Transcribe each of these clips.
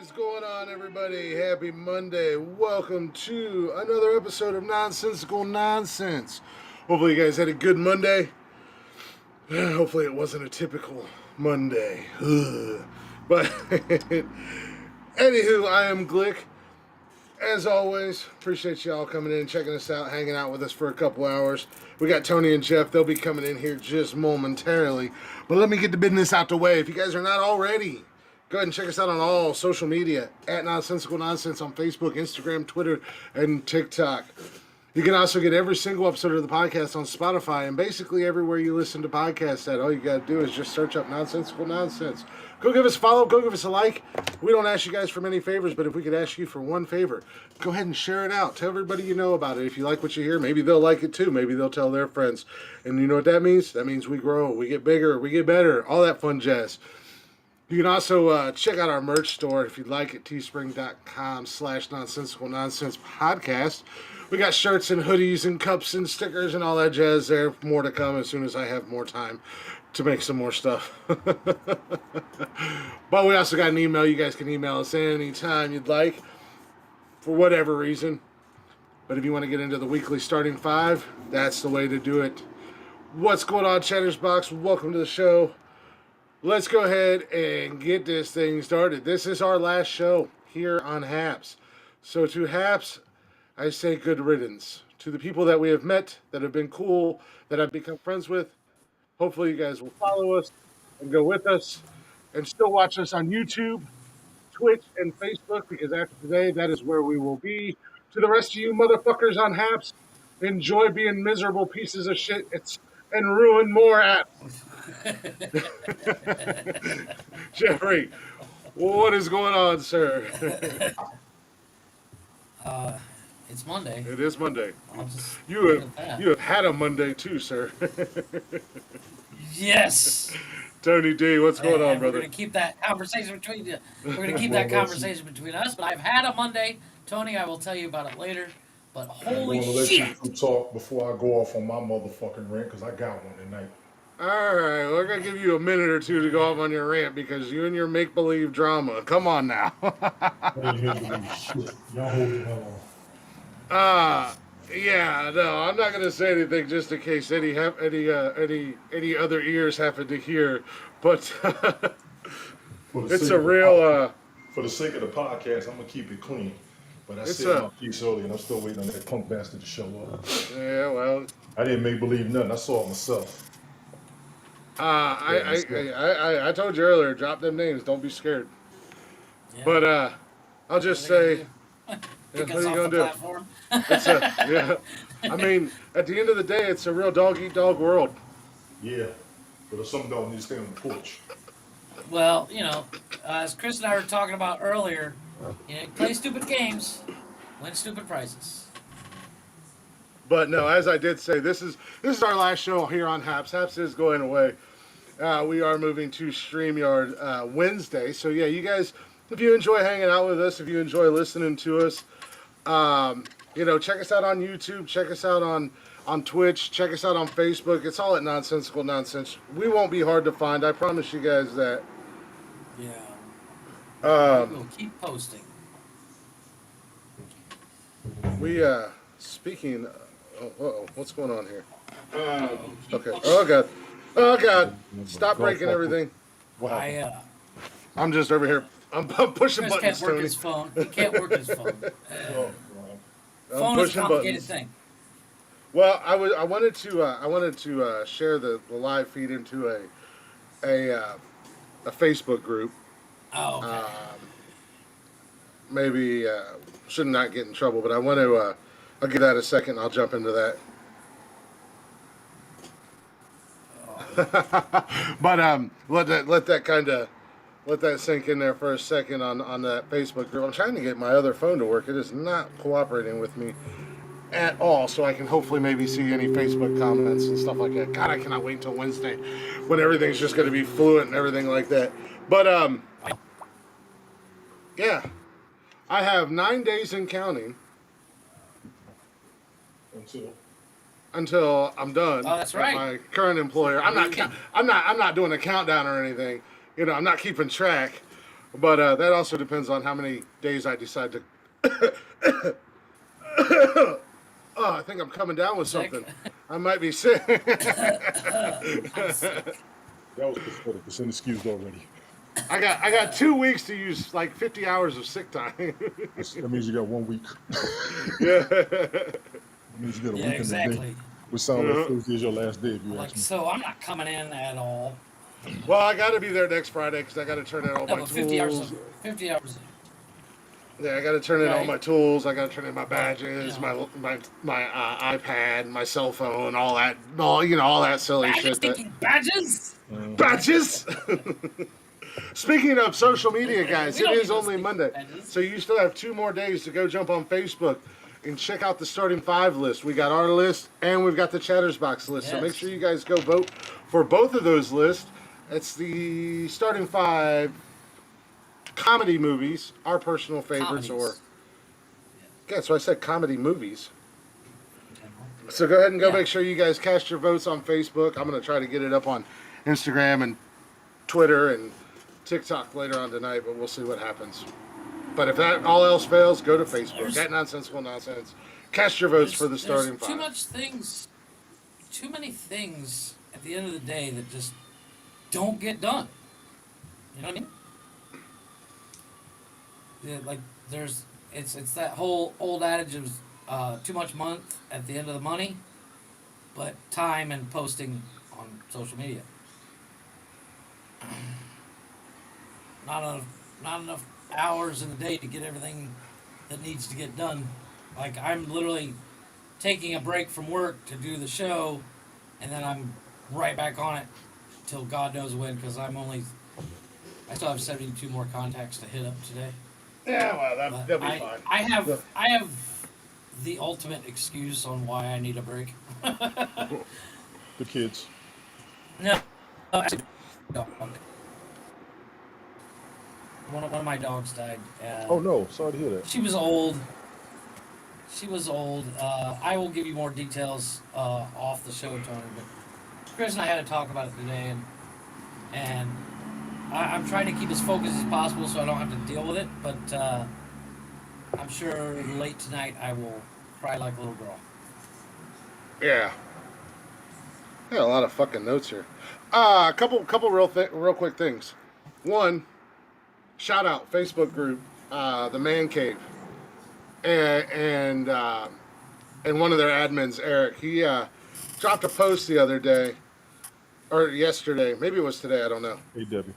is going on, everybody? Happy Monday. Welcome to another episode of Nonsensical Nonsense. Hopefully, you guys had a good Monday. Hopefully, it wasn't a typical Monday. Ugh. But, anywho, I am Glick. As always, appreciate y'all coming in, checking us out, hanging out with us for a couple hours. We got Tony and Jeff. They'll be coming in here just momentarily. But let me get the business out the way. If you guys are not already, go ahead and check us out on all social media at Nonsensical Nonsense on Facebook, Instagram, Twitter, and TikTok. You can also get every single episode of the podcast on Spotify and basically everywhere you listen to podcasts at. All you got to do is just search up Nonsensical Nonsense. Go give us a follow. Go give us a like. We don't ask you guys for many favors, but if we could ask you for one favor, go ahead and share it out. Tell everybody you know about it. If you like what you hear, maybe they'll like it too. Maybe they'll tell their friends. And you know what that means? That means we grow, we get bigger, we get better, all that fun jazz. You can also check out our merch store if you'd like at teespring.com/nonsensical nonsense podcast. We got shirts and hoodies and cups and stickers and all that jazz there. More to come as soon as I have more time to make some more stuff. But we also got an email. You guys can email us anytime you'd like for whatever reason. But if you want to get into the weekly starting five, that's the way to do it. What's going on, Chattersbox? Welcome to the show. Let's go ahead and get this thing started. This is our last show here on Happs. So to Happs, I say good riddance. To the people that we have met, that have been cool, that I've become friends with, hopefully you guys will follow us and go with us and still watch us on YouTube, Twitch, and Facebook, because after today, that is where we will be. To the rest of you motherfuckers on Happs, enjoy being miserable pieces of shit and ruin more apps. Jeffrey, what is going on, sir? It's Monday. It is Monday. You You have had a Monday too, sir. Yes. Tony D, what's going on, brother? We're gonna keep that conversation between you. We're gonna keep that conversation between us. But I've had a Monday, Tony. I will tell you about it later. But holy shit! I'm gonna let you talk before I go off on my motherfucking rant because I got one tonight. All right, we're gonna give you a minute or two to go off on your rant because you and your make-believe drama. Come on now. Shit. Y'all hold the hell on. Yeah, no, I'm not gonna say anything just in case any other ears happen to hear. But it's a real. For the sake of the podcast, I'm gonna keep it clean. But I It's said a- my piece earlier, and I'm still waiting on that punk bastard to show up. Yeah, well, I didn't make believe nothing. I saw it myself. I told you earlier, drop them names. Don't be scared. Yeah. But I'll just say, Kick what us are you off gonna the do? platform. Yeah. I mean, at the end of the day, it's a real dog-eat-dog world. Yeah. But if some dog needs to stay on the porch. Well, as Chris and I were talking about earlier, play stupid games, win stupid prizes. But no, as I did say, this is our last show here on Happs. Happs is going away. We are moving to StreamYard Wednesday. So yeah, you guys, if you enjoy hanging out with us, if you enjoy listening to us, check us out on YouTube, check us out on Twitch, check us out on Facebook. It's all at Nonsensical Nonsense. We won't be hard to find. I promise you guys that. Yeah. We'll keep posting. Speaking. What's going on here? Okay. Oh God. Stop breaking everything. Wow. I'm just over here. I'm pushing Chris buttons, can't work Tony. his phone. He can't work his phone. I'm Phone is a pushing complicated buttons. thing. Well, I wanted to share the live feed into a Facebook group. Oh, okay. Maybe should not get in trouble, but I want to. I'll give that a second. I'll jump into that. But let that sink in there for a second on that Facebook group. I'm trying to get my other phone to work. It is not cooperating with me at all, so I can hopefully maybe see any Facebook comments and stuff like that. God, I cannot wait until Wednesday when everything's just going to be fluent and everything like that. But yeah, I have 9 days and counting until I'm done that's at right. my current employer. I'm not doing a countdown or anything. I'm not keeping track. But that also depends on how many days I decide to. Oh, I think I'm coming down with Sick. something. I might be sick. I'm sick. That was pathetic. It's excused already. I got 2 weeks to use like 50 hours of sick time. That means you got 1 week. Yeah. That means you got a Yeah, week and a day. exactly. Which sounds like Uh-huh. Thursday is your last day, if you I'm like, ask me. so I'm not coming in at all. Well, I got to be there next Friday because I got to turn in all No, my but 50 hours tools. of 50 hours. Yeah, I got to turn in all Right. my tools. I got to turn in my But, badges, my iPad, my cell phone, all that, all that silly badges, shit. That stinking badges. badges. Speaking of social media, guys, We it don't is need those only stinking Monday, badges. so you still have 2 more days to go jump on Facebook and check out the starting five list. We got our list and we've got the Chattersbox list. So make Yes. sure you guys go vote for both of those lists. It's the starting five comedy movies, our personal favorites, or Comedies. yeah, so I said comedy movies. So go ahead and go Yeah. make sure you guys cast your votes on Facebook. I'm going to try to get it up on Instagram and Twitter and TikTok later on tonight, but we'll see what happens. But if that all else fails, go to Facebook. There's- At Nonsensical Nonsense. Cast your votes for the starting There's five. too many things at the end of the day that just don't get done. You know what I mean? Yeah, like it's that whole old adage of too much month at the end of the money, but time and posting on social media. Not enough hours in the day to get everything that needs to get done. Like I'm literally taking a break from work to do the show, and then I'm right back on it till God knows when because I still have 72 more contacts to hit up today. Yeah, well, But that'll be fine. I have the ultimate excuse on why I need a break. The kids. No, actually, dog. One of my dogs died. Oh no, sorry to hear that. She was old. She was old. I will give you more details off the show, Tony. But Chris and I had to talk about it today, and I'm trying to keep as focused as possible so I don't have to deal with it. But I'm sure late tonight I will cry like a little girl. Yeah. Got a lot of fucking notes here. A couple real quick things. One, shout out Facebook group, the Man Cave, and one of their admins, Eric. He dropped a post the other day or yesterday, maybe it was today. I don't know. Hey Debbie.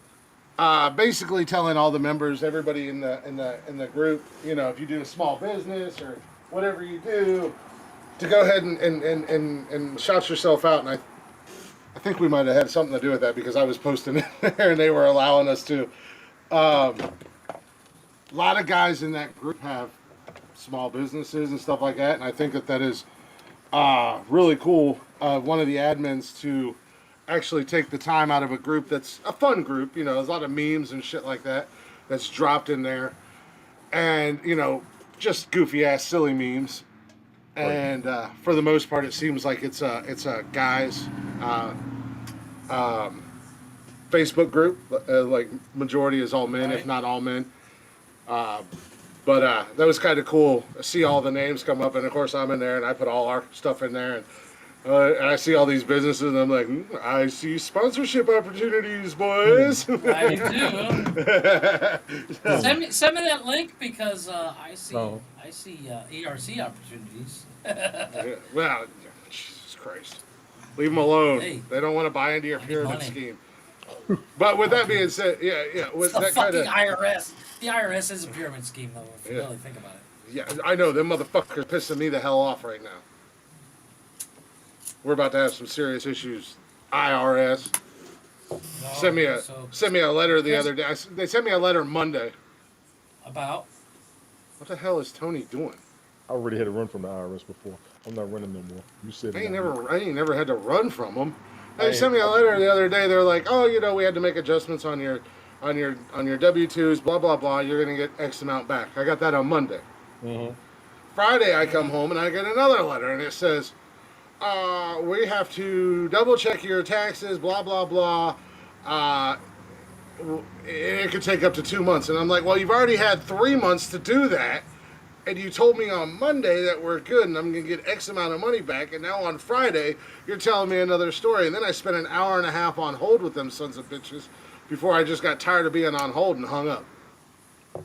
Basically telling all the members, everybody in the group, if you do a small business or whatever you do, to go ahead and shout yourself out. And I think we might have had something to do with that because I was posting it there and they were allowing us to. A lot of guys in that group have small businesses and stuff like that, and I think that is really cool. One of the admins to actually take the time out of a group that's a fun group. There's a lot of memes and shit like that that's dropped in there, and just goofy ass silly memes. And for the most part, it seems like it's a guys Facebook group. Like majority is all men, Right. if not all men. But that was kind of cool. I see all the names come up, and of course I'm in there, and I put all our stuff in there, and I see all these businesses, and I'm like, I see sponsorship opportunities, boys. I do. Send me that link because I see Oh. ERC opportunities. Well, Jesus Christ, leave them alone. Hey. They don't want to buy into your I need pyramid money. scheme. But with that being said, yeah, with The that kind fucking of, IRS. The IRS is a pyramid scheme, though. If you Yeah. really think about it. yeah, I know them motherfuckers pissing me the hell off right now. We're about to have some serious issues. IRS No, sent me a letter the Yes. other day. They sent me a letter Monday. about What the hell is Tony doing? I already had to run from the IRS before. I'm not running no more. You said I it. ain't never had to run from them. They I sent me a ain't- letter the other day. They're like, oh, we had to make adjustments on your W-2s, blah blah blah. You're gonna get X amount back. I got that on Monday. Mhm. Friday, I come home and I get another letter, and it says, we have to double check your taxes, blah blah blah. it could take up to 2 months. And I'm like, well, you've already had 3 months to do that. And you told me on Monday that we're good and I'm going to get X amount of money back. And now on Friday, you're telling me another story. And then I spent an hour and a half on hold with them sons of bitches before I just got tired of being on hold and hung up.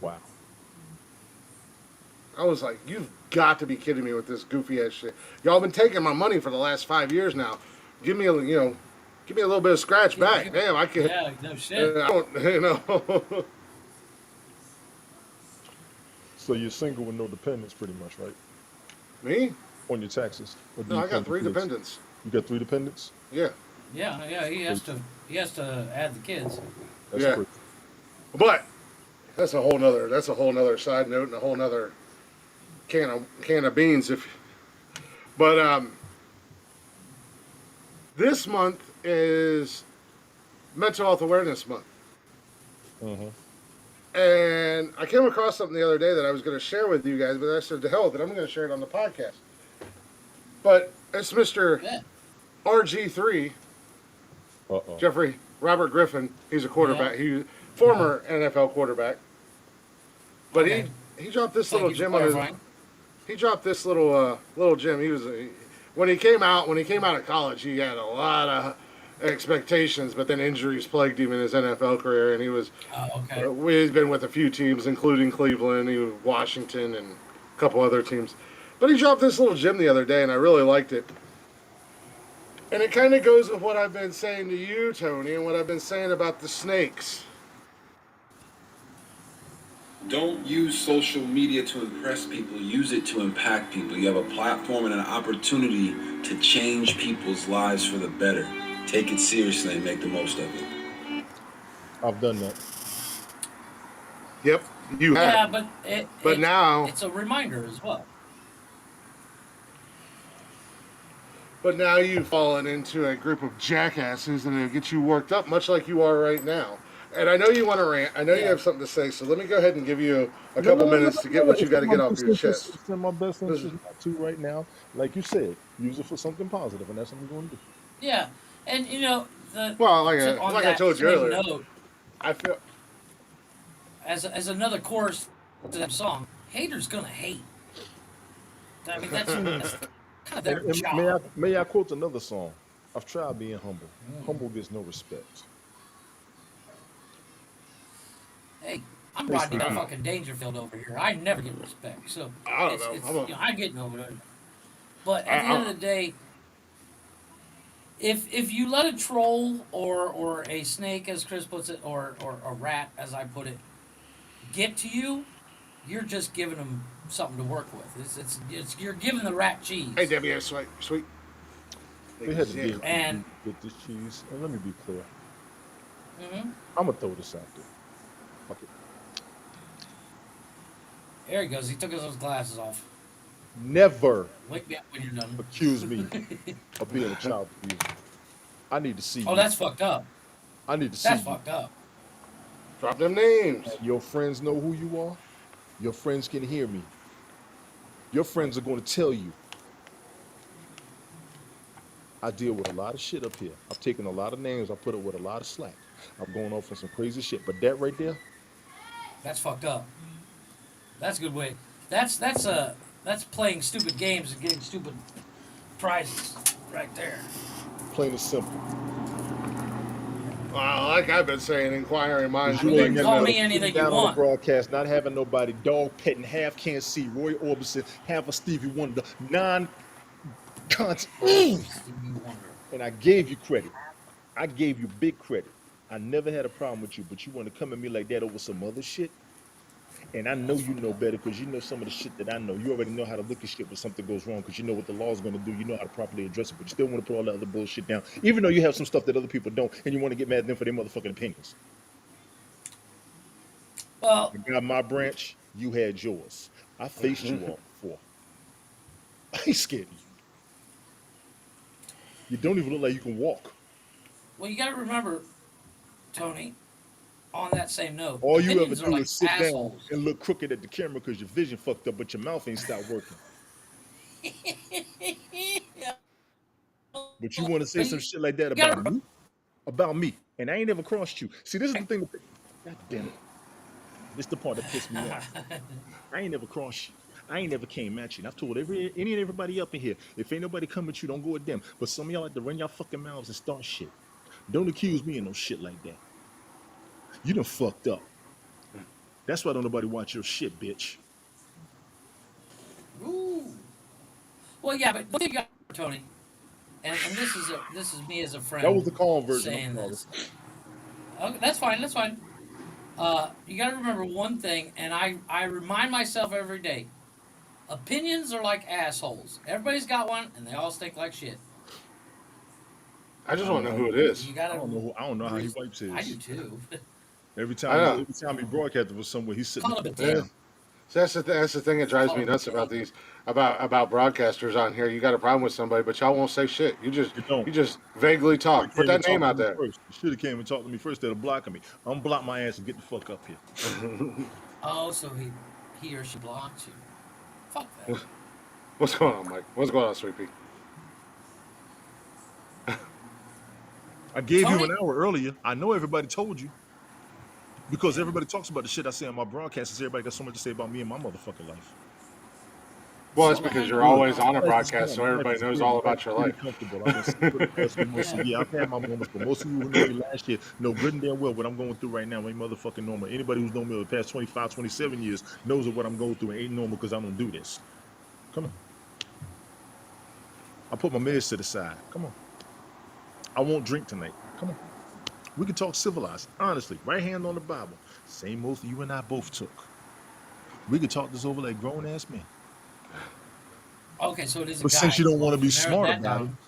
Wow. I was like, you've got to be kidding me with this goofy ass shit. Y'all been taking my money for the last 5 years now. Give me a little bit of scratch back. Damn, I could. Yeah, no shit. I don't. So you're single with no dependents, pretty much, right? Me? On your taxes. Or do No, you I got come 3 with kids? dependents. You got 3 dependents? Yeah. Yeah, he has to add the kids. That's Yeah. pretty. But that's a whole nother side note and a whole nother can of beans. But this month is Mental Health Awareness Month. Mm-hmm. And I came across something the other day that I was going to share with you guys, but I said, to hell with it, I'm going to share it on the podcast. But it's Mr. Yeah. RG3, Uh-oh. Jeffrey Robert Griffin. He's a quarterback. He's former NFL quarterback. But Okay. he dropped this Thank little you for gem on his. clarifying. He dropped this little gem. When he came out of college, he had a lot of expectations, but then injuries plagued him in his NFL career, and he was. Oh, okay. He's been with a few teams, including Cleveland, he was Washington, and a couple other teams. But he dropped this little gem the other day, and I really liked it. And it kind of goes with what I've been saying to you, Tony, and what I've been saying about the snakes. Don't use social media to impress people. Use it to impact people. You have a platform and an opportunity to change people's lives for the better. Take it seriously and make the most of it. I've done that. Yep, you have. Yeah, But now it's a reminder as well. But now you've fallen into a group of jackasses and it'll get you worked up, much like you are right now. And I know you want to rant. I know you have something to say, so let me go ahead and give you a couple minutes to get what you got to get off your chest. It's in my best interest not to right now. Like you said, use it for something positive, and that's what I'm going to do. Yeah, and Well, on like I that told you same earlier, note, I feel as another chorus to that song, haters gonna hate. I mean, that's kind of their And job. may I quote another song? I've tried being humble. Humble gets no respect. Hey, I'm Rodney fucking Dangerfield over here. I never get respect, so I don't know. I'm getting over it. But at the end of the day, if you let a troll or a snake, as Chris puts it, or a rat, as I put it, get to you, you're just giving them something to work with. It's you're giving the rat cheese. Hey, Debbie, that's sweet. We had to deal And- with this cheese. And let me be clear. Mm-hmm. I'm gonna throw this out there. Fuck it. There he goes. He took his glasses off. Never Wake me up when you're done. accuse me of being a child abuser. I need to see you. Oh, that's fucked up. I need to see That's you. fucked up. Drop them names. Your friends know who you are. Your friends can hear me. Your friends are going to tell you. I deal with a lot of shit up here. I've taken a lot of names. I put it with a lot of slack. I'm going off on some crazy shit. But that right there, That's fucked up. That's a good way. That's playing stupid games and getting stupid prizes right there. plain and simple. Well, like I've been saying, inquiring minds. You would can like call to know. me anything you down on the want. broadcast, not having nobody, dog petting, half can't see, Roy Orbison, half a Stevie Wonder, non-content. Stevie Wonder. And I gave you credit. I gave you big credit. I never had a problem with you, but you want to come at me like that over some other shit? And I know you know better because you know some of the shit that I know. You already know how to look at shit when something goes wrong because you know what the law is going to do. You know how to properly address it, but you still want to put all that other bullshit down, even though you have some stuff that other people don't, and you want to get mad at them for their motherfucking opinions. Well, I got my branch, you had yours. I faced you all before. I ain't scared of you. You don't even look like you can walk. well, you got to remember, Tony. On that same note, All you ever opinions are do like is sit assholes. down and look crooked at the camera because your vision fucked up, but your mouth ain't stopped working. But you want to say some shit like that about me? About me? And I ain't never crossed you. See, this is the thing. God damn it. This is the part that pissed me off. I ain't never crossed you. I ain't never came at you. And I've told any and everybody up in here, if ain't nobody come at you, don't go at them. But some of y'all like to run y'all fucking mouths and start shit. Don't accuse me of no shit like that. You done fucked up. That's why don't nobody watch your shit, bitch. Ooh. Well, yeah, but you got Tony, and this is me as a That was friend the calm version. I'm saying sorry. this. Okay, that's fine. That's fine. You got to remember one thing, and I remind myself every day. Opinions are like assholes. Everybody's got one, and they all stink like shit. I I just don't want to know know. who it is. You I gotta. don't know. I don't know how he wipes I do his. too. I know. Every time he broadcasted was somewhere, he's sitting. Call it a Yeah. damn. So that's the thing that drives Call me it a nuts damn. about these about broadcasters on here. You got a problem with somebody, but y'all won't say shit. You don't. You just vaguely Should have talk. Put came and that name talked to out me there. first. You should have came and talked to me first instead of blocking me. Unblock my ass and get the fuck up here. Oh, so he or she blocks you. Fuck that. What's going on, Mike? What's going on, Sweet Pea? I gave you Tony. an hour earlier. I know everybody told you because everybody talks about the shit I say on my broadcasts. Everybody got so much to say about me and my motherfucking life. Well, it's So because you're Good. always on a My life is broadcast, calm. so My life everybody is knows good. all My life about is your pretty life. comfortable. I've been single the past few months. Yeah. Yeah, I've had my moments, but most of you who know me last year know good and damn well what I'm going through right now ain't motherfucking normal. Anybody who's known me over the past 25, 27 years knows of what I'm going through and ain't normal because I don't do this. Come on. I put my meds to the side. Come on. I won't drink tonight. Come on. We can talk civilized, honestly. Right hand on the Bible. Same oath you and I both took. We could talk this over like grown ass men. Okay, so it is a But since you guy. don't want Well, to be we narrowed smart that about it, down.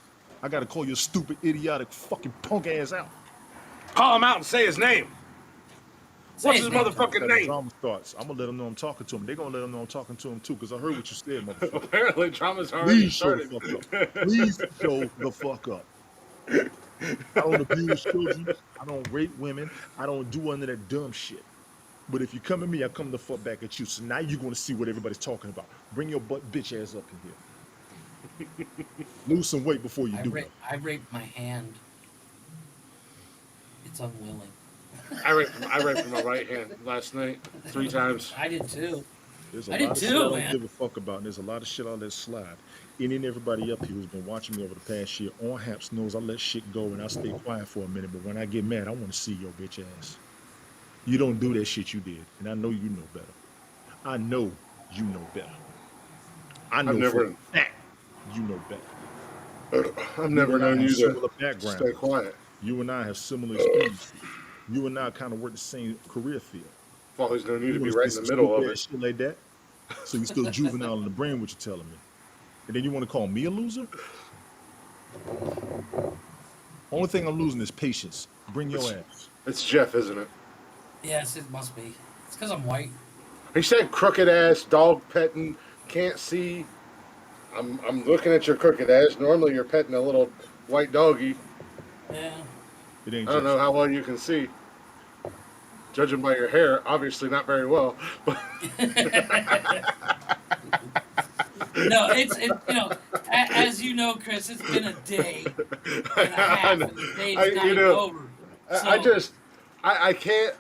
I got to call your stupid, idiotic, fucking punk ass out. Call him out and say his name. Say What's his his name, Tony. motherfucking That the name? drama starts. I'm gonna let them know I'm talking to them. They're gonna let them know I'm talking to them too, because I heard what you said, motherfucker. Apparently, drama's already Please show the started. fuck up. Please show the fuck up. I don't abuse children. I don't rape women. I don't do none of that dumb shit. But if you come at me, I come the fuck back at you. So now you're gonna see what everybody's talking about. Bring your butt bitch ass up in here. Lose some weight before you do though. I raped my hand. It's unwilling. I raped my right hand last night 3 times. I did too. There's a I did lot of shit I too, don't man. give a fuck about, and there's a lot of shit I let slide. Any and everybody up here who's been watching me over the past year on Haps knows I let shit go and I stay quiet for a minute. But when I get mad, I want to see your bitch ass. You don't do that shit you did, and I know you know better. I know you know better. I I've know for never, a fact you know better. I've You never and I known have you to similar stay backgrounds. quiet. You and I have similar experiences. You and I kind of work the same career field. I've always known you You to be want to say right in the some middle stupid of it. ass shit like that? So you still juvenile in the brain, what you're telling me. And then you want to call me a loser? Only thing I'm losing is patience. Bring your It's, ass. it's Jeff, isn't it? Yes, it must be. It's because I'm white. He said crooked ass, dog petting, can't see. I'm looking at your crooked ass. Normally you're petting a little white doggy. Yeah. It ain't I don't know just. how well you can see. Judging by your hair, obviously not very well. No, as you know, Chris, it's been a day and a I, half, know. and the day's not You even know, over. I So just, I can't.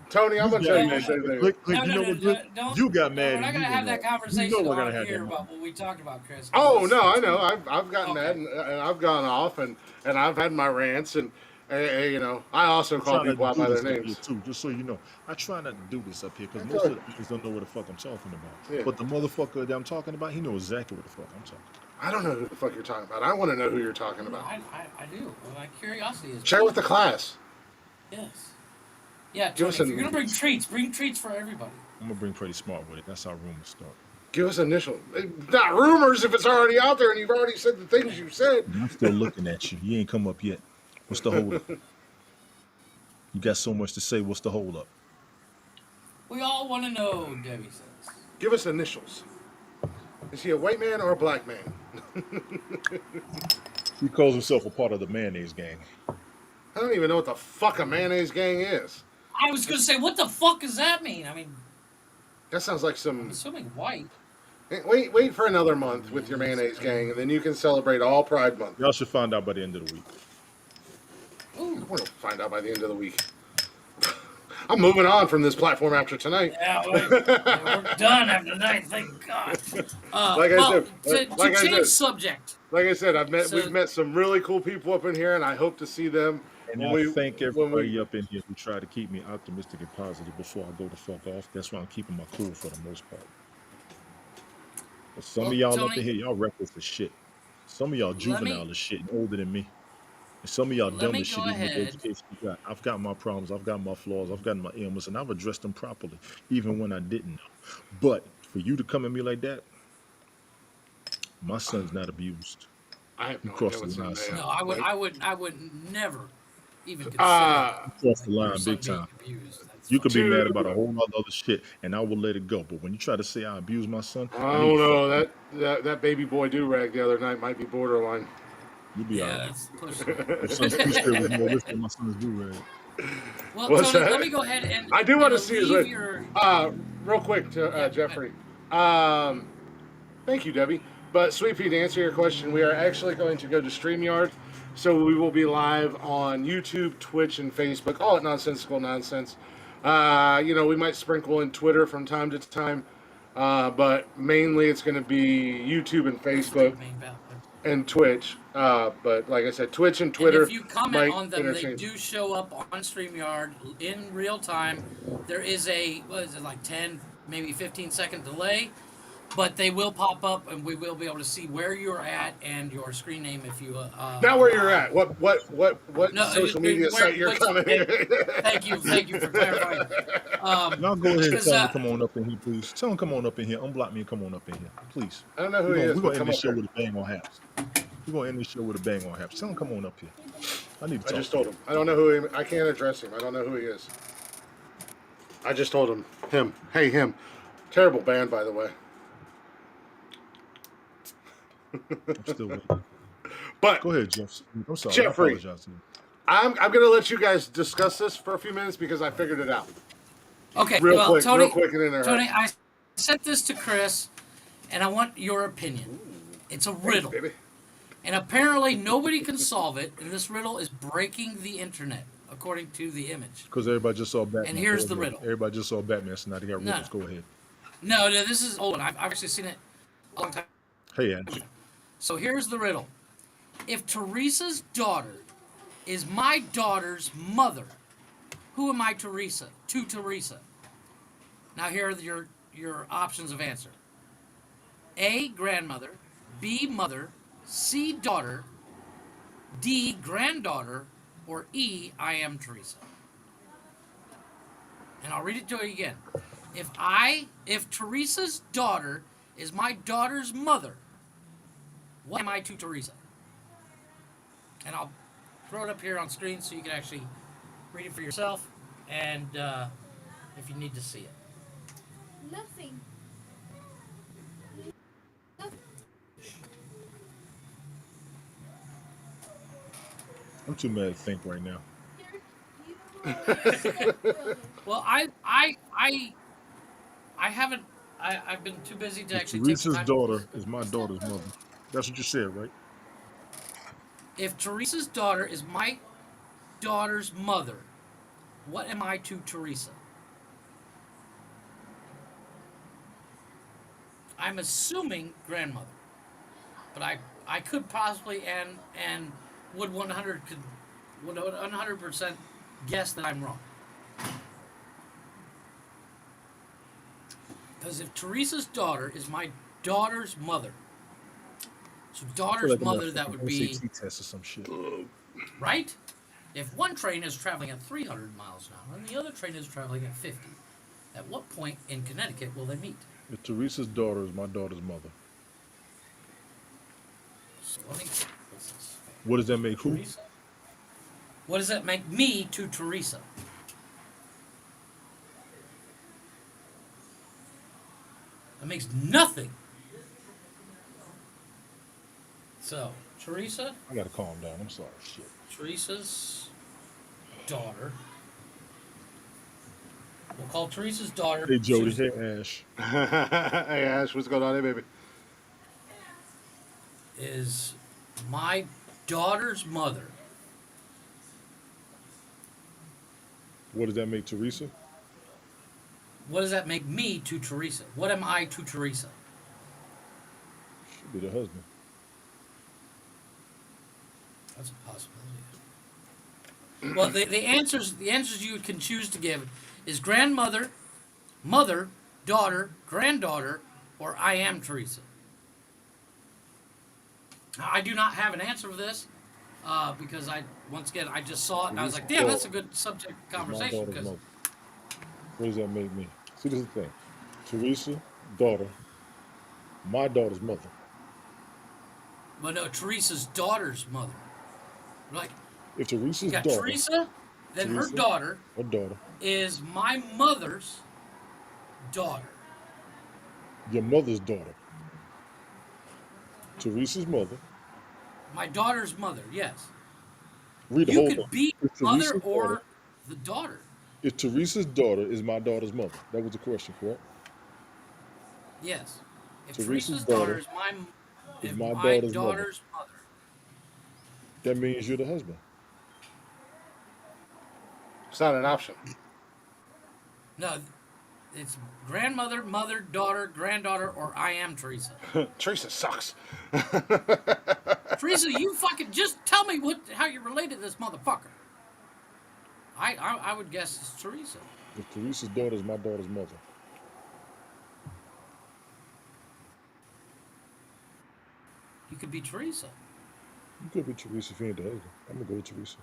Tony, I'm You gonna tell got you no, the mad. same thing. Click, click. You know what, Click? don't. You got No, we're mad not and you gonna have went that off. You know conversation we're gonna on have that here moment. about what we talked about, Chris. Because Oh it's no, I too know. I've gotten mad okay. and I've gone off and I've had my rants and I also I'm call trying not people to out do by their this up here names. too, just so you know. I try not to do this up here because That's most all, of the niggas don't know what the fuck I'm talking about. yeah. But the motherfucker that I'm talking about, he knows exactly what the fuck I'm talking about. I don't know who the fuck you're talking about. I want to know who you're talking No, about. I do. My curiosity is Share with piqued. the class. Yes. Yeah, Give Tony. us If you're a gonna bring treats for everybody. I'm gonna bring Pretty Smart with it. That's how rumors start. give us initial. Not rumors if it's already out there and you've already said the things you said. And I'm still looking at you. You ain't come up yet. What's the hold up? You got so much to say. What's the hold up? We all want to know, Debbie says. Give us initials. Is he a white man or a black man? He calls himself a part of the mayonnaise gang. I don't even know what the fuck a mayonnaise gang is. I was gonna say, what the fuck does that mean? I mean, That sounds like I'm some. assuming white. Wait for another month with your Mayonnaise mayonnaise gang, gang. and then you can celebrate all Pride Month. Y'all should find out by the end of the week. Ooh. We'll find out by the end of the week. I'm moving on from this platform after tonight. Yeah, we're done after tonight. Thank God. Like I Well, said, to change subject. we've So met some really cool people up in here, and I hope to see them And when I we thank when we. everybody up in here who try to keep me optimistic and positive before I go the fuck off. That's why I'm keeping my cool for the most part. But some of well, y'all up in Tony, here, y'all reckless as shit. Some of y'all let juvenile me as shit and older than me. And some of y'all let dumb me as shit, go even with the ahead. education you got. I've got my problems, I've got my flaws, I've got my ailments, and I've addressed them properly, even when I didn't know. But for you to come at me like that, my son's not abused. I have You no idea crossed the what line, son they son. No, are. I Like, would never even consider uh, You crossed the like your line son big being time. abused. That's You could be fucking mad to about a whole lot of other shit, and I will let it go. But when you try to say I abuse my son, I I need to don't fuck know you. that baby boy do rag the other night might be borderline. You'll be all yeah, right. that's pushing it. Your son's T-shirt was more risky than my son's do-rag. Well, What's Tony, let that? me go ahead I do and want to see his relieve red. your Real quick to yeah. Go ahead. Jeffrey. Um, Thank you, Debbie. But Sweet Pea, to answer your question, we are actually going to go to StreamYard. So we will be live on YouTube, Twitch, and Facebook, all at Nonsensical Nonsense. We might sprinkle in Twitter from time to time, but mainly it's going to be YouTube and Those are the Facebook main websites. and Twitch. But like I said, Twitch and And if Twitter you comment might on them, they interchange. do show up on StreamYard in real time. There is a, what is it, like 10, maybe 15-second delay, but they will pop up and we will be able to see where you're at and your screen name if you Now where you're allow. at? What No, social media where, site you're which, coming? thank you for clarifying. Y'all go ahead and Because tell him to come on up in here, please. Tell him come on up in here. Unblock me and come on up in here, please. I don't know who We're he gonna is, we're but gonna end come this up show here. with a bang on Haps. We're gonna end this show with a bang on Haps. Tell him come on up here. I need to I talk just to you. told him. I don't know who he. I can't address him. I don't know who he is. I just told him. Him. Hey, him. Terrible band, by the way. I'm still waiting. But Go ahead, Jeff. I'm sorry. I Jeffrey, apologize to you. I'm gonna let you guys discuss this for a few minutes because I figured it out. Okay, well, Real quick, and in a hurry. Tony, I sent this to Chris, and I want your opinion. It's a Thank you, riddle, baby. and apparently nobody can solve it. And this riddle is breaking the internet, according to the image. Because everybody just saw And Batman. Go here's the ahead. riddle. Everybody just saw Batman, so now they got No, riddles. Go ahead. no, this is old one. I've actually seen it a long time Hey, Ash. ago. So here's the riddle: if Teresa's daughter is my daughter's mother, who am I, Teresa? To Teresa. Now here are your options of answer: A, grandmother; B, mother; C, daughter; D, granddaughter; or E, I am Teresa. And I'll read it to you again. If Teresa's daughter is my daughter's mother, what am I to Teresa? And I'll throw it up here on screen so you can actually read it for yourself, and if you need to see it. Nothing. I'm too mad to think right now. Well, I haven't. I've been too busy to If actually take the Teresa's time. daughter is my daughter's mother. That's what you said, right? If Teresa's daughter is my daughter's mother, what am I to Teresa? I'm assuming grandmother, but I could possibly and would 100% guess that I'm wrong. Because if Teresa's daughter is my daughter's mother, so I feel daughter's like I'm mother, gonna that fucking would be SAT test or some shit. right. If one train is traveling at 300 miles an hour and the other train is traveling at 50, at what point in Connecticut will they meet? If Teresa's daughter is my daughter's mother, So let me. What's this? what does that make who? Teresa. What does that make me to Teresa? That makes nothing. So, Teresa, I gotta calm down. I'm sorry. Shit. Teresa's daughter. We'll call Teresa's daughter. Hey, Jody. Susan. Hey, Ash. Hey Ash, what's going on, hey baby? Is my daughter's mother. What does that make Teresa? What does that make me to Teresa? What am I to Teresa? Should be the husband. That's a possibility. Well, the answers you can choose to give is grandmother, mother, daughter, granddaughter, or I am Teresa. Now, I do not have an answer for this because once again I just saw it and I was like, damn, that's a good subject It's my conversation daughter's because mother. What does that make me? See, this is the thing. Teresa, daughter, my daughter's mother. well, no, Teresa's daughter's mother. Like If you Teresa's got daughter, Teresa, then her Teresa, daughter her daughter, is my mother's daughter. your mother's daughter, Teresa's mother. My daughter's mother, yes. Read the You whole thing. could be If mother Teresa's daughter, or the daughter. if Teresa's daughter is my daughter's mother, that was the question, correct? Yes. If Teresa's Teresa's daughter daughter is my is if my my daughter's mother. daughter's mother. That means you're the husband. It's not an option. No, it's grandmother, mother, daughter, granddaughter, or I am Teresa. Teresa sucks. Teresa, you fucking just tell me how you're related to this motherfucker. I would guess it's Teresa. If Teresa's daughter is my daughter's mother, You could be Teresa. you could be Teresa if you ain't the husband. I'm gonna go with Teresa.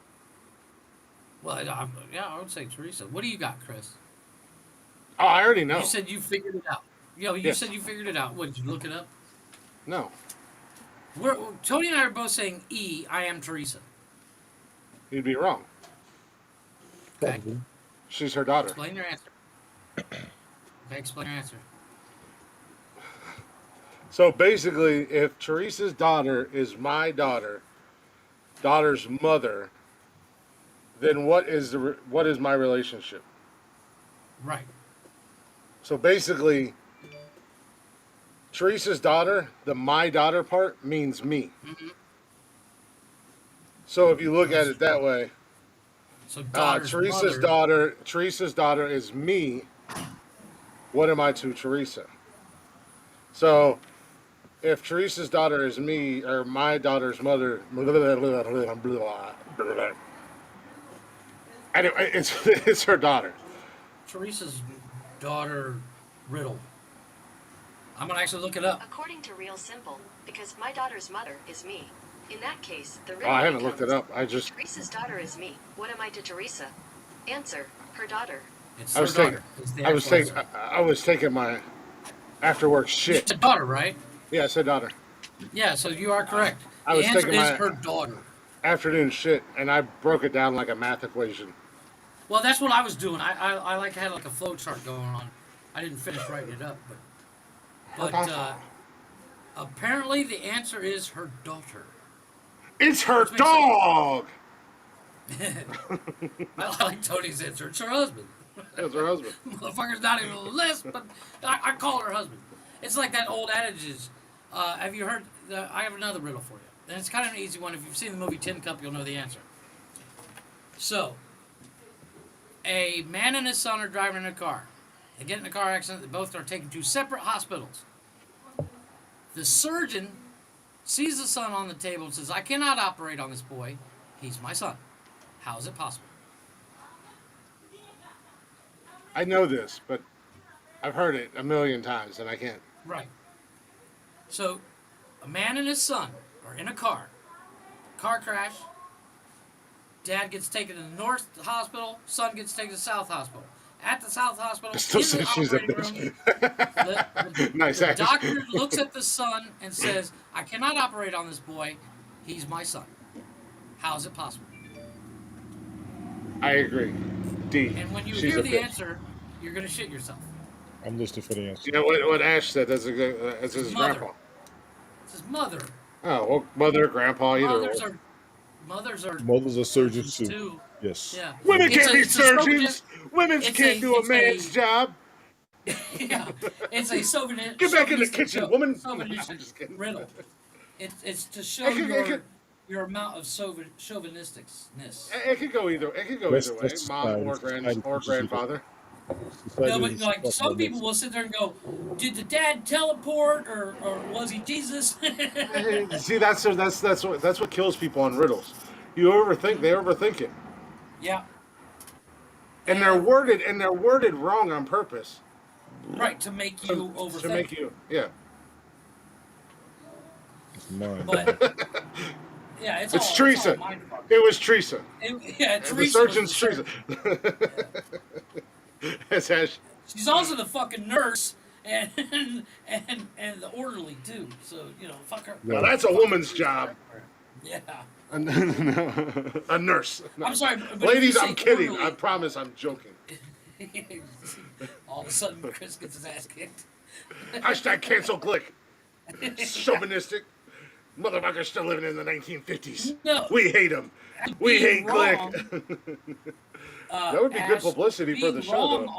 Well, yeah, I would say Teresa. What do you got, Chris? Oh, I already know. You said you figured it out. You Yes. said you figured it out. What, did you look it up? No. Tony and I are both saying E, I am Teresa. You'd be wrong. Okay. Probably. She's her daughter. Explain your answer. Okay, explain your answer. So basically, if Teresa's daughter is my daughter's mother, then what is my relationship? Right. So basically, Teresa's daughter, the my daughter part means me. Mm-hmm. So if you look at it that way, So daughter's Teresa's mother. daughter is me. What am I to Teresa? So if Teresa's daughter is me or my daughter's mother, anyway, it's her daughter. Teresa's daughter, Riddle. I'm gonna actually look it up. According to Real Simple, because my daughter's mother is me. In that case, the Oh, riddle I haven't looked it becomes, up. I just Teresa's daughter is me. What am I to Teresa? Answer, her daughter. It's I her was daughter. taking It's the I was actual taking answer. I was taking my after work It's shit. a daughter, right? Yeah, I said daughter. Yeah. So you are correct. I The was answer taking is my her daughter. afternoon shit, and I broke it down like a math equation. Well, that's what I was doing. I like had like a flow chart going on. I didn't finish writing it up, but apparently the answer is her daughter. It's her Which makes dog. I like Tony's answer. It's her husband. It's her husband. Motherfucker's not even on the list, but I call her husband. It's like that old adage is, have you heard, I have another riddle for you. And it's kind of an easy one. If you've seen the movie Tin Cup, you'll know the answer. So, a man and his son are driving in a car. They get in a car accident. They both are taken to separate hospitals. The surgeon sees the son on the table and says, I cannot operate on this boy. He's my son. How is it possible? I know this, but I've heard it a million times, and I can't. Right. So, a man and his son are in a car. Car crash. Dad gets taken to the North Hospital. Son gets taken to the South Hospital. At the South Hospital, Still in the says she's a operating room, Nice the act. doctor looks at the son and says, I cannot operate on this boy. He's my son. How is it possible? I agree. D. And when you She's hear a the bitch. answer, you're going to shit yourself. I'm listening for the answer. You know what Ash said? That's his mother. grandpa. It's his mother. Oh, well, mother, grandpa, either Mothers or. are mothers are Mothers are surgeons too. too. Yes. Yeah. Women It's can't be it's a surgeons. Women it's can't a- do a it's man's job. Yeah, it's a chauvinistic. Get back in the kitchen, woman. Chauvinistic I'm just kidding. riddle. It's to show It could- it your could- your amount of chauvinisticness. It could go either. It could go either way. That's Mom society. or Society pushes you grandfather. No, society but is like talking some about people this. will sit there and go, "Did the dad teleport, or was he Jesus?" See, that's what kills people on riddles. You overthink. They overthink it, Yeah, and and they're worded wrong on purpose right to make to, you to overthink. make you. Yeah, It's mind But blowing. yeah, it's it's all Teresa. mind fuck. It was Teresa. Yeah, The Teresa was surgeon's the Teresa. surgeon. Yeah. It's Ash. She's also the fucking nurse and and the orderly too. So fuck her. Well, Right. that's a Fuck woman's her. job. Yeah. A nurse. No. I'm sorry, but if you Ladies, say I'm kidding. I orderly, promise I'm joking. all of a sudden Chris gets his ass kicked. Hashtag cancel Glick. Chauvinistic. Motherfuckers still living in the 1950s. No, We hate them. We being hate wrong, Glick. That would be good Ash, publicity for being the show, wrong though.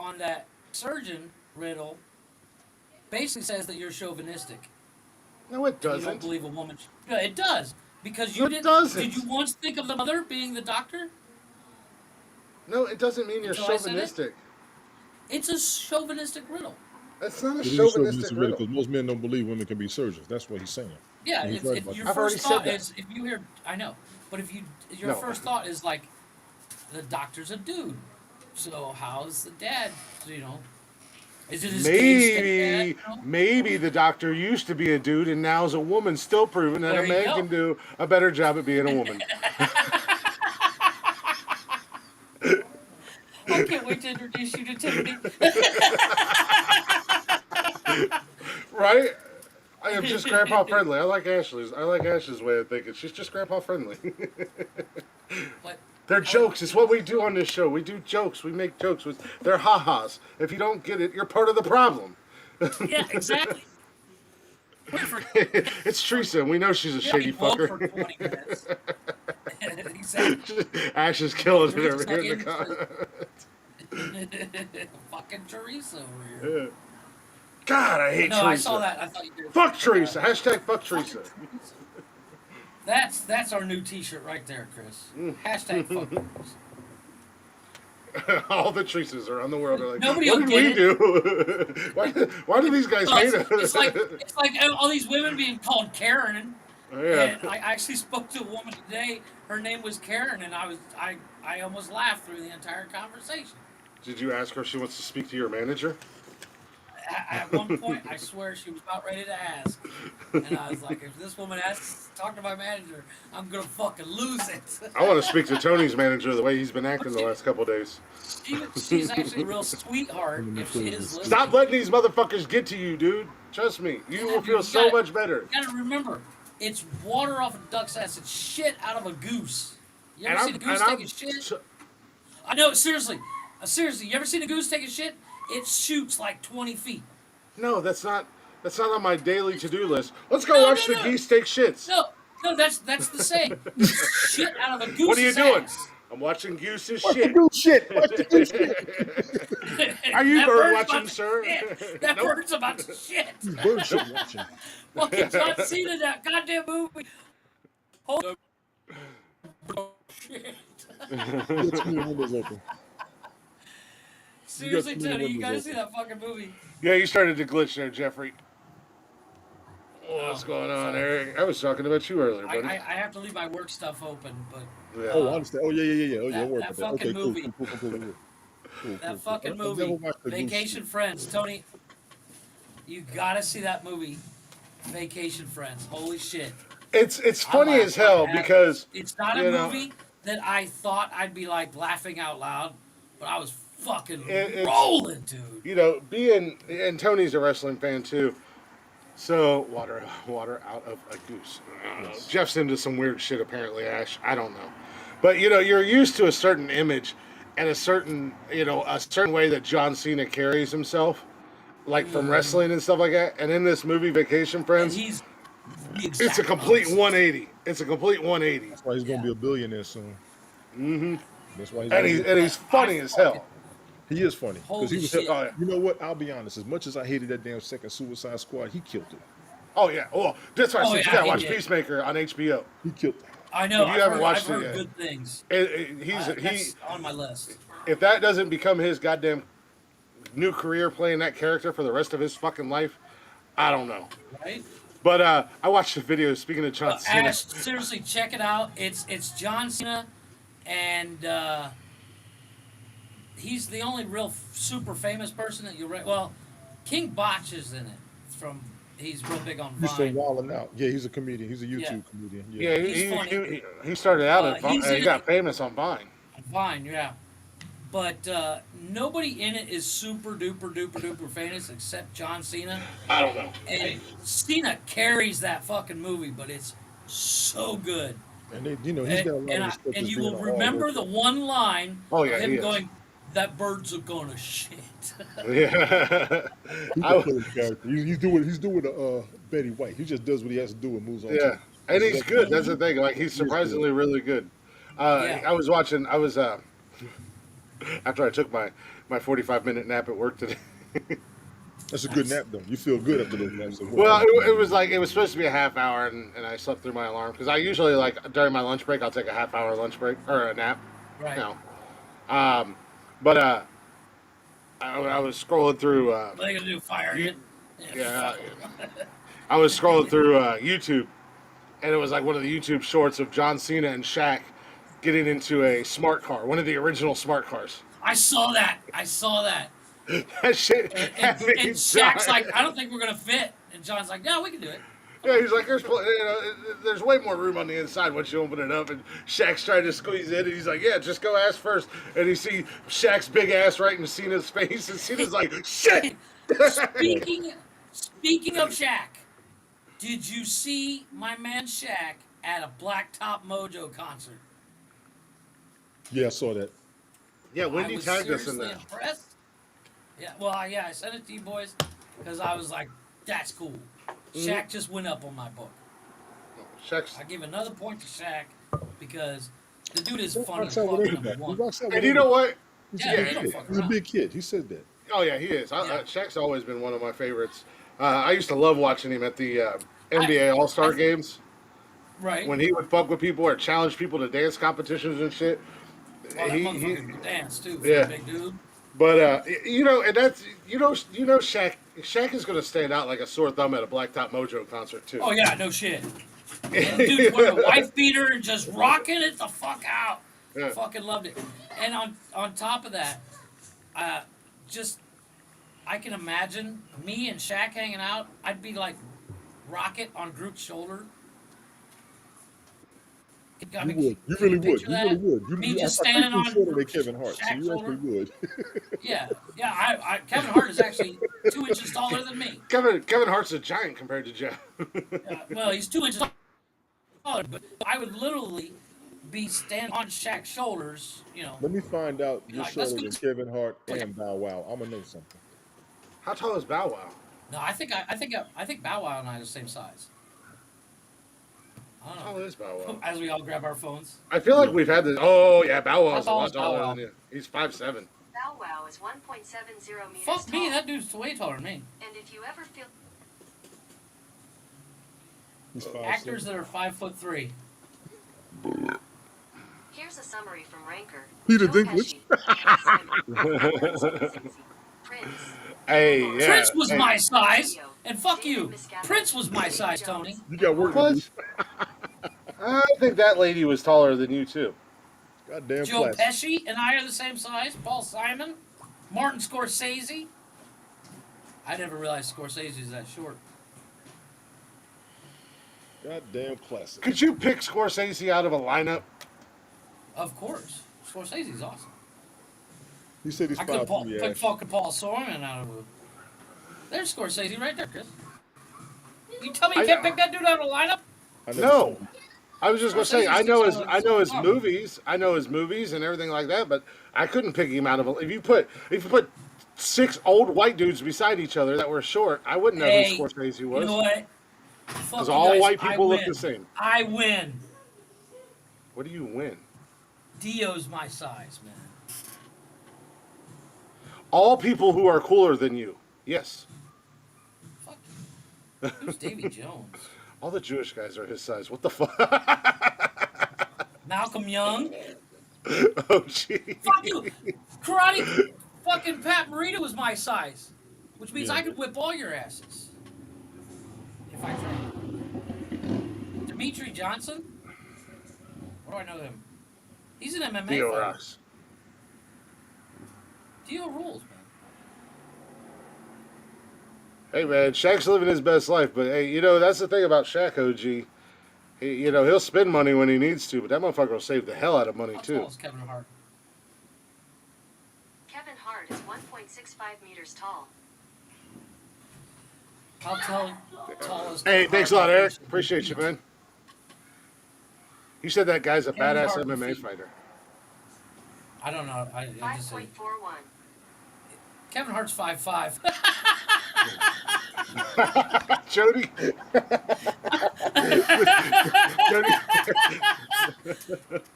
on that surgeon riddle basically says that you're chauvinistic. No, it You don't doesn't. believe a woman. Yeah, it does because No, you it didn't. doesn't. Did you once think of the mother being the doctor No, it doesn't mean you're until I said it? chauvinistic. It's a chauvinistic riddle. That's not a It is a chauvinistic chauvinistic riddle riddle. because most men don't believe women can be surgeons. That's what he's saying. Yeah, And he's if, right if about your that. I've already first said thought that. is if you hear, I know, but if your No. first thought is like the doctor's a dude, so how's the dad? Is it his gay Maybe, stepdad? maybe the doctor used to be a dude and now is a woman, still proving that There a you man go. can do a better job at being a woman. I can't wait to introduce you to Tiffany. Right? I am just grandpa friendly. I like Ashley's way of thinking. She's just grandpa friendly. But They're jokes. It's what we do on this show. We do jokes. We make jokes. They're ha-has. If you don't get it, you're part of the problem. yeah, exactly. Wait for It's Teresa, and we know she's a yeah, shady he woke for fucker. 20 minutes. Exactly. Ash is killing it Teresa's over here like in the Fucking Teresa over here. car. God, I hate No, I saw Teresa. that. I thought you did. Fuck Teresa. Hashtag fuck Teresa. That's our new T-shirt right there, Chris. Hashtag fuck Teresa. All the Teresas around the world are like, Nobody what will did we get do? why do these guys Well, hate us? it's like all these women being called Karen. Yeah. And I actually spoke to a woman today. Her name was Karen, and I almost laughed through the entire conversation. Did you ask her if she wants to speak to your manager? At one point, I swear she was about ready to ask, and I was like, "If this woman asks to talk to my manager, I'm gonna fucking lose it." I want to speak to Tony's manager the way he's been acting the last couple of days. She's actually a real sweetheart if she is listening. Stop letting these motherfuckers get to you, dude. Trust me. You will feel so much better. You gotta remember, it's water off a duck's ass. It's shit out of a goose. You ever seen a goose take a shit? I know, seriously. Seriously, you ever seen a goose take a shit? It shoots like 20 feet. No, that's not on my daily to-do list. Let's go No, watch no, the no. geese take shits. No, that's the same. Shit out of a goose. What are you doing? I'm watching gooses Watch the shit. goose shit. Watch the goose shit. Are you That bird bird's watching, about to sir? shit. That Nope. bird's about to shit. Bird shit watching. Fucking John Cena, that goddamn movie. Hold up. Shit. Get me windows open. Seriously, too many Tony, you windows gotta see open. that fucking movie. Yeah, you started to glitch there, Jeffrey. What's going on, Eric? I was talking about you earlier, buddy. I have to leave my work stuff open, but Yeah. Oh, I understand. Oh, yeah. Oh, yeah, That- work that with that. fucking Okay, movie. Cool. that fucking I've never movie, watched the goose Vacation shit. Friends, Tony, you gotta see that movie, Vacation Friends. Holy shit. It's I funny laughed as hell my ass because it's not a you know, movie that I thought I'd be like laughing out loud, but I was fucking it's- rolling, dude. you know, and Tony's a wrestling fan too. So water out of a goose. Jeff's into some weird shit apparently, Ash. I don't know, but you know, you're used to a certain image and a certain way that John Cena carries himself, like from wrestling and stuff like that. And in this movie, Vacation And Friends, he's the it's a exact complete opposite. 180. It's a complete 180, That's why he's gonna be a billionaire soon. Mm-hmm. That's why he's. and gonna he's be- and he's funny as hell. He is funny Holy he was. shit. Oh, yeah. You know what? I'll be honest. As much as I hated that damn second Suicide Squad, he killed it. Oh yeah. Oh, that's why I Oh, said you yeah, gotta he watch did. Peacemaker on HBO. He killed. I know. If you haven't I've watched it heard yet, good things. he That's on my list. if that doesn't become his goddamn new career playing that character for the rest of his fucking life, I don't know. Right? But I watched the video. Speaking of John Cena, Ash, seriously, check it out. It's John Cena, and he's the only real super famous person that you'll well, King Botch is in it. From he's real big on He's from Vine. Wildin' Out. Yeah, he's a comedian. He's a Yeah, YouTube comedian. Yeah. yeah, he's funny. he started out at He's He in got it famous on Vine. on Vine, yeah. But nobody in it is super duper duper duper famous except John Cena. I don't know. And Cena carries that fucking movie, but it's so good. And they, he's got a lot of respect And as you being will a hard remember worker. the one line Oh, of yeah, him he is. going, "That bird's a gonna shit." Yeah, He's I, a killer character. He's doing Betty White. He just does what he has to do and moves on to yeah, it. and he's good. That's the thing. Like he's He is good. surprisingly really good. Yeah. I was watching. I was after I took my 45-minute nap at work today. That's a good nap though. You feel good after those naps. Well, it was like it was supposed to be a half hour, and I slept through my alarm because I usually like during my lunch break I'll take a half-hour lunch break or a nap. Right. You know. But I was scrolling through. What are they gonna do? Fire you? Yeah, I was scrolling through YouTube, and it was like one of the YouTube shorts of John Cena and Shaq getting into a smart car, one of the original smart cars. I saw that. I saw that. That shit. And Shaq's like, "I don't think we're gonna fit," and John's like, "No, we can do it." Yeah, he's like, there's way more room on the inside once you open it up. And Shaq's trying to squeeze in, and he's like, yeah, just go ass first. And you see Shaq's big ass right in Cena's face, and Cena's like, shit! Speaking of Shaq, did you see my man Shaq at a Blacktop Mojo concert? Yeah, I saw that. Yeah, I Wendy was tagged us in seriously that. impressed. Yeah, well, I sent it to you boys because I was like, "That's cool." Shaq just went up on my book. Shaq's. I give another point to Shaq because the dude is He funny rocks as out fuck. with Number everybody. He one. rocks out with And you know what? Yeah, Yeah, he don't fuck He's a around. big kid. He said that. Oh, yeah, he is. Yeah. Shaq's always been one of my favorites. I used to love watching him at the NBA All-Star games Right. when he would fuck with people or challenge people to dance competitions and shit. Oh, that motherfucker can dance too. For Yeah. a big dude. But and that's Shaq. Shaq is going to stand out like a sore thumb at a Blacktop Mojo concert too. Oh yeah, no shit. And dude wearing a wife beater and just rocking it the fuck out. Yeah. Fucking loved it. And on top of that, just I can imagine me and Shaq hanging out. I'd be like Rocket on Groot's shoulder. I You mean, would. You can really would. picture You that? really would. Me You, just I think standing you're on shorter than Kevin Hart, so Shaq's you shoulder. actually would. Yeah. Kevin Hart is actually 2 inches taller than me. Kevin Hart's a giant compared to Jeff. Well, he's 2 inches taller, but I would literally be standing on Shaq's shoulders, Let me find out you're Like, let's shorter go than Kevin Hart and Bow Wow. I'm gonna know something. How tall is Bow Wow? No, I think Bow Wow and I are the same size. I How don't tall know. is Bow Wow? As we all grab our phones. I feel like we've had this. Oh yeah, Bow Wow's a How tall lot is Bow taller Wow? than you. He's 5'7". Bow Wow is 1.70 meters Fuck me, tall. that dude's way taller than me. And if you ever feel He's 5'7". Actors that are 5'3". Here's a summary from Ranker. Peter Joe Dinklage. Pesci, Prince. Hey, yeah. Prince was hey. my size, and fuck you. Prince was my size, Tony. You got work to do. What? I think that lady was taller than you too. Goddamn Joe plastic. Pesci and I are the same size. Paul Simon, Martin Scorsese. I never realized Scorsese's that short. Goddamn classic. Could you pick Scorsese out of a lineup? Of course, Scorsese's awesome. He said he's I could 5'3", pick fucking Paul Simon out of a. There's Scorsese right there, Chris. You tell me you can't pick that dude out of a lineup? I never No. saw him. I was just gonna say I know his movies, I know his movies and everything like that, but I couldn't pick him out of a. If you put 6 old white dudes beside each other that were short, I wouldn't know Hey, who Scorsese was. You know what? Fuck Because you all guys, white I people look win. the same. I win. What do you win? Dio's my size, man. All people who are cooler than you. Yes. Fuck you. Who's Davy Jones? All the Jewish guys are his size. What the fuck? Malcolm Young? Oh, gee. Fuck you! Karate fucking Pat Morita was my size. Which means Yeah. I could whip all your asses. If I tried. Dimitri Johnson? What do I know him? He's an MMA Dio fighter. rocks. Dio rules, man. Hey, man, Shaq's living his best life, but hey, that's the thing about Shaq, OG. He'll spend money when he needs to, but that motherfucker will save the hell out of money, How too. tall is Kevin Hart? Kevin Hart is 1.65 meters tall. How tall is Hey, Kevin thanks a Hart? lot, Eric. Appreciate you, man. You said that guy's a Kevin badass Hart MMA defeat. fighter. I don't know. I just say 5.41. Kevin Hart's 5'5". Jody? Jody?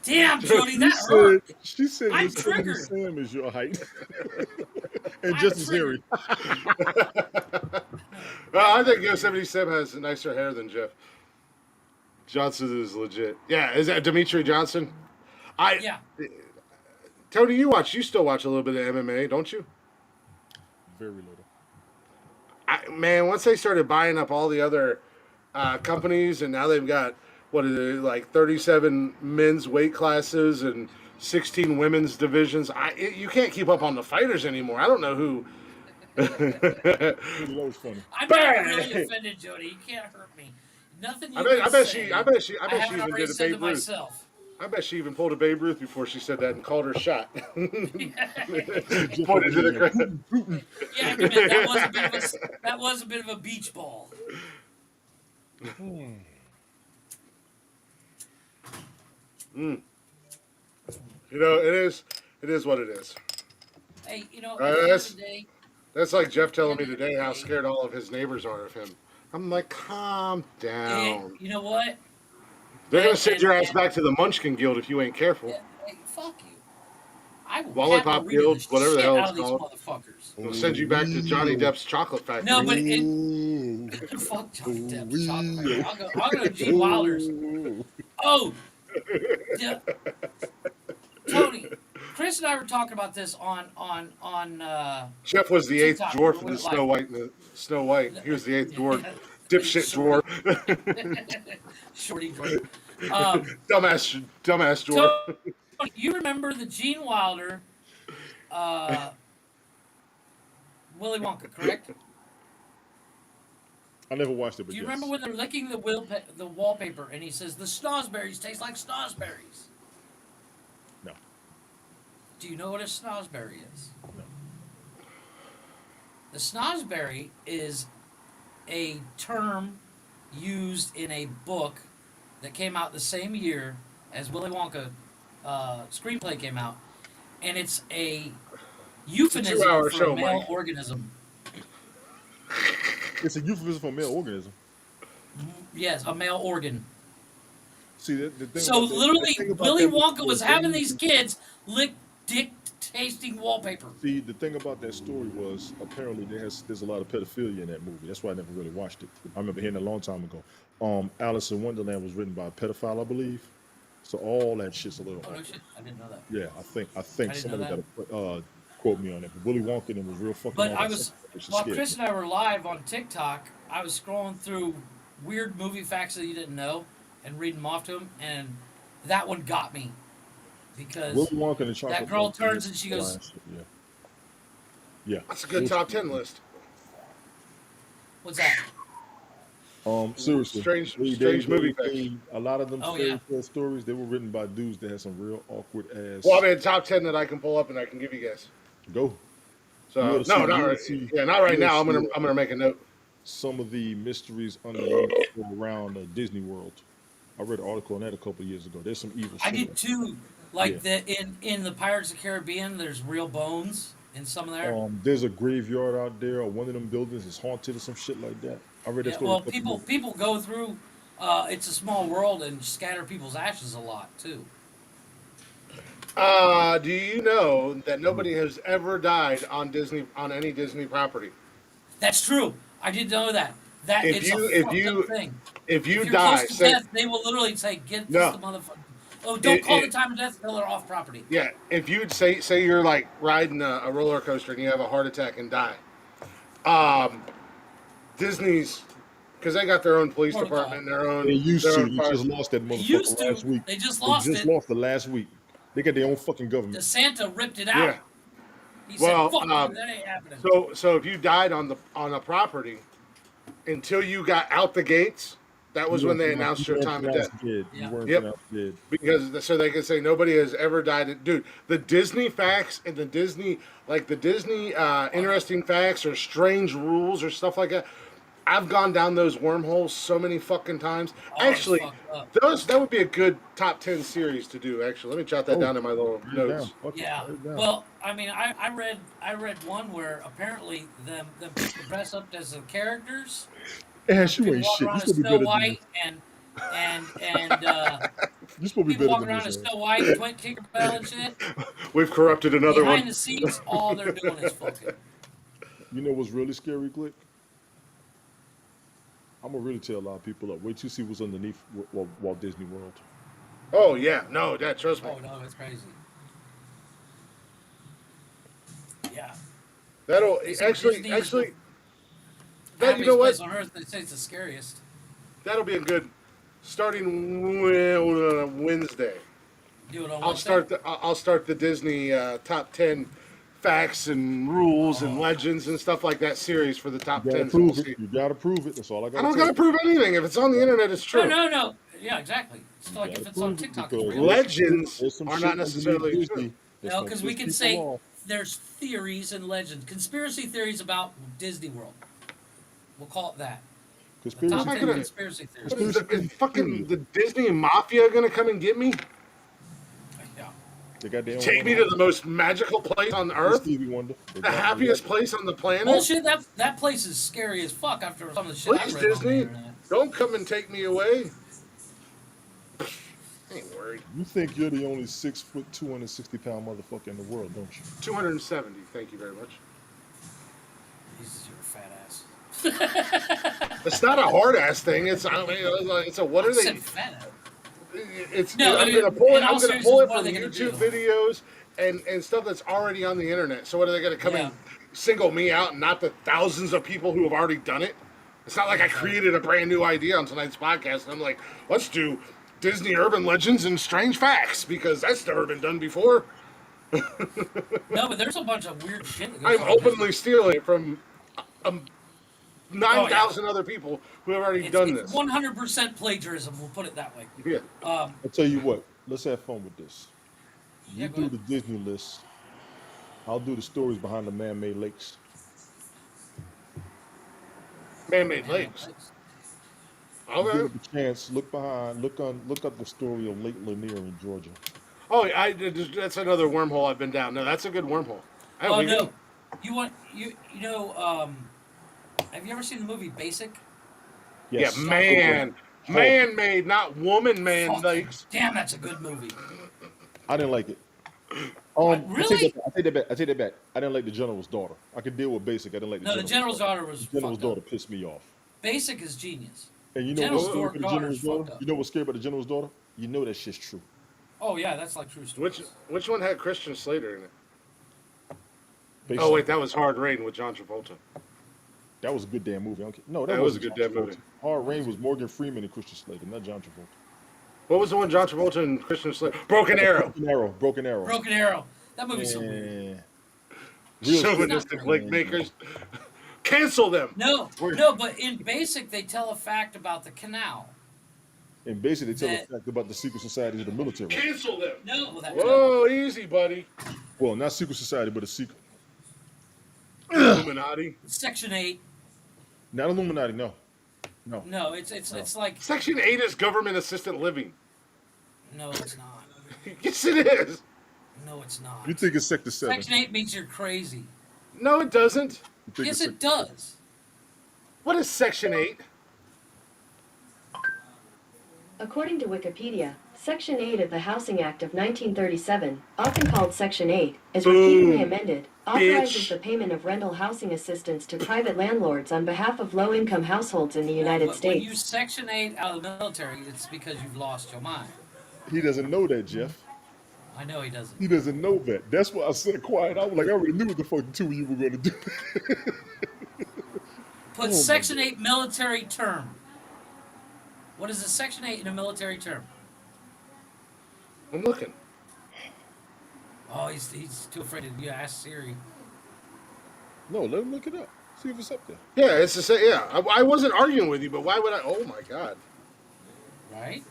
Damn, Jody, She that said, hurt. she said I'm Yosemite triggered. Sam is your height. And I'm Justice triggered. Harry. Well, I think Yosemite Sam has nicer hair than Jeff. Johnson is legit. Yeah, is that Dimitri Johnson? Yeah. Tony, you still watch a little bit of MMA, don't you? Very little. Man, once they started buying up all the other companies, and now they've got what is it, like 37 men's weight classes and 16 women's divisions. You can't keep up on the fighters anymore. I don't know who. That was funny. I'm Bang! not really offended, Jody. You can't hurt me. Nothing you I bet can she. say, I bet she haven't even already did a said to Babe Ruth. myself. I bet she even pulled a Babe Ruth before she said that and called her shot. Just Pointed to the like, crowd. Yeah, I admit, that was a bit of a beach ball. It is what it is. Hey, at the end of That's the day, that's like Jeff telling At me the end of today the how day- scared all of his neighbors are of him. I'm like, calm down. you know what? They're gonna and- send your ass and- back to the Munchkin Guild if you ain't careful. Yeah, hey, fuck you. I will Lollipop happily read Guild, the whatever the shit hell out it's of these called. motherfuckers. They'll send you back to Johnny Depp's chocolate factory. No, but Ooh. fuck Johnny Depp. Chocolate. I'll go to Gene Wilder's. Oh, yeah. Tony, Chris and I were talking about this on Jeff was the eighth TikTok, dwarf in we the went Snow White. He was the eighth dwarf. Yeah. Dipshit Shorty. dwarf. Shorty Dwarf. dumbass dwarf. Tony, you remember the Gene Wilder, Willy Wonka, correct? I never watched it, but Do you yes. remember when they're licking the wallpaper and he says the snozzberries taste like snozzberries? No. Do you know what a snozzberry is? No. The snozzberry is a term used in a book that came out the same year as Willy Wonka screenplay came out, and it's a euphemism 2-hour for show, a male Mike. organism. It's a euphemism for a male organism. Yes, a male organ. See, the thing So about that- literally, the thing about Willy that Wonka story was is having they- these kids lick dick-tasting wallpaper. See, the thing about that story was apparently there's a lot of pedophilia in that movie. That's why I never really watched it. I remember hearing it a long time ago. Alice in Wonderland was written by a pedophile, I believe. So all that shit's a little. Oh no shit! I didn't know that. Yeah, I think didn't somebody know got to quote me on that. But Willy Wonka and it was real fucking. But all I that was stuff, which is while scary. Chris and I were live on TikTok, I was scrolling through weird movie facts that you didn't know and reading them off to him, and that one got me because Willy Wonka and the Chocolate that girl Factory turns is and she goes, shit, yeah. Yeah. That's a good top 10 list. "What's that?" Seriously, Strange movie facts. A lot of them Oh, fairy yeah. tale stories, they were written by dudes that had some real awkward ass. Well, I mean, top 10 that I can pull up and I can give you guys. Go. So You no, oughta see- not you oughta right. see- Yeah, not right you now. oughta I'm see- gonna make a note. Some of the mysteries underneath or around Disney World. I read an article on that a couple of years ago. There's some evil I shit. did too. Like Yeah. in the Pirates of the Caribbean, there's real bones in some of there. There's a graveyard out there, or one of them buildings is haunted or some shit like that. I read that Yeah, story. well, a couple of people go through. It's a small world and scatter people's ashes a lot too. Do you know that nobody has ever died on any Disney property? That's true. I did know that. That If it's a you if fucked up you thing. if you If you're close die, to say death, they will literally say, "Get this no. the motherfucker." Oh, don't It, call the it time of death until they're off property. yeah. If you'd say you're like riding a roller coaster and you have a heart attack and die, um, Disney's because they got their own police Protocol. department, They used their to. own They fire. just lost that They motherfucker used to. last week. They just They lost just it. lost it last week. They got their own fucking government. DeSanta ripped it out. Yeah. He said, Well, "Fuck you, that ain't happening." so if you died on a property until you got out the gates, that was when they announced your time of death. Dead. You Yeah. weren't Yep. pronounced dead. Because so they can say nobody has ever died. Dude, the Disney facts and the Disney interesting facts or strange rules or stuff like that. I've gone down those wormholes so many fucking times. Oh, it's Actually, fucked up. that would be a good top 10 series to do. Actually, let me jot that Oh, down in my little write it down. notes. Fuck it, Yeah. write it down. Well, I mean, I read one where apparently them people dress up as the characters. Ash, you People ain't walk shit. around You as supposed to be Snow better than White this. and You supposed to be people better walking than around as this. Snow White, Twin Tinkerbell and shit. We've corrupted another Behind one. the scenes, all they're doing is fucking. You know what's really scary, Glick? I'm gonna really tell a lot of people up. Wait till you see what's underneath Walt Disney World. Oh yeah, no, that trust me. Oh no, it's crazy. Yeah. That'll They say actually Disney is the that you happiest know what? place on earth. They say it's the scariest. That'll be a good starting Wednesday. Do it on I'll Wednesday? I'll start the Disney top 10 facts and rules and legends and stuff like that series for the You top gotta 10. So we'll prove it. see. You gotta prove it. That's all I I gotta don't tell gotta you. prove anything. If it's on the internet, it's No, true. no, no. Yeah, exactly. It's You like gotta if it's on prove it TikTok, it's because real. Legends there's some are shit not underneath necessarily true. Disney that's No, gonna because we piss can people say off. there's theories and legends, conspiracy theories about Disney World. We'll call it that. The Conspiracy top Am I 10 gonna? theory. conspiracy theories. What is, Conspiracy is fucking theory. the Disney mafia gonna come and get me? Yeah. They got their own Take me to the most magical place on Hey, earth, Stevie Wonder. the happiest place on the planet. Bullshit. That place is scary as fuck after some of the shit I Please, read on the Disney, internet. don't come and take me away. Ain't worried. You think you're the only 6', 260-pound motherfucker in the world, don't you? 270. Thank you very much. Jesus, you're a fat ass. It's not a hard ass thing. It's it's a what I are they? said fat ass. It's No, I'm in- gonna pull it. in all I'm gonna seriousness, pull it what are from they gonna YouTube do? videos and stuff that's already on the internet. So what are they gonna come Yeah. and single me out, and not the thousands of people who have already done it? It's not like I created a brand new idea on tonight's podcast. And I'm like, let's do Disney urban legends and strange facts because that's never been done before. No, but there's a bunch of weird shit that goes I'm on. in Disney. openly stealing it from Oh, 9,000 other people who have already done It's this. 100% plagiarism. We'll put it that way. Yeah. I'll tell you what. Let's have fun with this. You Yeah, go do ahead. the Disney list. I'll do the stories behind the man-made lakes. Man-made lakes. You Okay. get a chance. Look up the story of Lake Lanier in Georgia. Oh, that's another wormhole I've been down. No, that's a good wormhole. Oh no, you know have you ever seen the movie Basic? Yes. Yeah, man-made, not woman-made Fucking lakes. damn, that's a good movie. I didn't like it. Really? I take that back. I didn't like the General's daughter. I could deal with Basic. I didn't like the No, the General's General's daughter was The General's fucked daughter up. pissed me off. Basic is genius. And you know General's what's scary about the daughter General's is daughter? fucked up. You know what's scary about the General's daughter? You know that shit's true. Oh yeah, that's like true story. Which one had Christian Slater in it? Basic. Oh wait, that was Hard Rain with John Travolta. That was a good damn movie. No, That was a wasn't good John damn Travolta. movie. Hard Rain was Morgan Freeman and Christian Slater, not John Travolta. What was the one John Travolta and Christian Slater? Broken Arrow. Broken Arrow. Broken Arrow. That movie's so weird. Yeah. Real Chauvinistic shit. link makers. Cancel them. No, no, but in Basic they tell a fact about the canal. And basically, they tell That- a fact about the secret societies of the military. Cancel them. No, well, that's Whoa, easy, buddy. Well, not secret society, but a secret. Illuminati. Section 8. Not Illuminati, no. No, it's like Section 8 is government assisted living. no, it's not. Yes, it is. No, it's not. You think it's Sector 7. Section 8 means you're crazy. No, it doesn't. You think Yes, it's it does. What is Section 8? According to Wikipedia, Section 8 of the Housing Act of 1937, often called Section 8, is repeatedly amended, authorizes the payment of rental housing assistance to private landlords on behalf of low-income households in the United When you States. Section 8 out of the military, it's because you've lost your mind. He doesn't know that, Jeff. I know he doesn't. He doesn't know that. That's why I said quiet. I was like, I already knew what the fuck the two of you were going to do. Put Oh, my Section God. 8 military term. What is a Section 8 in a military term? I'm looking. Oh, he's too afraid to ask Siri. No, let him look it up. See if it's up there. Yeah, it's the same. Yeah, I wasn't arguing with you, but why would I? Oh my God. Right?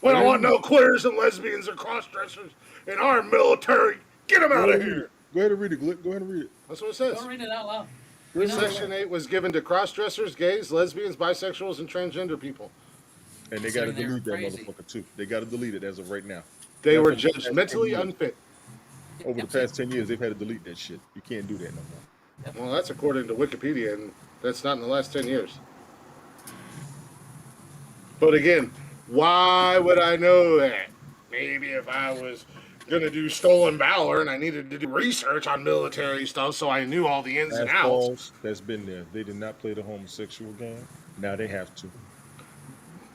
We don't Go want ahead no queers and lesbians or cross-dressers in our military. Get them out of and read it. here. Go ahead and read it, Glick. Go ahead and read it. That's what it says. Go read it out loud. Go ahead and read it. Section 8 was given to cross-dressers, gays, lesbians, bisexuals, and transgender people. And they got to Saying they were delete that crazy. motherfucker, too. They got to delete it as of right now. They were That's over the judged past 10 mentally years. unfit. Over the past 10 years, they've had to delete that shit. You can't do that no more. Well, that's according to Wikipedia, and that's not in the last 10 years. But again, why would I know that? Maybe if I was going to do Stolen Valor and I needed to do research on military stuff so I knew all the ins and That's outs. false. That's been there. They did not play the homosexual game. Now they have to.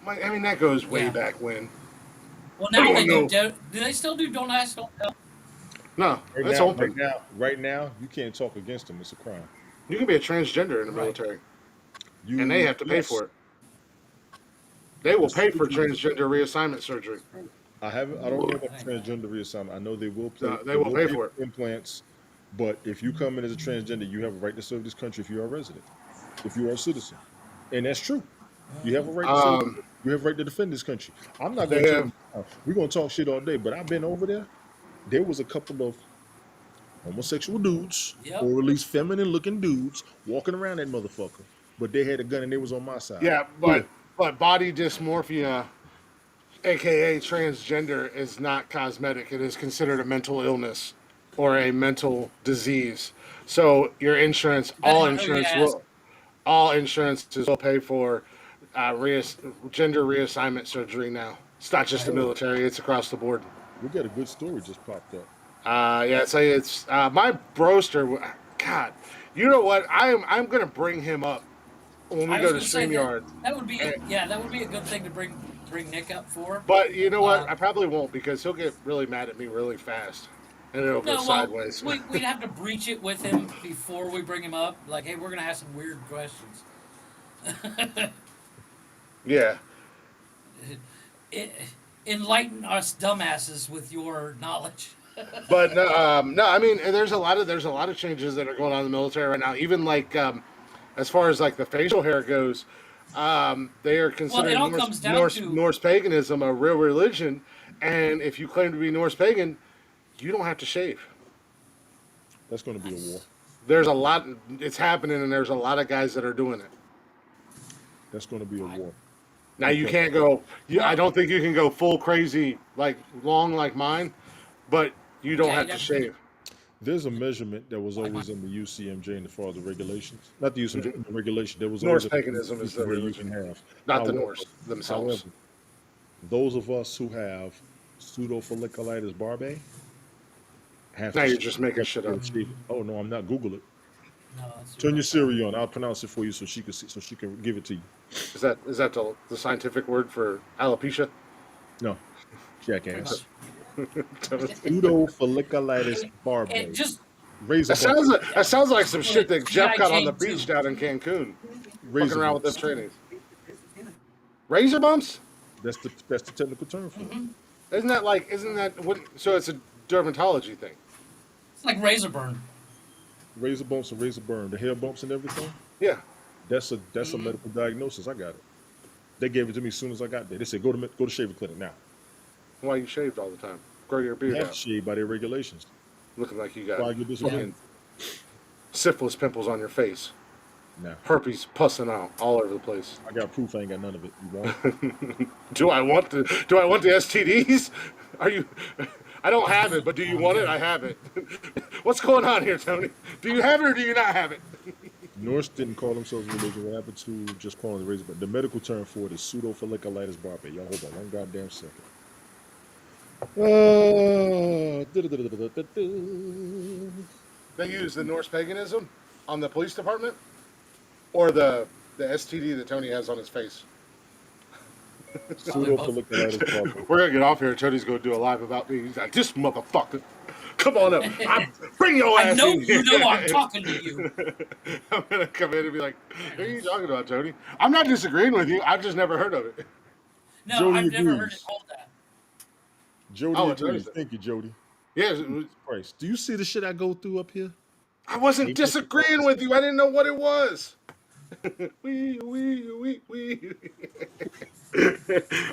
I mean, that goes way Yeah. back when. Well, now Oh, they no. do. Do they still do Don't Ask, Don't Tell? No, Right that's now, open. right now, you can't talk against them. It's a crime. You can be a transgender in the Right. military, You, and they have to pay yes. for it. They will That's pay for what you- transgender reassignment surgery. I don't know about transgender reassignment. I know they will pay. No, they will pay for it. Implants, but if you come in as a transgender, you have a right to serve this country if you are a resident, if you are a citizen, and that's true. You have a right to serve. You have a right to defend this country. I'm not going They to. We're going to talk shit all day, but I've been over there. There was a couple of homosexual dudes, Yep. or at least feminine-looking dudes, walking around that motherfucker, but they had a gun and they was on my side. Yeah, but body dysmorphia, aka transgender, is not cosmetic. It is considered a mental illness or a mental disease. So your insurance, all Depending on who you insurance ask. all insurances will pay for gender reassignment surgery now. It's not just the military; it's across the board. We got a good story just popped up. Yeah, it's my broster. God, you know what? I'm gonna bring him up when we I go was to gonna say StreamYard. that would be that would be a good thing to bring Nick up for. But you know what? Uh, I probably won't because he'll get really mad at me really fast, and it'll go No, well, sideways. we'd have to breach it with him before we bring him up. Like, hey, we're gonna have some weird questions. Yeah, Enlighten us dumbasses with your knowledge. but no, I mean, there's a lot of changes that are going on in the military right now. Even like as far as like the facial hair goes, they are considering all comes down to- Norse paganism a real religion, and if you claim to be Norse pagan, you don't have to shave. That's going to be a war. There's a lot. It's happening, and there's a lot of guys that are doing it. That's going to be a war. Now you can't go. I don't think you can go full crazy like long like mine, but you don't Yeah, have you to have to- shave. There's a measurement that was always in the UCMJ and as far as the regulations. Not the UCMJ, the regulation. There was Norse always a paganism is the where you religion, can have. not the However- Norse themselves. However, those of us who have pseudofolliculitis barbae have Now to you're shave- just making shit up. shave it. Oh no, I'm not. Google it. No, that's Turn your Siri on. I'll pronounce it for you so she can see, so she can give it to you. Is that the scientific word for alopecia? No, jackass. Much. Pseudofolliculitis barbae. It just Razor That sounds like some shit that Jeff got on the G.I. Jane beach too. down in Cancun, razor fucking around with them bumps. trainees. Razor bumps? That's the technical term for it. Isn't that what? So it's a dermatology thing. it's like razor burn. Razor bumps and razor burn, the hair bumps and everything. Yeah. That's a medical diagnosis. I got it. They gave it to me as soon as I got there. They said go to shaving clinic now. Why you shaved all the time? Grow your You beard have to out. shave by their regulations. Looking like you Why got get this fucking syphilis pimples on your face. Now Herpes pussing out all over the place. I got proof. I ain't got none of it. You want? Do I want the STDs? Are you? I don't have it, but do you want it? I have it. What's going on here, Tony? Do you have it or do you not have it? Norse didn't call themselves religion. What happened to just calling the razor? But the medical term for it is pseudofolliculitis barbae. Y'all hold on one goddamn second. They use the Norse paganism on the police department, or the STD that Tony has on his face. Probably Pseudo both. folliculitis problem. We're gonna get off here. Tony's gonna do a live about me. He's like, "This motherfucker, come on up. Bring your I ass know in you here." know I'm talking to you. I'm gonna come in and be like, There "What are it you is. talking about, Tony? I'm not disagreeing with you. I've just never heard of it." No, Jody I've never heard it agrees. called that. Jody Oh, Tony's. agrees. Thank you, Jody. Yes, Jesus Christ. Do you see the shit I go through up here? I wasn't Ain't nothing about disagreeing this. with you. I didn't know what it was. We.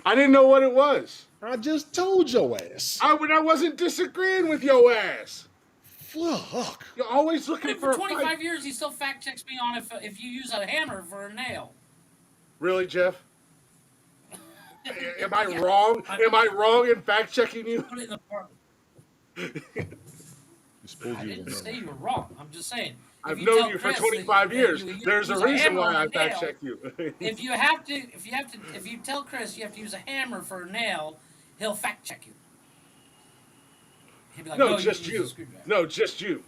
I didn't know what it was. I just told your ass. I wasn't disagreeing with your ass. Fuck. You're always looking For for a fight. 25 years, he still fact checks me on if you use a hammer for a nail. Really, Jeff? Am I Yeah. wrong? Am I wrong in fact checking you? Put it in the part. You suppose I you didn't was a say hammer. you were wrong. I'm just saying. If I've you known tell you for Chris 25 that years. you There's a use reason hammer why on I a fact nail, check you. if you tell Chris you have to use a hammer for a nail, he'll fact check you. He'll be like, No, no, you just can use a you. screwdriver. No, just you.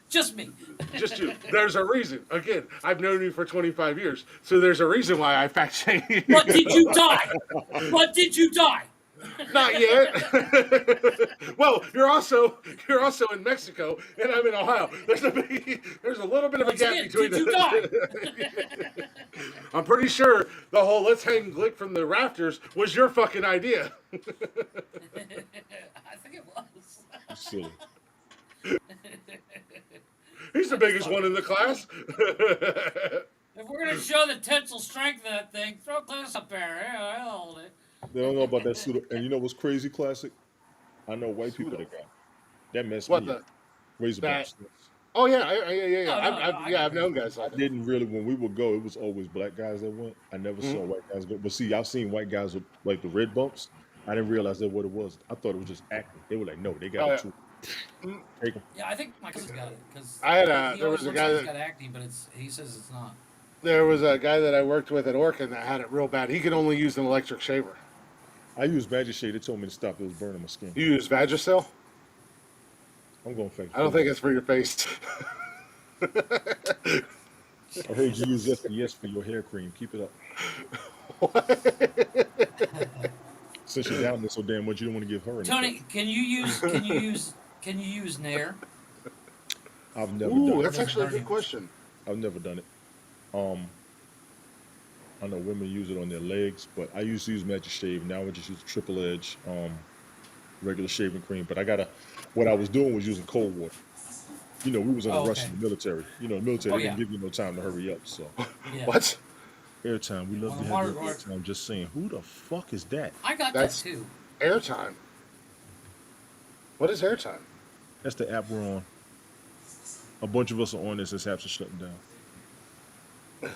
Just me. Just you. There's a reason. Again, I've known you for 25 years. So there's a reason why I fact check you. But did you die? But did you die? Not yet. Well, you're also in Mexico, and I'm in Ohio. There's a little bit of a Once gap again, between did you die? I'm pretty sure the whole "let's hang Glick from the rafters" was your fucking idea. I think it was. You silly. He's the biggest one in the class. If we're gonna show the tensile strength of that thing, throw Chris up there. Yeah, I'll hold it. They don't know about that pseudo. And you know what's crazy, classic? I know white people Pseudo. that got it. That messed What me up. the Razor that? bumps. Oh yeah, yeah. No, no, no. I Yeah, get I've it. known guys I like that. didn't really, when we would go, it was always black guys that went. I never saw Mhm. white guys go. But see, I've seen white guys with like the red bumps. I didn't realize that what it was. I thought it was just acting. They were like, no, they got Oh it yeah. too. Mm, Take them. Yeah, I think my cousin's got it because I had he there always was a looks guy like he's that got acne, but he says it's not. I worked with at Orkin that had it real bad. He could only use an electric shaver. I used Magic Shade. They told me to stop. It was burning my skin. You use Vagisil? I'm going fake. I don't think it's for your face. I heard you use SPS for your hair cream. Keep it up. Since you're down there so damn much, you don't want to give her anything. Tony, can you use Nair? I've never Ooh, done it. that's doesn't actually a burn good you. question. I've never done it. Um, I know women use it on their legs, but I used to use Magic Shave. Now I just use triple edge, regular shaving cream. But what I was doing was using cold water. You know, we was in a Oh, rush okay. in the military. You know, the military, Oh they didn't yeah, give you no time to hurry up. So, yeah. What? airtime, we love Well, to the have water, your airtime. Just saying, who the fuck is that? I got that That's too. airtime. What is airtime? That's the app we're on. A bunch of us are on this as apps are shutting down.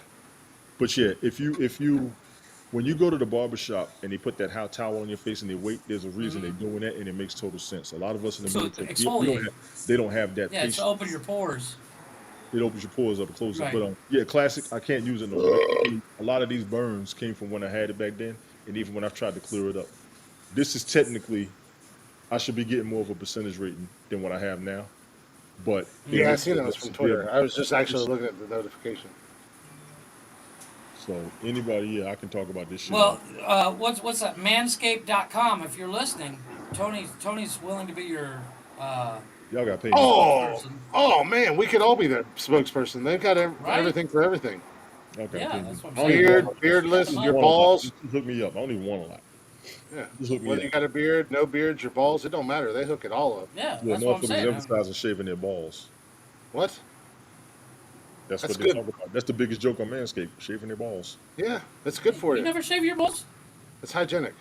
But yeah, if you when you go to the barber shop and they put that hot towel on your face and they wait, there's a reason they're Hmm. doing that, and it makes total sense. A lot of us in the So military, we don't exfoliate. have, they don't have that Yeah, it's to patience. open your pores. It opens your pores up and closes it. Right. But yeah, classic. I can't use it no more. A lot of these burns came from when I had it back then, and even when I've tried to clear it up. This is technically, I should be getting more of a percentage rating than what I have now, but it Yeah, I looks seen so those much from severe. Twitter. I was just actually looking at the notification. So anybody, yeah, I can talk about this shit all. Well, what's that? Manscaped.com. If you're listening, Tony's willing to be your Y'all got to pay me. Oh, spokesperson, oh man, we could all be the spokesperson. They've got right? everything for everything. Y'all got to Yeah, pay me. that's what I'm I don't saying. even want a lot. Beard, I don't beardless, even your want a lot. balls. Just hook me up. I don't even want a lot. Yeah. Just hook me Whether up. you got a beard, no beard, your balls, it don't matter. They hook it all up. Yeah, Yeah, that's what I'm motherfuckers saying. emphasizing shaving their balls. What? That's That's what they good. talk about. That's the biggest joke on Manscaped, shaving their balls. Yeah, that's good for You you. never shave your balls? It's hygienic.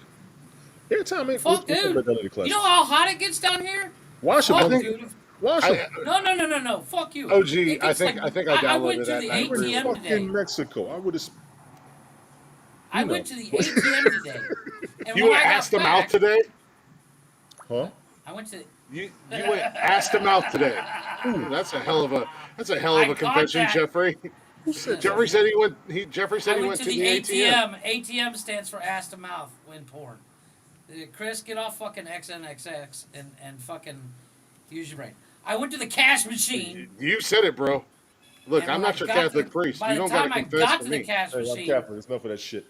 Every time, man, Fuck, let's talk dude. about that later class. You know how hot it gets down here? Wash your I Fuck, balls. think dude. Wash them. I No. Fuck you. OG. It I gets think like I think I I went downloaded to that. the And I You in agree with ATM you. today. fucking Mexico. I would have, I you know. went to the ATM today, and You when went I got asked them out back, today. Huh? I went to. You went asked them out today. Ooh, that's a hell of I a got confession, that. Jeffrey. Who said Listen, that? Jeffrey said he went. Jeffrey I said he went went to to the the ATM. ATM. ATM stands for ass to mouth when porn. Chris, get off fucking XNXX and fucking use your brain. I went to the cash machine. You said it, bro. Look, And I'm when not I your got to Catholic the- priest. By You the don't got to time I confess got to to the me. cash Hey, I'm machine, Catholic. It's enough of that shit.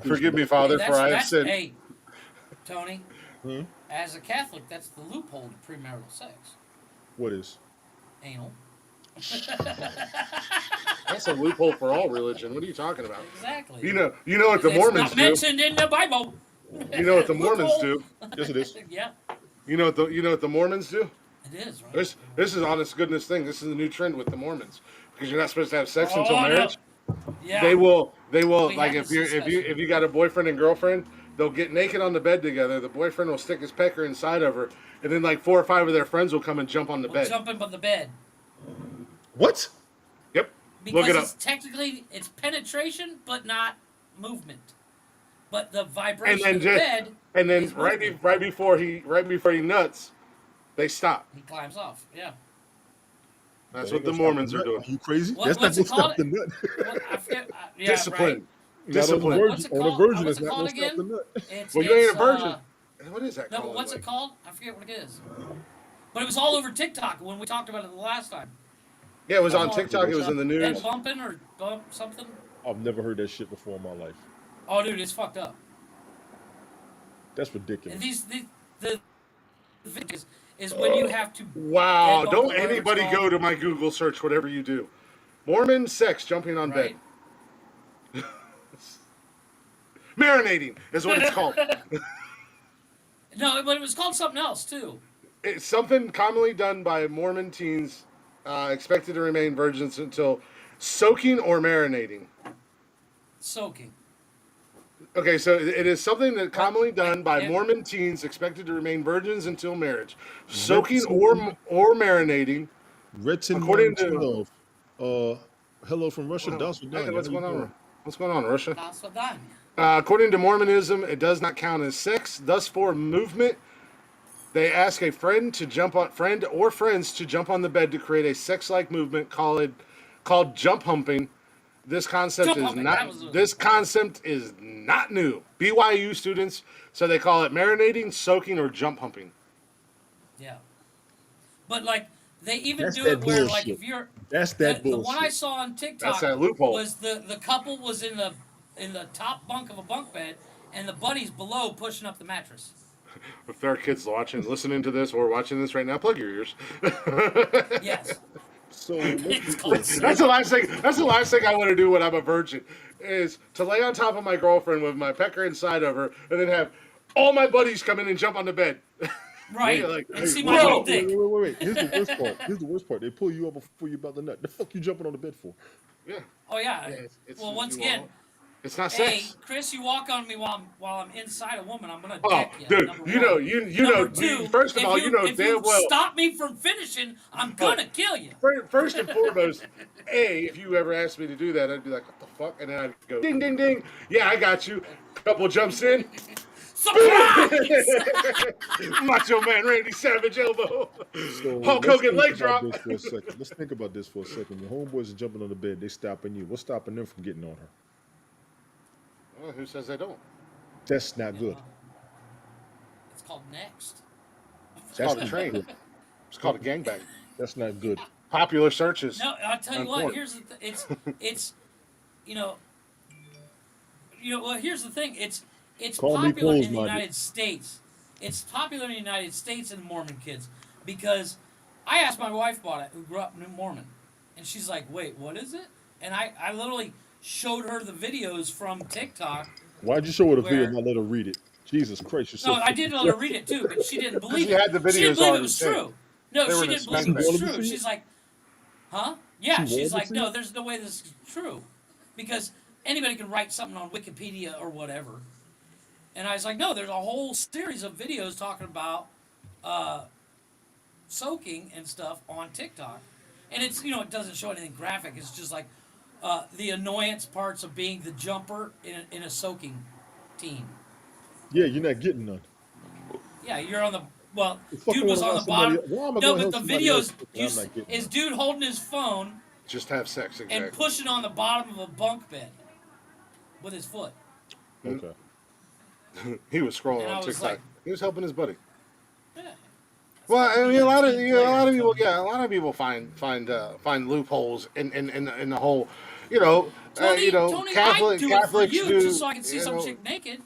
Forgive me, hey, Father, for I have that's sinned. hey, Tony. Hmm? As a Catholic, that's the loophole to premarital sex. What is? Anal. That's a loophole for all religion. What are you talking about? Exactly. You know what the It's Mormons not do. mentioned in the Bible. You know what the Mormons Loophole. do. Yes, it is. Yeah, You know what the Mormons do. it is, right? This is honest goodness thing. This is the new trend with the Mormons because you're not supposed to have sex until Oh, no. marriage. Yeah. They will We like had if this discussion. you got a boyfriend and girlfriend, they'll get naked on the bed together. The boyfriend will stick his pecker inside of her, and then like 4 or 5 of their friends will come and jump on the We'll bed. jump in by the bed. What? Yep. Because Look it up. it's technically it's penetration, but not movement. But the vibration of the bed. And then is movement. right before he nuts, they stop. He climbs off. Yeah. That's That what ain't the gonna stop Mormons the are nut. doing. Are you crazy? What- That's what's not it gonna stop called? the nut. What, I forget. Yeah, Discipline. Right? Not on Discipline. a virgin. What's it On a called? virgin, What's it's it not called gonna stop again? the nut. It's, Well, you ain't a it's, virgin. What is that No, called? but what's like? it called? I forget what it is. But it was all over TikTok when we talked about it the last time. Yeah, it was on Oh, TikTok. It was in the Bed news. bumping or bump something. I've never heard that shit before in my life. Oh, dude, it's fucked up. That's And ridiculous. the thing is when you have to. Wow! bed bump or Don't whatever it's anybody called, go to my Google search. Whatever you do, Mormon sex jumping on right? bed. Marinating is what it's called. No, but it was called something else too. It's something commonly done by Mormon teens expected to remain virgins until soaking or marinating. Soaking. Okay, so it is something that commonly done by Yeah. Mormon teens expected to remain virgins until marriage. Soaking Retin, or marinating, according to Mantov. Hello from Russia. Das hey, Vidanya. what's How you going on? doing? What's going on, Russia? That's what done. According to Mormonism, it does not count as sex. Thus, for movement, they ask a friend or friends to jump on the bed to create a sex-like movement called jump humping. This concept Jump is humping, not that was it. this concept is not new. BYU students, so they call it marinating, soaking, or jump humping. Yeah. But like they even That's do that it where like bullshit. if you're That's that the one I bullshit. saw on TikTok That's that loophole. was the couple was in the top bunk of a bunk bed and the buddies below pushing up the mattress. If there are kids listening to this, or watching this right now, plug your ears. Yes. So let's be It's clear. called That's the last thing. That's the last thing I want to do when I'm a virgin, is to lay on top of my girlfriend with my pecker inside of her, and then have all my buddies come in and jump on the bed. right. Yeah, like, and see hey, my whoa. little dick. Wait. Here's the worst part. Here's the worst part. They pull you up before you about the nut. The fuck you jumping on the bed for? Yeah. Oh yeah. It's Well, once you again, all- it's not hey sex. Chris, you walk on me while I'm inside a woman, I'm gonna Oh, deck you. dude, number you one. know, you know. Number two, First of if all, you know if damn you well. stop me from finishing, I'm gonna kill you. First and foremost, if you ever asked me to do that, I'd be like, "What the fuck?" And then I'd go, "Ding, ding, ding." Yeah, I got you. Couple jumps in. Surprise! Macho Man Randy Savage elbow. So Hulk let's Hogan think leg about drop. this for a second. Let's think about this for a second. Your homeboys are jumping on the bed. They stopping you. What's stopping them from getting on her? Well, who says they don't? That's not good. It's called next. It's That's called a not train. good. It's called a gangbang. That's not good. Popular searches. No, I'll tell you on what. porn. Here's the it's you know well here's the thing. It's Call me popular in the close-minded. United States. It's popular in the United States and Mormon kids because I asked my wife about it, who grew up New Mormon, and she's like, "Wait, what is it?" And I literally showed her the videos from TikTok. Why'd you show her the video Where- and not let her read it? Jesus Christ, you're so No, I did let her read it too, but she didn't believe you it. had the She didn't videos believe it already was saved. true. No, They were she in a didn't believe spank it was bank. true. She She's like, huh? Yeah, She she's wanted like, to? no, there's no way this is true. Because anybody can write something on Wikipedia or whatever. And I was like, no, there's a whole series of videos talking about soaking and stuff on TikTok. And it's, it doesn't show anything graphic. It's just like the annoyance parts of being the jumper in a soaking team. Yeah, you're not getting none. Yeah, you're on the well. The fuck Dude I was wanna on the watch somebody- bottom. why am I No, gonna but help the somebody else videos if I'm not getting is none? dude holding his phone Just have sex, exactly. and pushing on the bottom of a bunk bed with his foot. Okay. He was scrolling And I on was TikTok. like- He was helping his buddy. Yeah. Well, I mean, a lot of people, Tony. yeah, a lot of people find loopholes in the whole, you know, Tony, I do it for Catholics you do, just so I can see you some know, chick naked.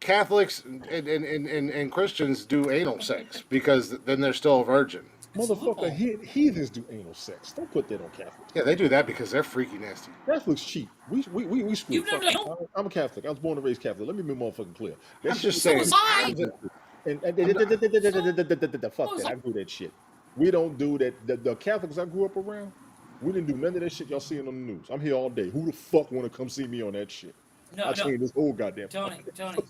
Catholics and Christians do anal sex because then they're still a virgin. It's a Motherfucker, loophole. heathens do anal sex. Don't put that on Catholics. Yeah, they do that because they're freaky nasty. Catholics cheat. We screw. You've never Fuck. done anal? I'm a Catholic. I was born and raised Catholic. Let me be motherfucking clear. That I'm shit just So saying. was I. And fuck was that. I? I do that shit. We don't do that. The Catholics I grew up around, we didn't do none of that shit y'all seeing on the news. I'm here all day. Who the fuck want to come see me on that shit? No, I changed this whole goddamn. Tony,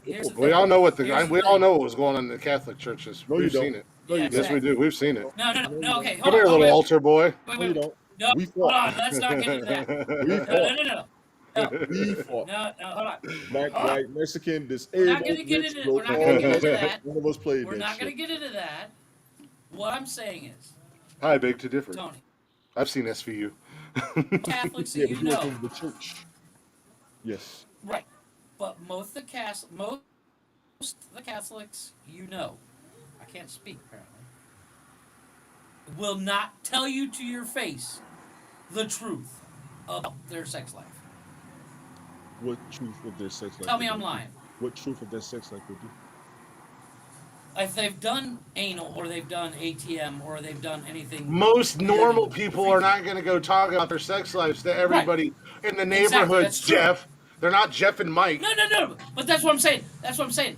here's the We thing. all know what Here's we the all thing. know what was going on in the Catholic churches. No, you We've don't. seen it. No, you Yeah, don't. Yes, we do. We've seen it. No, okay, Come hold here, on. little wait, altar boy. wait, No, you wait. don't. No, We hold fought. on. Let's not get into that. We No, fought. no. We fought. No, hold on. Black, Hold on. white, Mexican, We're disabled, not gonna get rich, into. broke, We're not gonna get into all that. None of us played We're that not shit. gonna get into that. What I'm saying is, I beg to differ. Tony, I've seen SVU. Catholics Yeah, that but you you went know, to the church. Yes. right? But most the Catholics you know, I can't speak apparently, will not tell you to your face the truth about their sex life. What truth of their sex life? Tell me would I'm they do? lying. What truth of their sex life would do? If they've done anal or they've done ATM or they've done anything. Most normal weird and people are freaky. not going to go talk about their sex lives to everybody in the Exactly, neighborhood. that's true. Jeff, they're not Jeff and Mike. No. But that's what I'm saying. That's what I'm saying.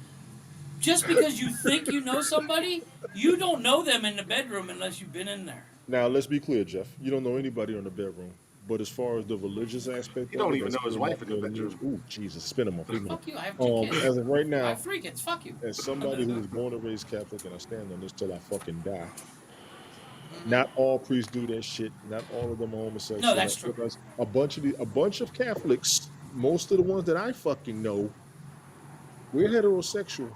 Just because you think you know somebody, you don't know them in the bedroom unless you've been in there. Now, let's be clear, Jeff. You don't know anybody in the bedroom. But as far as the religious aspect, You don't of it, even that's know his still wife not in the good news. bedroom. Ooh, Jesus, spin him off. Fuck you. I have two kids. As of right I now, have three kids. Fuck you. as somebody who was born and raised Catholic, and I stand on this till I fucking die. Not all priests do that shit. Not all of them are homosexual. No, that's true. Because a bunch of Catholics, most of the ones that I fucking know, we're heterosexual.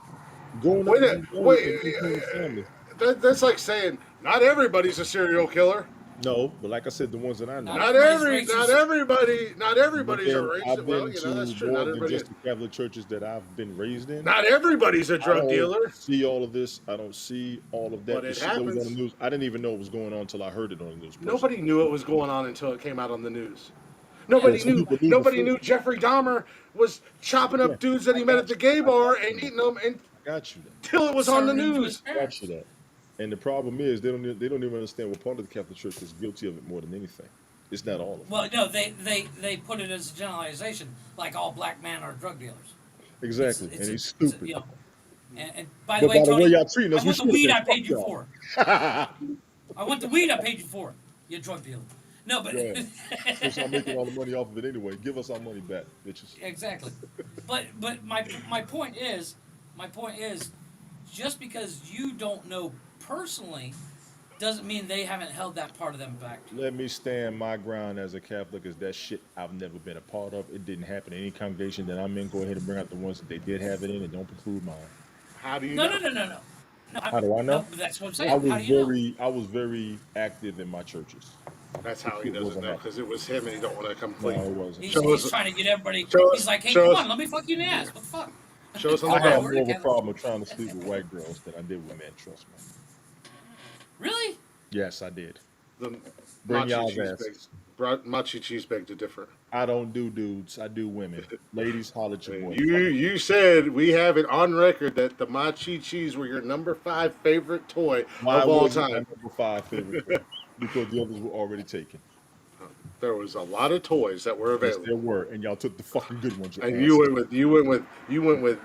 Going up Wait, and wait, in family. that's like saying not everybody's a serial killer. No, but like I said, the ones that I know. Not everybody's Not everybody's a But then racist. I've Well, been you know that's to true. more Not than everybody. just the Catholic churches that I've been raised in. Not everybody's a I drug don't dealer. see all of this. I don't see all of that. But The it shit that was on happens. the news. I didn't even know it was going on until I heard it on the news. personally. Nobody knew it was going on until it came out on the news. Nobody some knew. people knew Nobody before. knew Jeffrey Dahmer was chopping up Yeah. dudes that he met at the gay bar and eating them Got you that. until it was on the Serving them to news. his parents. Got you that. And the problem is they don't even understand what part of the Catholic Church is guilty of it more than anything. It's not all of them. Well, no, they put it as a generalization, like all black men are drug dealers. Exactly. It's and a- he's it's a- stupid. you know, and by the But way, by the Tony, way y'all treating us, I we want the should weed say, I paid "Fuck you y'all." for. I want the weed I paid you for. You drug dealer. No, but Yeah. Since I'm making all the money off of it anyway, give us our money back, bitches. exactly. But my point is, just because you don't know personally, doesn't mean they haven't held that part of them back to you. Let me stand my ground as a Catholic is that shit I've never been a part of. It didn't happen in any congregation that I'm in. Go ahead and bring out the ones that they did have it in and don't preclude mine. How do you No, know? no. How do I know? No, but that's what I'm saying. I How do you know? was very active in my churches. That's how he It doesn't wasn't know that. because it was him and he don't want to come No, clean. it wasn't. He's, Show us- he's trying to get everybody. show us- He's like, hey, show come us- on, let me fuck you in the ass. What the fuck? Show us on I the have Bible. more of a problem with trying to sleep with white girls than I did with men, trust me. Really? Yes, I did. The Bring machi y'all's cheese ass. bakes. Machi cheese beg to differ. I don't do dudes, I do women. Ladies, holler at your boy. You said we have it on record that the machi cheese were your number 5 favorite toy Why of all wasn't my time. number 5 favorite? Because the others were already taken. There was a lot of toys that were Yes, available. there were, and y'all took the fucking good ones. And you went with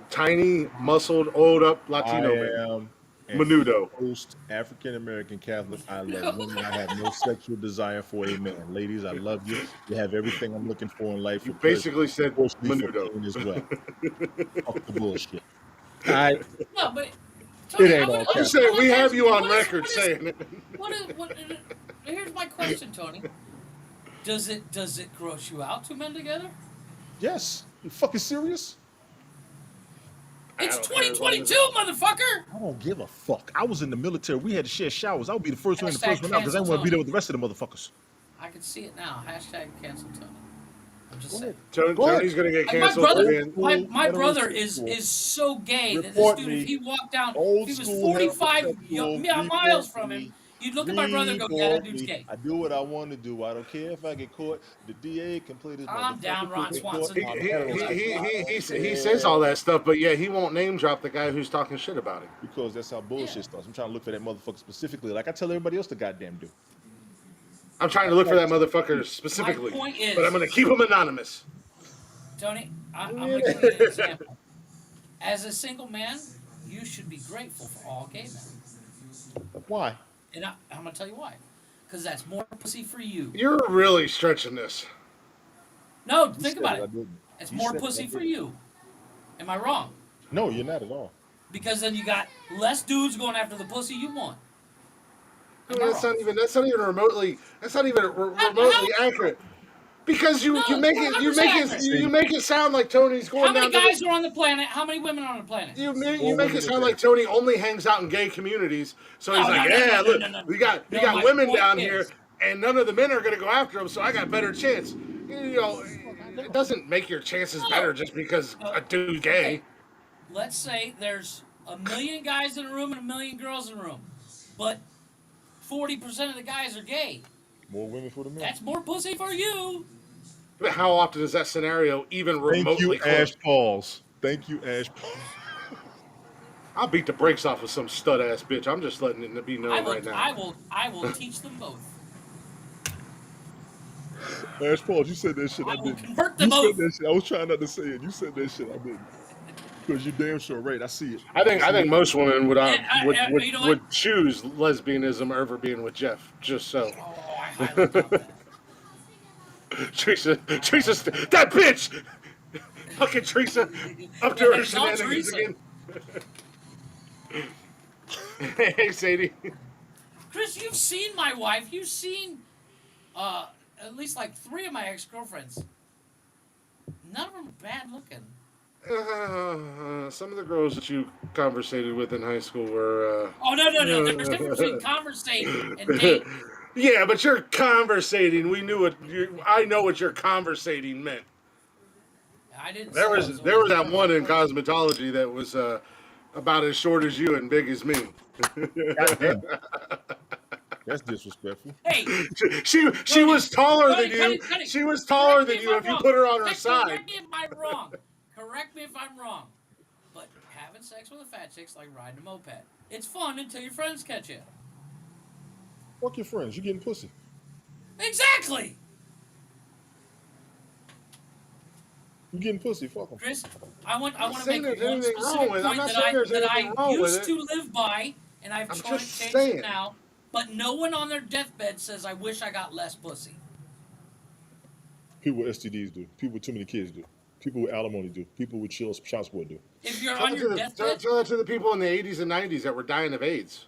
tiny, muscled, old up Latino man. I am an Menudo. Post African American Catholic. I love women. I have no sexual desire for a man. Ladies, I love you. You have everything I'm looking for in life. You for basically said unfortunately for Menudo. pain as well. Fuck the bullshit. I No, but It ain't all I'm Catholic. saying we have you on What is- record what is- saying it. Here's my question, Tony. Does it gross you out, two men together? yes. You fucking serious? It's don't care as long as 2022, motherfucker. I don't give a fuck. I was in the military. We had to share showers. I would be the first one in, the Hashtag first one out because I cancel want to be there Tony. with the rest of the motherfuckers. I can see it now. Hashtag cancel Tony. I'm just Go saying. ahead. Go ahead. Tony's gonna get Like my canceled for brother, being. my brother Heterosexual. is so gay that this Report dude, if me. he walked down, if Old he was school 45 heterosexual. miles Report from him, me. you'd look at my brother and go, yeah, that Report dude's me. gay. I do what I want to do. I don't care if I get caught. The DA can play this Calm down, motherfucker Ron to get caught. Swanson. I'm He, heterosexual. I he, don't he says care. all that stuff, but yeah, he won't name drop the guy who's talking shit about him. Because that's how bullshit Yeah. starts. I'm trying to look for that motherfucker specifically, like I tell everybody else to goddamn do. I'm trying to look for that motherfucker specifically, My point is, but I'm gonna keep him anonymous. Tony, I'm going to give you an example. As a single man, you should be grateful for all gay men. Why? And I'm going to tell you why. Because that's more pussy for you. You're really stretching this. No, You think said about I it. didn't. It's You more said pussy I for didn't. you. Am I wrong? No, you're not at all. Because then you got less dudes going after the pussy you want. Am I That's wrong? not even. That's not even remotely. That's not even How- remotely accurate. Because No, you make it 100% accurate. you make it sound like Tony's going How many down to guys are on the planet? How many women are on the planet? you More make women it sound than like men. Tony only hangs out in gay communities. So he's No, like, no, no, yeah, no, look, no, no, no. we got No, my women point down is- here, and none of the men are gonna go after him. So I got better chance. You know, it doesn't make your chances better just because a dude's gay. Okay. Let's say there's 1,000,000 guys in a room and 1,000,000 girls in a room, but 40% of the guys are gay. More women for the men. That's more pussy for you. But how often is that scenario even Thank you, remotely close? Ash Pauls. Thank you, Ash Pauls. I'll beat the brakes off of some stud ass bitch. I'm just letting it be known right now. I will teach them both. Ash Pauls, you said that shit. I I will didn't. convert You them said both. that shit. I was trying not to say it. You said that shit. I didn't. Because you're damn sure right. I see it. I think most women would You know what? would choose lesbianism over being with Jeff. Just so. Oh, I highly doubt that. Teresa, that bitch! Fucking Teresa, up to her It's all shenanigans Teresa. again. Hey, Sadie. Chris, you've seen my wife. You've seen at least like 3 of my ex-girlfriends. None of them are bad looking. Some of the girls that you conversated with in high school were. Oh, no. There's a difference between conversating and dating. Yeah, but you're conversating. I know what your conversating meant. I didn't There say I was that one in cosmetology that was about as short as you and big as me. Goddamn. That's disrespectful. Hey, She was taller than you. Cuddy. She was taller Correct me than you I'm if you wrong. put her on her Hey, side. Correct me if I'm wrong. Correct me if I'm wrong. But having sex with a fat chick's like riding a moped. It's fun until your friends catch you. Fuck your friends. You getting pussy. Exactly. You getting pussy. Fuck them. Chris, I want to saying make there's one anything wrong specific with it. I'm point not that saying I there's that I anything wrong with used it. to live by, and I've I'm tried to just change saying. it now. But no one on their deathbed says, "I wish I got less pussy." People with STDs do. People with too many kids do. People with alimony do. People with child support do. If you're Tell on that your to deathbed, tell that to the people in the 80s and 90s that were dying of AIDS.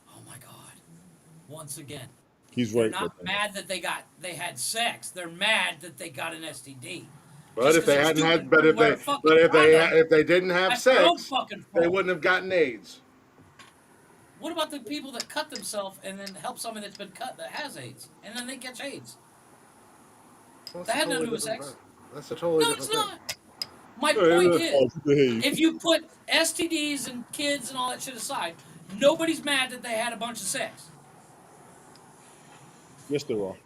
oh my God! Once again, He's they're right. not but- mad that they had sex. They're mad that they got an STD. But Just if they 'cause hadn't they're had, stupid, but if wear they, a fucking but condom, if they didn't have that's their own sex, fucking they fault. wouldn't have gotten AIDS. What about the people that cut themselves and then help somebody that's been cut that has AIDS, and then they catch AIDS? Well, That had that's a nothing to do with different sex. thing. That's a totally No, different it's thing. not. My Yeah, point it is, Behave. if you put STDs and kids and all that shit aside, nobody's mad that they had a bunch of sex. Yes, there are.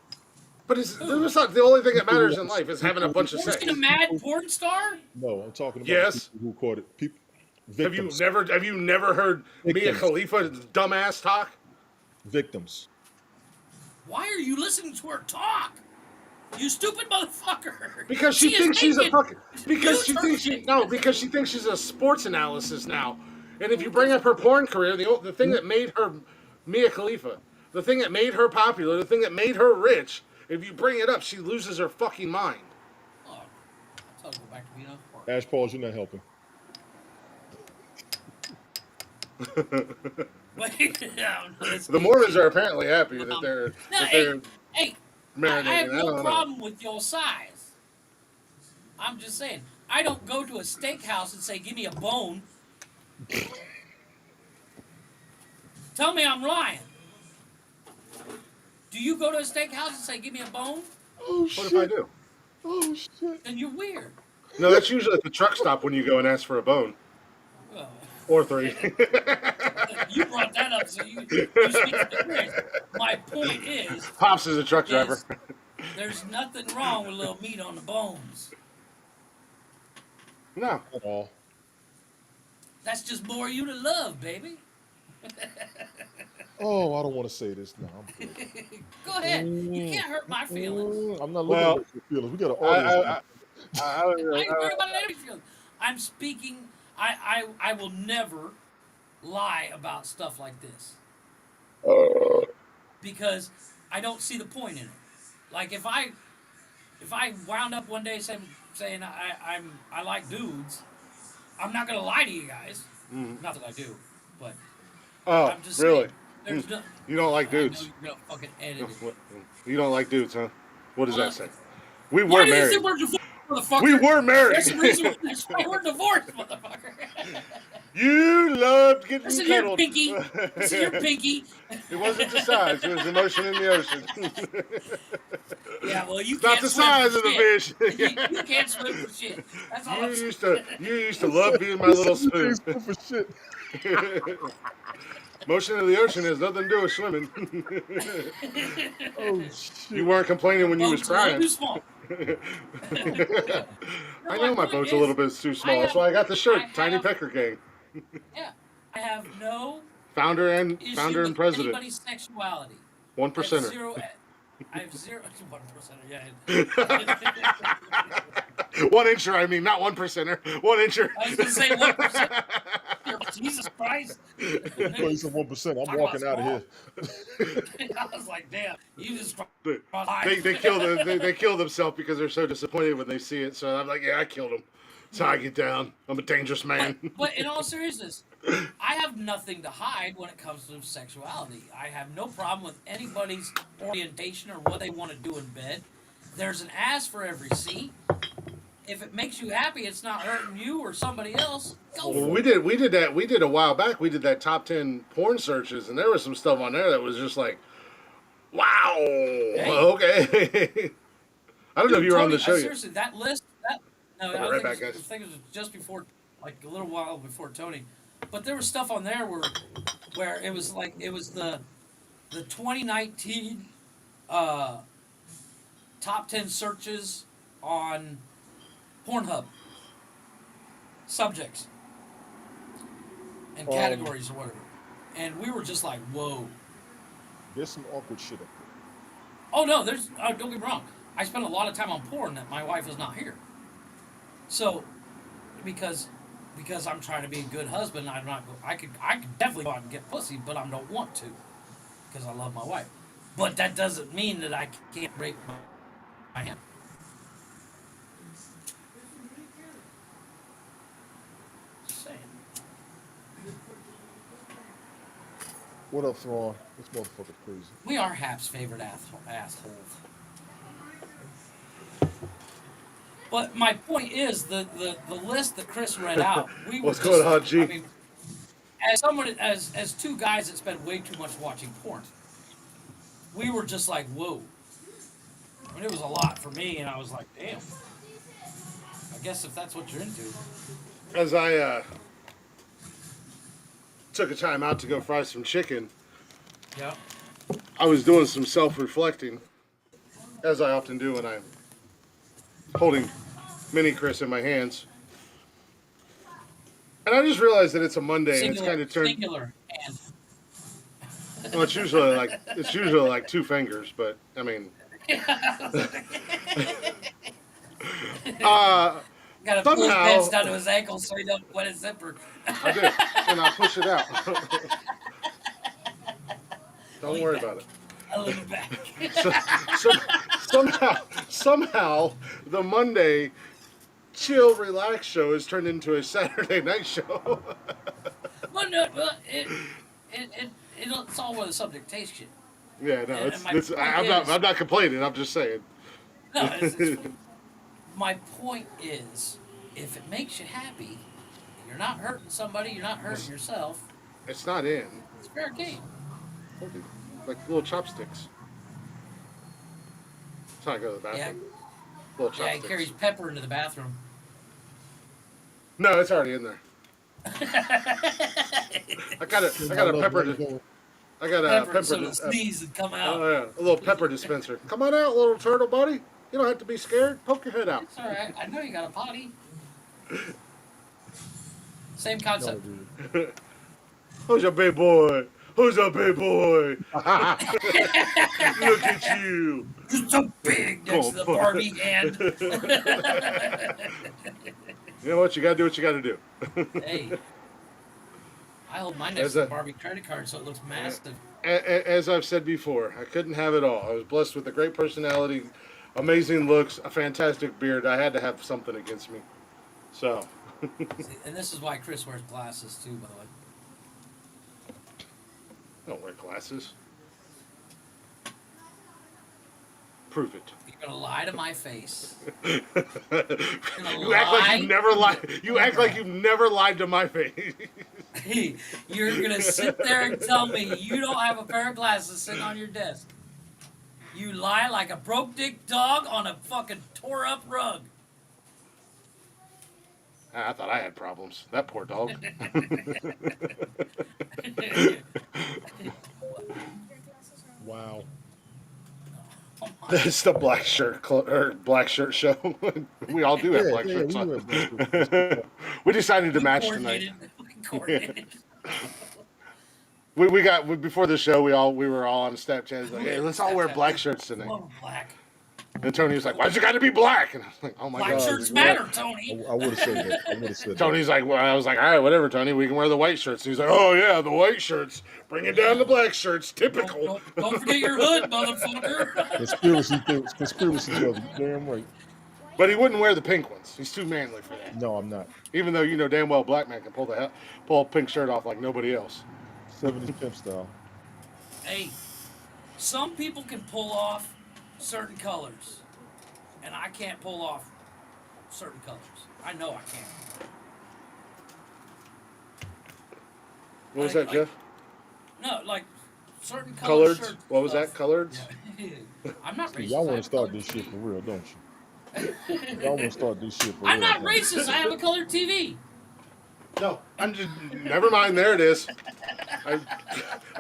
But that's not the only thing that matters in life is having a bunch of You're sex. just a mad porn star? No, I'm talking about Yes. people who caught it. People, Have you victims. never heard Mia Victims. Khalifa dumbass talk? Victims. Why are you listening to her talk? You stupid motherfucker. Because she is thinks she's a naked. fucking. Because You she turn thinks she it. no. Because she thinks she's a sports analysis now. And if you bring up her porn career, the thing that made her Mia Khalifa, the thing that made her popular, the thing that made her rich, if you bring it up, she loses her fucking mind. Oh, I'll tell her to go back to being a porn. Ash Pauls, you're not helping. Wait, no, The Mormons are apparently happy that they're No, that they're hey, marinating. I have I no don't know. problem with your size. I'm just saying, I don't go to a steakhouse and say, "Give me a bone." Tell me I'm lying. Do you go to a steakhouse and say, "Give me a bone"? Oh What if I shit. do? Oh shit. And you're weird. No, that's usually at the truck stop when you go and ask for a bone Well, or three. you brought that up, so you speak for the Chris. My point Pops is a truck driver. is there's nothing wrong with a little meat on the bones. No. At all. That's just more you to love, baby. Oh, I don't want to say this now. I'm good. Go ahead. You can't hurt my feelings. I'm not looking Well, at your feelings. We got an I, audience. I, I don't I know. ain't worried about anybody's feelings. I'm speaking. I will never lie about stuff like this because I don't see the point in it. Like if I wound up one day saying I like dudes, I'm not gonna lie to you guys. Not that I do, but Oh, I'm just really? saying. There's no. You don't like I know dudes? you're gonna fucking edit it. You don't like dudes, huh? What does Well, that say? We why were do you married. think we're divorced, We motherfucker? were married. There's a reason why we're divorced, motherfucker. You loved getting Listen here, cuddled. Pinky. Listen here, Pinky. It wasn't the size; it was the motion in the ocean. Yeah, well, you It's not can't the swim for size of the shit. fish. You can't swim for shit. That's all You I'm saying. used to love being my little You spoon. can't for shit. Motion of the ocean has nothing to do with swimming. Oh You shit. weren't complaining Your when you was boat's a little crying. too small. I No, know my point boat's a little bit too small. That's why I got the shirt, Tiny Pecker Gang. Yeah, I have no Founder issue with and president. anybody's sexuality. One I have percenter. zero. I have zero. 1%. Yeah. 1 incher, I mean, not 1%er. 1 incher. I was gonna say 1%. Jesus Christ. Well, you said 1%. I'm Talk walking about out of here. I was like, damn, you just They kill themselves because they're so disappointed when they see it. So I'm like, yeah, I killed him. So I get down. I'm a dangerous man. But in all seriousness, I have nothing to hide when it comes to sexuality. I have no problem with anybody's orientation or what they want to do in bed. There's an ass for every seat. If it makes you happy, it's not hurting you or somebody else. Go Well, for it. we did that. We did a while back. We did that top 10 porn searches, and there was some stuff on there that was just like, wow, okay. I don't know if you were on the show yet. Seriously, that list. No, I'll be I right think, back, I guys. think it was just before, like a little while before Tony. But there was stuff on there where it was like it was the 2019 top 10 searches on Pornhub subjects and categories or whatever, and we were just like, whoa. There's some awkward shit up there. Oh no, there's don't get me wrong. I spend a lot of time on porn that my wife is not here. So, because I'm trying to be a good husband, I'm not. I could definitely go out and get pussy, but I don't want to because I love my wife. But that doesn't mean that I can't rape my hand. Just saying. What up, Thrawn? This motherfucker crazy. We are Hap's favorite assholes. But my point is the list that Chris read out. We were What's just going on, like, G? I mean, as someone as two guys that spend way too much watching porn, we were just like, whoa. I mean, it was a lot for me, and I was like, damn. I guess if that's what you're into. As I took a time out to go fry some chicken, Yeah. I was doing some self-reflecting, as I often do when I'm holding Mini Chris in my hands. And I just realized that it's a Monday and it's kind of turned. Singular and Well, it's usually like 2 fingers, but I mean, got to pull his somehow pants down to his ankles so he don't wet his zipper. I did, and I push it out. Don't worry about it. I lean it back. Somehow, the Monday chill, relax show has turned into a Saturday night show. Well, no, it's all where the subject takes you. Yeah, no, And my point I'm not complaining. I'm just saying. No, my point is, if it makes you happy, you're not hurting somebody, you're not hurting yourself. It's not in. It's fair game. Like little chopsticks. Time to go to the Yeah, bathroom. Little yeah, he chopsticks. carries pepper into the bathroom. No, it's already in there. I got a pepper. I got a Pepper, pepper. so it'll sneeze and come out. Oh yeah, a little pepper dispenser. Come on out, little turtle buddy. You don't have to be scared. Poke your head out. It's all right. I know you got a potty. Same No, concept. dude. Who's a big boy? Who's a big boy? Look at you. You're so big next to the Barbie hand. You know what? You gotta do what you gotta do. Hey, I hold mine next to the Barbie credit card so it looks massive. As I've said before, I couldn't have it all. I was blessed with a great personality, amazing looks, a fantastic beard. I had to have something against me. So. See, and this is why Chris wears glasses too, by the way. I don't wear glasses. Prove it. You're gonna lie to my face. You act like you've never lied. You act like you've never lied to my face. You're gonna sit there and tell me you don't have a pair of glasses sitting on your desk. You lie like a broke dick dog on a fucking tore up rug. I thought I had problems. That poor dog. Wow. It's the black shirt black shirt show. We all do have black shirts on. We decided to match tonight. We got before the show. We were all on Snapchat. Like, hey, let's all wear black shirts tonight. Black. And Tony was like, "Why's it got to be black?" And I was like, "Oh my black god." Black shirts matter, Tony. I would have said that. I would have said Tony's like, well, I was like, all right, whatever, Tony. We can wear the white shirts. And he's like, oh yeah, the white shirts. Bring it down to black shirts. Typical. Don't forget your hood, motherfucker. Conspiracy theory. Damn right. But he wouldn't wear the pink ones. He's too manly for that. No, I'm not. Even though you know damn well a black man can pull a pink shirt off like nobody else. 70s pimp style. Hey, some people can pull off certain colors, and I can't pull off certain colors. I know I can't. What was that, Jeff? No, like certain colored. Shirts, what was that? Colored. Yeah. I'm not racist. Y'all want to start this shit for real, don't you? Y'all want to start this shit for real. I'm not racist. I have a colored TV. No, I'm just. Never mind. There it is. I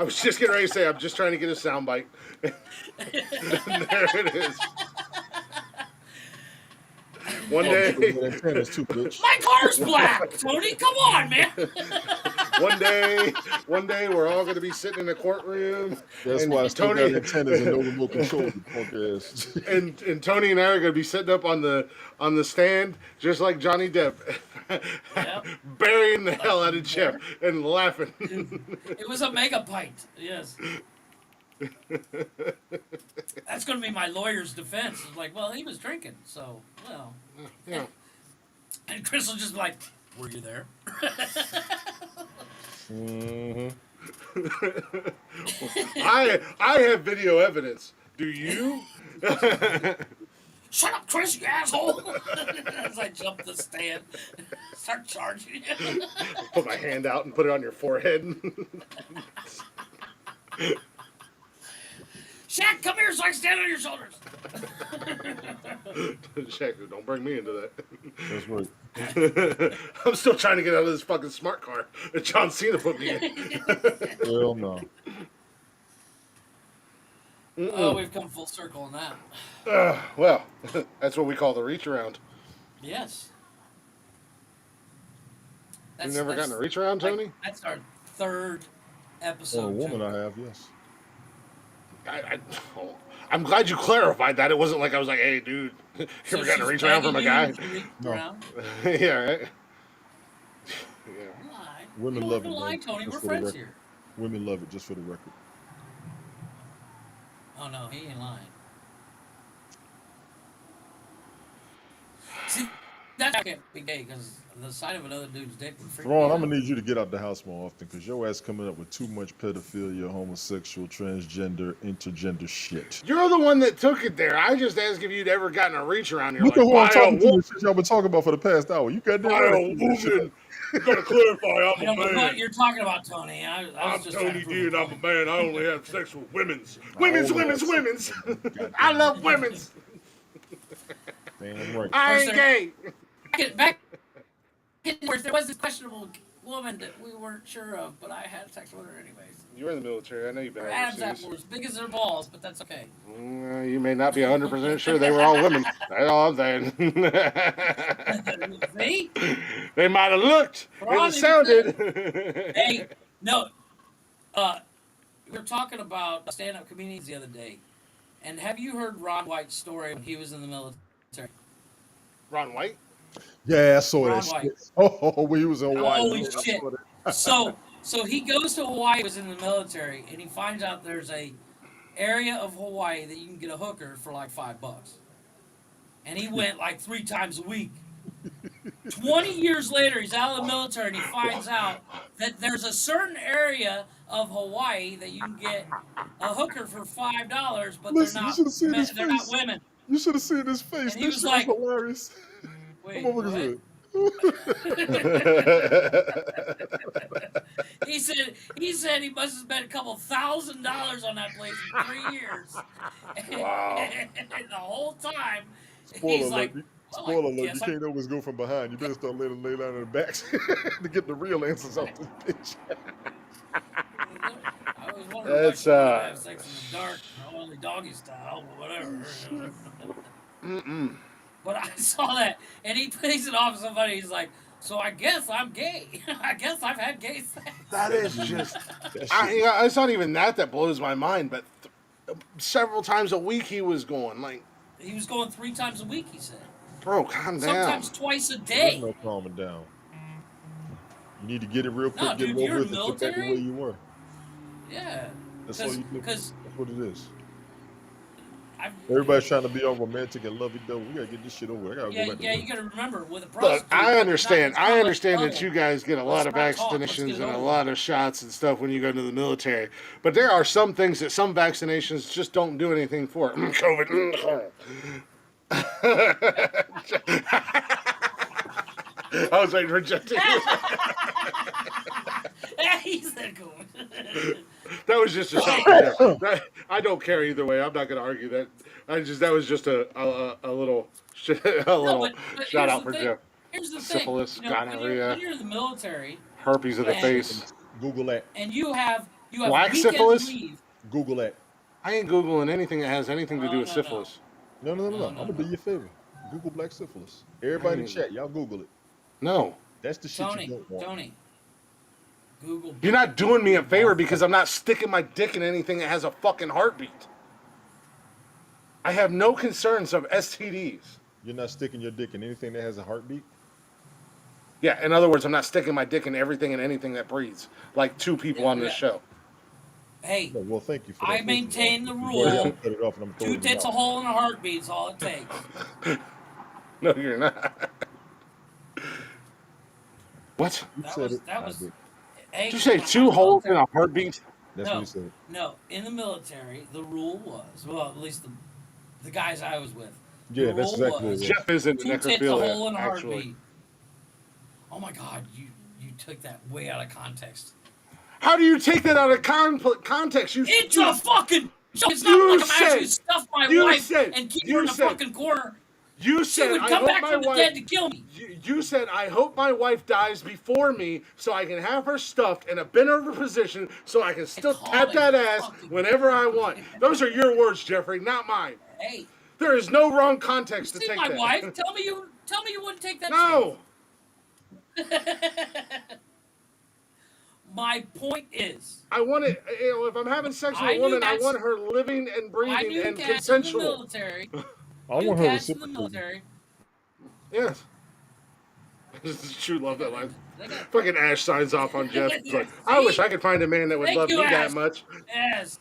was just getting ready to say I'm just trying to get a soundbite. There it is. One day, my car's black, Tony. Come on, man. one day, we're all going to be sitting in a courtroom. That's why I still got antennas and no remote control. And Tony and I are going to be sitting up on the stand, just like Johnny Depp, yep. burying the hell out of Jeff and laughing. It was a mega pint. Yes. That's going to be my lawyer's defense. It's like, well, he was drinking, so, well. Yeah. And Chris will just be like, were you there? Mm-hmm. I have video evidence. Do you? Shut up, Chris, you asshole! As I jump the stand, start charging you. Put my hand out and put it on your forehead. Shaq, come here so I can stand on your shoulders. Shaq, don't bring me into that. That's right. I'm still trying to get out of this fucking smart car that John Cena put me in. Hell no. Oh, we've come full circle on that. Well, that's what we call the reach around. Yes. You've never gotten a reach around, Tony? That's our third episode. For a woman, I have, yes. I'm glad you clarified that. It wasn't like I was like, hey, dude, you ever gotten a reach around from a guy? No. Yeah, right? Yeah. Women love it. Lie, Tony. We're friends here. Women love it, just for the record. Oh, no, he ain't lying. See, that can't be gay, because the sight of another dude's dick would freak me Ron, out. I'm going to need you to get out the house more often, because your ass coming up with too much pedophilia, homosexual, transgender, intergender shit. You're the one that took it there. I just asked if you'd ever gotten a reach around. You're Look like, at who I'm talking to. Shit y'all been talking about for the past hour. You got that right. Woman. You gotta clarify, I'm a man. What you're talking about, Tony. I'm Tony D and I'm a man. I only have sex with women's. Women's. I love women's. Damn right. I First ain't there- gay. back in where there was this questionable woman that we weren't sure of, but I had sex with her anyways. You were in the military. I know you've been Her abs overseas. were as big as their balls, but that's okay. You may not be 100% sure they were all women. That's all I'm saying. See? They might have looked Probably and sounded. Hey, no. We were talking about stand-up comedians the other day, and have you heard Ron White's story when he was in the military? Ron White? Yeah, I saw Ron that White. shit. Oh, when he was in Hawaii. Holy Lord, I shit! saw that. So he goes to Hawaii. Was in the military, and he finds out there's a area of Hawaii that you can get a hooker for like $5, and he went like 3 times a week. 20 years later, he's out of the military, and he finds out that there's a certain area of Hawaii that you can get a hooker for $5, but Listen, you should have seen his they're not face. women. You should have seen his face. And he That was shit like, was hilarious. Wait, That motherfucker what? He said he must have spent a couple $1,000s on that place in 3 years. Wow. And the whole time, Spoiler he's alert. like, Spoiler alert. You guess I'm- can't always go from behind. You better start letting lay down in the back to get the real answers off this bitch. I was wondering why That's, she wanted to have sex in the dark, only doggy style, but whatever. But I saw that, and he plays it off somebody. He's like, so I guess I'm gay. I guess I've had gay sex. That is just. That shit. It's not even that blows my mind, but several times a week he was going. Like, He was going 3 times a week, he said. bro, calm down. Sometimes twice a There's day. no calming down. You need to get it real quick, No, get dude, it you're over with, and get back the military? way you were. Yeah. That's all you do. Because That's what it is. Everybody's trying to be all romantic and lovey-dovey. We gotta get this shit over. I gotta go back to work. you got to remember with a Look, prostitute. I understand. it's not I understand like that you guys get a lot of Let's not talk, let's vaccinations get it and a over lot of shots and stuff when you go to the military. But there are some things that some vaccinations just don't do anything for. COVID. I was like rejecting. He said go. That was just a shot. I don't care either way. I'm not going to argue that. That was just a little But shout here's out the for thing. Jeff. Here's the Syphilis, thing. gonorrhea. When you're in the military Herpes of the And- face. Google that. and you have Black weekend syphilis? leave. Google that. I ain't Googling anything that has anything to do with No. syphilis. No. I'm No. gonna do you a favor. Google black syphilis. Everybody in Mm. chat, y'all Google it. No. That's the shit you don't want. Tony. Google. You're not doing me a favor because I'm not sticking my dick in anything that has a fucking heartbeat. I have no concerns of STDs. You're not sticking your dick in anything that has a heartbeat. Yeah, in other words, I'm not sticking my dick in everything and anything that breathes, like 2 people on this Yeah. show. Hey, No, well, thank you for that. I First of all. maintain the You've already rule. cut it off, and I'm throwing 2 it tits a out. hole in a heartbeat is all it takes. No, you're not. What? You That said was it. that I was. did. Hey, Did you say when I 2 was holes in military- a heartbeat? That's No. what you said. No, in the military, the rule was at least the guys I was with. Yeah, the that's rule exactly what it was was. Jeff is in 2 tits a hole in necrophilia, a actually. heartbeat. Oh my God, you took that way out of context. How do you take that out of context? It's a fucking joke. It's You not like I'm said- actually stuff my you wife said- and keep you her in the said- fucking corner. You She said, would I come hope back my from the wife... dead to kill me. You said, I hope my wife dies before me so I can have her stuffed in a bent over position so I can still call tap it that ass fucking- whenever I want. Those are your words, Jeffrey, not mine. Hey, There is no wrong context to see take my that. wife. Tell me you wouldn't take that. No. My point is, I want it, if I'm having sex with I a knew woman, I that's- want her living and I breathing knew and cats in the consensual. military. I knew want her cats in the reciprocating. military. Yes. Shoot, love that line. They got- Fucking Ash signs off on Jeff. It's like, I wish I could find a man that would Thank love you, me that Ash. much. Yes.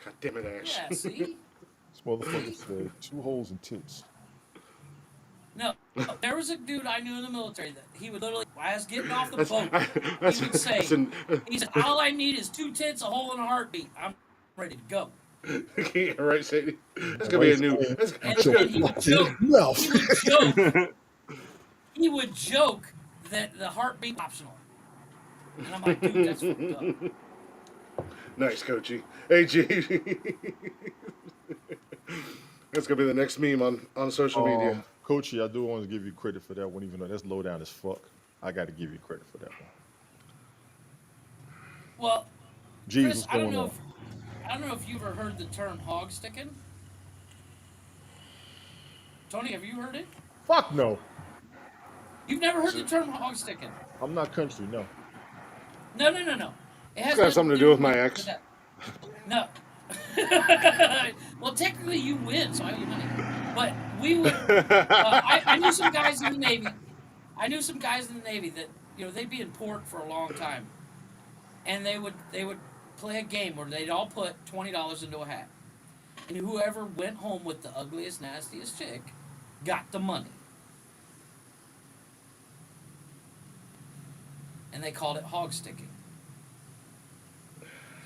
God damn it, Ash. Yeah. See. This motherfucker said 2 holes in tits. No, there was a dude I knew in the military that he would literally, as getting off the That's, boat, that's, he would say, that's an, he said, all I need is 2 tits, a hole, and a heartbeat. I'm ready to go. yeah, right, Sadie? That's gonna be a new. That's, And, that's and gonna, he would joke. No. He would joke. He would joke that the heartbeat optional. And I'm like, dude, that's fucked up. nice, Coachy. Hey, G. That's gonna be the next meme on social media. Coachy, I do want to give you credit for that one, even though that's low down as fuck. I got to give you credit for that one. Well, Jeez, Chris, what's going on? I don't know if you've ever heard the term hog sticking. Tony, have you heard it? Fuck no. You've never heard the term hog sticking? I'm not country, no. No. It It's has got something to do with my ex. that. No. Well, technically you win, so I owe you money. But we would. I knew some guys in the Navy. That they'd be in port for a long time, and they would play a game where they'd all put $20 into a hat, and whoever went home with the ugliest, nastiest chick got the money. And they called it hog sticking.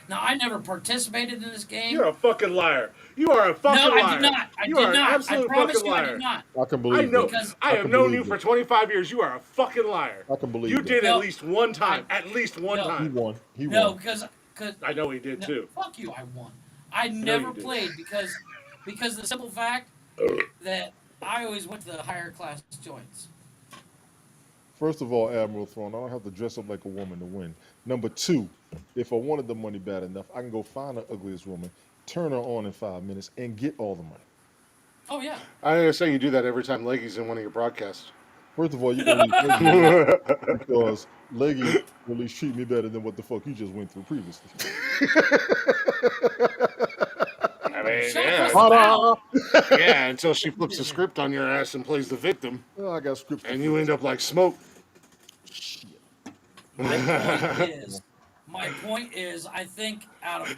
Now, I never participated in this game. You're a fucking liar. You are a fucking liar. No, I did not. I you did are not. An absolute I promise fucking you, liar. I did not. I can believe I know. Because I have known you for 25 years. You are a fucking liar. I can believe you that. did No. at least one time. At least one No. He time. won. He No, won. because I know he did too. fuck you, I won. I never you did. played because the simple fact that I always went to the higher class joints. First of all, Admiral Thrawn, I don't have to dress up like a woman to win. Number two, if I wanted the money bad enough, I can go find the ugliest woman, turn her on in 5 minutes, and get all the money. Oh yeah. I gotta say you do that every time Leggy's in one of your broadcasts. First of all, you're gonna leave Leggy because Leggy will at least treat me better than what the fuck you just went through previously. I mean, Shut yeah. the mouth. Yeah, until she flips the script on your ass and plays the victim, Oh, I got scripts. and you end up like Smoke. Shit. My point is, I think out of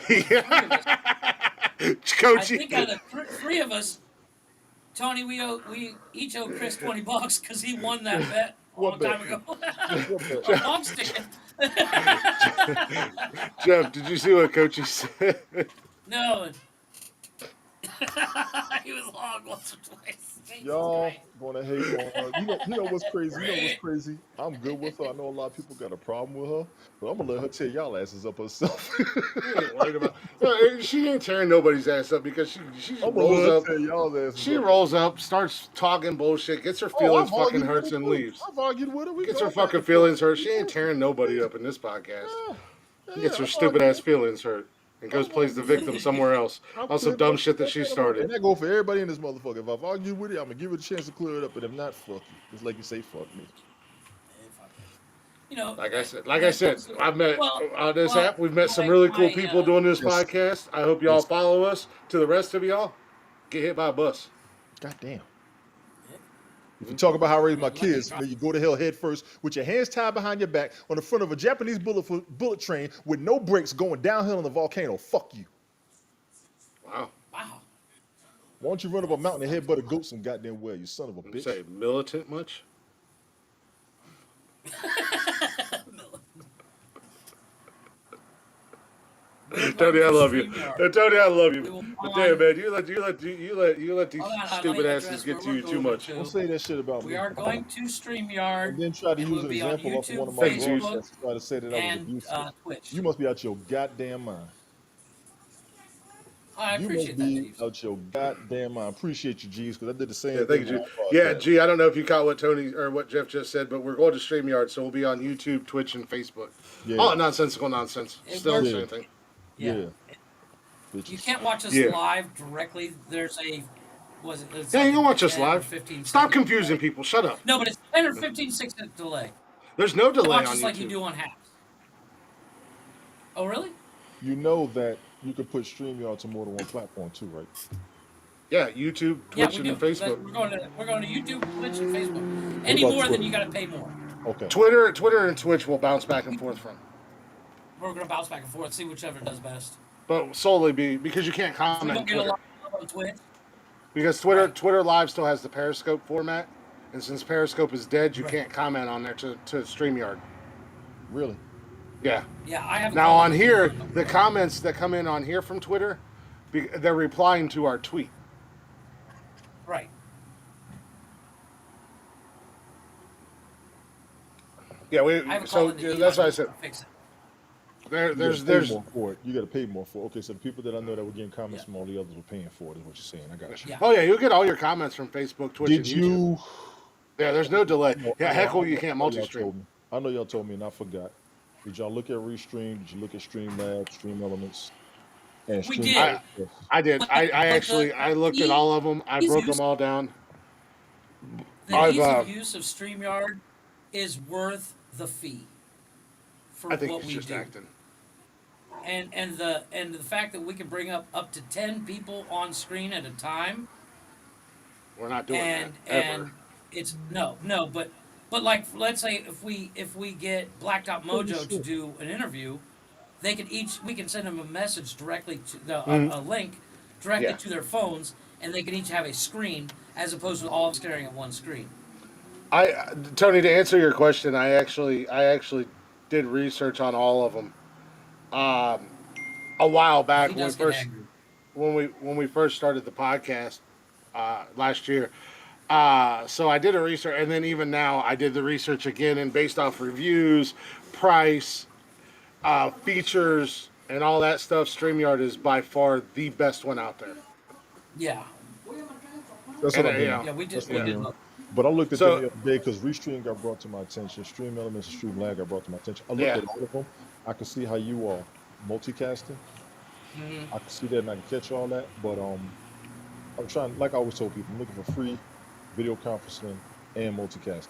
Coachy. three of us, Tony, we each owe Chris $20 because he won that bet a long What bet? time ago. What A hog sticking. Jeff, did you see what Coachy said? No. He was hog once or twice. Y'all gonna hate on her. You know what's crazy? You know what's crazy? I'm good with her. I know a lot of people got a problem with her, but I'm gonna let her tear y'all asses up herself. She ain't tearing nobody's ass up because she I'm gonna rolls let her up. tear y'all asses She up. rolls up, starts talking bullshit, gets her feelings I've fucking argued hurts, with and her too. leaves. I've argued with her. We Gets go her back fucking and feelings forth. hurt. She ain't tearing nobody up in this podcast. Yeah, Gets her I've stupid ass argued. feelings hurt and goes plays the victim somewhere else I've on some cleared dumb up- shit that she And started. that go for everybody in this motherfucker. If I've argued with it, I'm gonna give it a chance to clear it up. And if not, fuck you. It's like you say, fuck me. Like I said, I've met on this app. We've met some really cool people doing this Yes. podcast. I hope y'all follow us. To the rest of y'all, get hit by a bus. God damn. If you talk about how I raise my kids, then you go to hell head first with your hands tied behind your back on the front of a Japanese bullet train with no brakes going downhill in the volcano. Fuck you. Wow. Wow. Why don't you run up a mountain and headbutt a goat some goddamn well, you son of a You bitch? say militant much? Tony, I love you. Tony, I love you. But damn, man, you let these Hold on, stupid let me asses address get where to you we're too going much. to. Don't say that shit about We me. are going to StreamYard. And then try to It use will an be on example off of one of YouTube, my Facebook, broadcasts to try to say that I was and abusive. Twitch. You must be out your goddamn mind. I You appreciate must that, be Chiefs. out your goddamn mind. Appreciate you, G's, because I did the same Yeah, thing. thank you, G. on my Yeah, podcast. G. I don't know if you caught what Tony or what Jeff just said, but we're going to StreamYard, so we'll be on YouTube, Twitch, and Facebook. Yeah. Oh, nonsensical nonsense. It Still the works. same thing. Yeah. You Bitches. can't watch us Yeah. live directly. There's a it's Yeah, like you can a watch us 10 or live. 15 Stop second confusing delay. people. Shut up. No, but it's 10 or 15 second delay. There's no delay Watch on us YouTube. like you do on Happs. Oh, really? You know that you could put StreamYard to more than one platform too, right? Yeah, YouTube, Yeah, Twitch, we do. and Facebook. We're going to YouTube, Twitch, and Facebook. Any about more, then Twitter? you got to pay more. Okay. Twitter, and Twitch will bounce back and forth from, We're going to bounce back and forth, see whichever does best. but solely because you can't We comment don't on get a Twitter. lot of love on Twitch. Because Twitter Right. Twitter Live still has the Periscope format, and since Periscope is dead, you Right. can't comment on there to StreamYard. Really? Yeah. Yeah, I have. Now on here, the comments that come in on here from Twitter, they're replying to our tweet. Right. Yeah, I have a call in the that's why I said. Fix it. There, You got to pay there's more for it. You got to pay more for it. Okay, so the people that I know that were getting comments Yeah. from all the others were paying for it, is what you're saying. I got you. Yeah. Oh yeah, you'll get all your comments from Facebook, Twitch, and Did YouTube. you? Yeah, there's no delay. I Yeah, know, heckle, you can't y'all multi-stream. told me. I know y'all told me, and I forgot. Did y'all look at Restream? Did you look at Streamlabs, Stream Elements, and We Stream did. Access? I did. I But actually I looked at the all of them. I ease broke them use all down. the I've ease of use of StreamYard is worth the fee for I think what it's we just do. acting. And the fact that we can bring up to 10 people on screen at a time, We're not doing and that ever. and it's no, but like, let's say if we get Blacked Out Holy Mojo to shit. do an interview, we can send them a message directly to Mhm. a link directly Yeah. to their phones, and they can each have a screen as opposed to all staring at one screen. Tony, to answer your question, I actually did research on all of them. Um, a while Yeah, back he when we does get first angry. when we first started the podcast last year. So I did a research, and then even now I did the research again, and based off reviews, price, features, and all that stuff, Streamyard is by far the best one out there. Yeah, That's what And I'm hearing. yeah, we did That's what we I'm yeah. did hearing. look. But I looked at them So the other day because Restream got brought to my attention. Stream Elements and Stream Lag got brought to my attention. I looked yeah, at all of them. I could see how you are multicasting. Hmm. I can see that and I can catch all that. But I'm trying, like I always told people, I'm looking for free video conferencing and multicasting.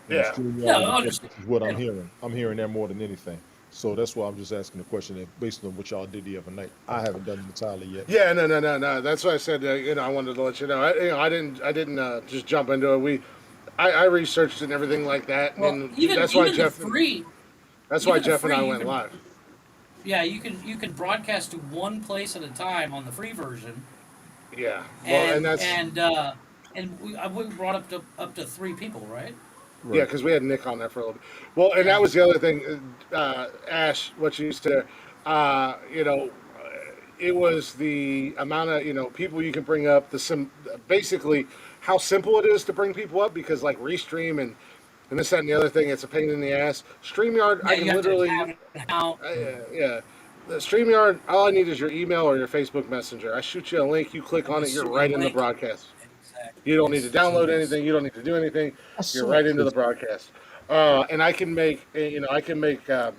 And yeah. StreamYard No, and Effects is what I'm understand. hearing. I'm hearing that more than anything. So that's why I'm just asking the question that based on what y'all did the other night. I haven't done it entirely yet. Yeah, no, no, no, no. That's why I said, I wanted to let you know. I didn't just jump into it. I researched and everything like that, Well, and even that's why even the Jeff, free, that's why even the Jeff and free, I you went can, live. yeah, you can broadcast to one place at a time on the free version, Yeah, well, and and that's and we brought up to 3 people, right? yeah, Right. because we had Nick on there for a little bit. Well, and that Yeah. was the other thing, Ash, what you said. Uh, you know, it was the amount of people you can bring up. Basically how simple it is to bring people up because like Restream and this that and the other thing, it's a pain in the ass. Streamyard, Yeah, I you can have to literally have an account. yeah. The StreamYard, all I need is your email or your Facebook Messenger. I shoot you a link, you click I on it, just you're shoot you a right in the link. broadcast. Exactly. You don't need to Yes. So download it's anything, you don't need to do anything. I You're saw right into the Prism. broadcast. And I can make, I can make, I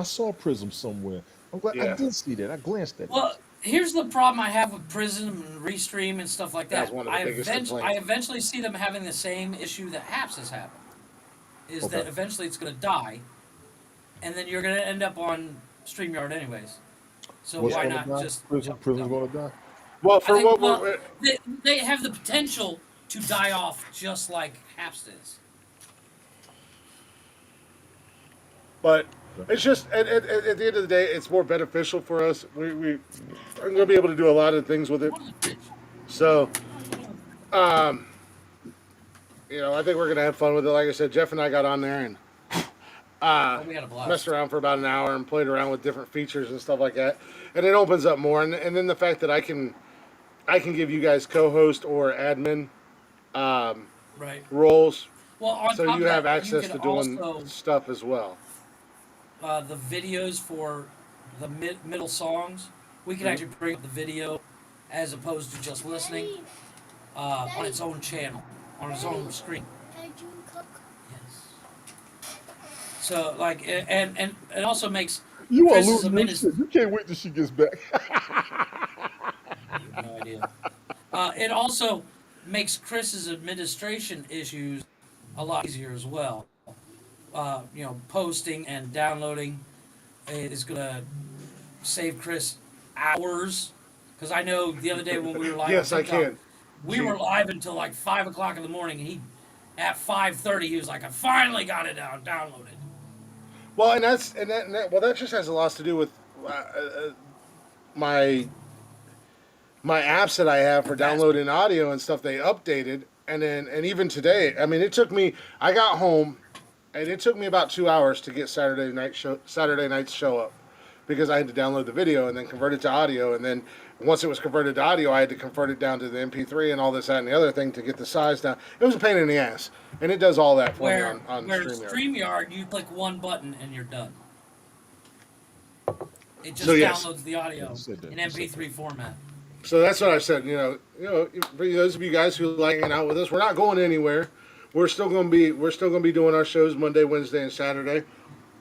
saw Prism somewhere. I'm glad I yeah, did see that. I glanced at it. Well, here's the problem I have with Prism and Restream and stuff like that's that. one of the biggest I complaints. eventually see them having the same issue that Haps has having. Is Okay. that eventually it's going to die, and then you're going to end up on StreamYard anyways. So What's why gonna not die? just Prism's jump? gonna die. Well, I for think, what well, we're, they have the potential to die off just like Haps does. but Okay. it's just, at the end of the day, it's more beneficial for us. We are going to be able to do a lot of things with it. So, um, I think we're going to have fun with it. Like I said, Jeff and I got on there and Oh, we had a messed blast. around for about an hour and played around with different features and stuff like that. And it opens up more. And then the fact that I can give you guys co-host or admin Right. roles, Well, on so top you of have that, you access can to doing also stuff as well. the videos for the middle songs. We can actually bring up the video as opposed to just listening on its own channel, on its own screen. Can June cook? Yes. So like, and it also makes You are Chris's losing your administration. shit. You can't wait till she gets back. You have no idea. It also makes Chris's administration issues a lot easier as well. Posting and downloading is gonna save Chris hours. Because I know the other day when we were live on Yes, I TikTok, can. we were live until like 5 o'clock in the morning, and at 5:30 he was like, "I finally got it downloaded." Well, that just has a lot to do with my my apps that I have for Capacity. downloading audio and stuff. They updated, and even today, I mean, it took me. I got home, and it took me about 2 hours to get Saturday night's show up, because I had to download the video and then convert it to audio, and then once it was converted to audio, I had to convert it down to the MP3 and all this, that, and the other thing to get the size down. It was a pain in the ass, and it does all that for me Where on where StreamYard. StreamYard, you click one button and you're done. It just So, yes. downloads the audio You said that. in You said MP3 format. So that's what I said. For those of you guys who like hanging out with us, we're not going anywhere. We're still gonna be doing our shows Monday, Wednesday, and Saturday.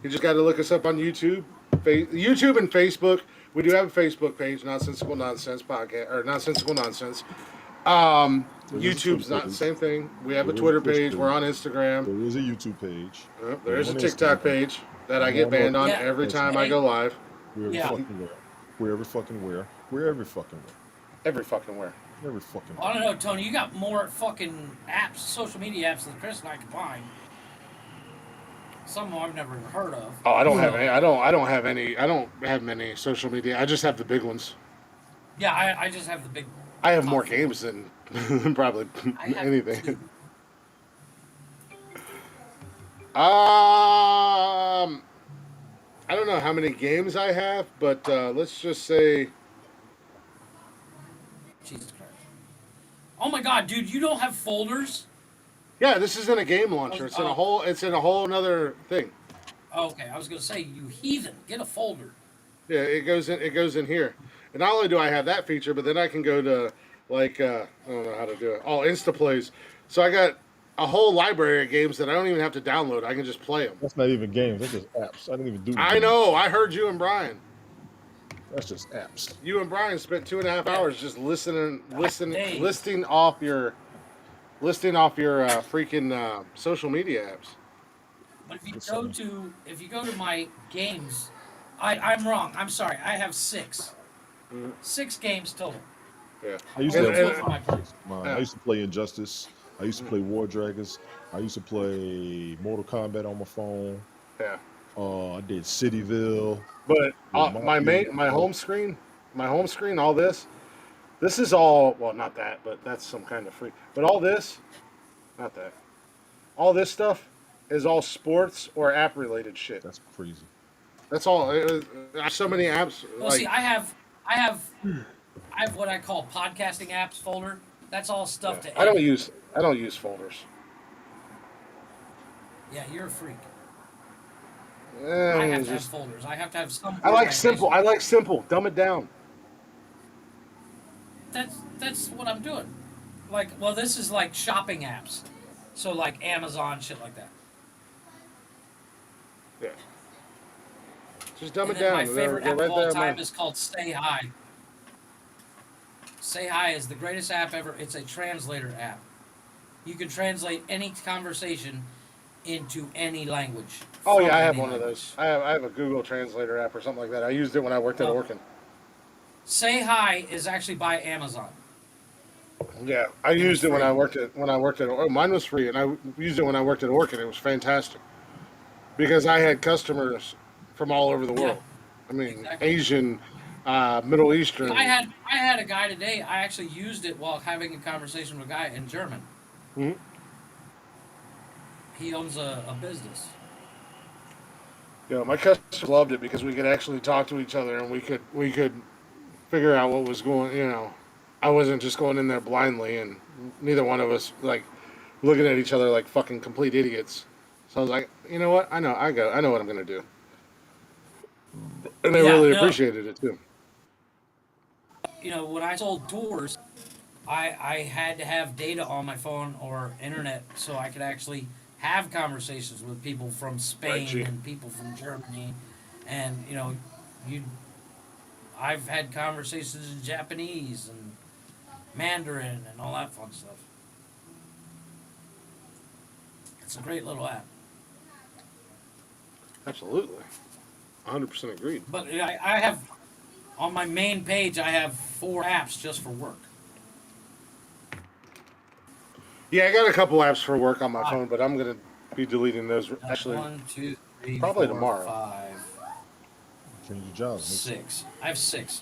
You just got to look us up on YouTube and Facebook. We do have a Facebook page, Nonsensical Nonsense Podcast or Nonsensical Nonsense. There is a Twitter YouTube's not the page. same thing. We have a There is a Twitter Twitch page. We're page. on Instagram. There is a YouTube page. There is We're a on TikTok Instagram. page that I I'm get on banned on Yeah. every time I Hey. go live. Wherever Yeah. fucking where. Wherever fucking where. Wherever fucking where. Every fucking where. Every fucking I don't know, Tony. You got more fucking apps, social media apps than Chris and I combined. Some of them I've never heard of. Oh, I don't have any. I don't have any. I don't have many social media. I just have the big ones. Yeah, I just have the big. I have more games than probably I have anything. two. I don't know how many games I have, but let's just say Jesus Christ. Oh my God, dude! You don't have folders? yeah, this isn't a game launcher. It's in a whole. It's in a whole another thing. Oh, okay, I was gonna say you heathen. Get a folder. Yeah, it goes in. It goes in here. And not only do I have that feature, but then I can go to like I don't know how to do it. Oh, Instaplays. So I got a whole library of games that I don't even have to download. I can just play them. That's not even games. That's just apps. I didn't even do. I games. know. I heard you and Brian. That's just apps. You and Brian spent 2.5 hours just Hey. listing off your freaking social media apps. But if you go to my games, I'm wrong. I'm sorry. I have 6. 6 games total. Yeah. I used And- to That's have, what I play. I used to play Injustice. I used to play War Dragons. I used to play Mortal Kombat on my phone. Yeah. I did Cityville. But Yeah, my home screen, all this is all well, not that, but that's some kind of free. But all this, not that, all this stuff is all sports or app related shit. That's crazy. That's all. So many apps. Well, Like, see, I have what I call podcasting apps folder. That's all stuff to I don't edit. use folders. Yeah, you're a freak. Eh, I have it's to have just- folders. I have to have some. I like simple. I like simple. Dumb it down. That's what I'm doing. Like, well, this is like shopping apps, so like Amazon, shit like that. Yeah. Just dumb And it then down. my favorite They're app right of all there in time my- is called Say Hi. Say Hi is the greatest app ever. It's a translator app. You can translate any conversation into any language. Oh from yeah, I have any one of language. those. I have a Google Translator app or something like that. I used it when I worked at Oh. Orkin. Say Hi is actually by Amazon. Yeah, I used it when I worked at Oh, mine was free, and I used it when I worked at Orkin. It was fantastic because I had customers from all over the Yeah, world. I mean, exactly. Asian, Middle Eastern. I had a guy today. I actually used it while having a conversation with a guy in German. Mhm. He owns a business. You know, my customers loved it because we could actually talk to each other and we could figure out what was going. You know, I wasn't just going in there blindly, and neither one of us like looking at each other like fucking complete idiots. So I was like, you know what? I know what I'm gonna do, and they Yeah, really no. appreciated it too. You know, when I sold tours, I had to have data on my phone or internet so I could actually have conversations with people from Spain Gee. and people from Germany, and you know, I've had conversations in Japanese and Mandarin and all that fun stuff. It's a great little app. Absolutely, 100% agreed. But I have on my main page I have 4 apps just for work. Yeah, I got a couple apps for work on my phone, but I'm gonna be deleting those actually. 1, 2, 3, probably 4, tomorrow. 5, Change your job. Make 6. I have 6.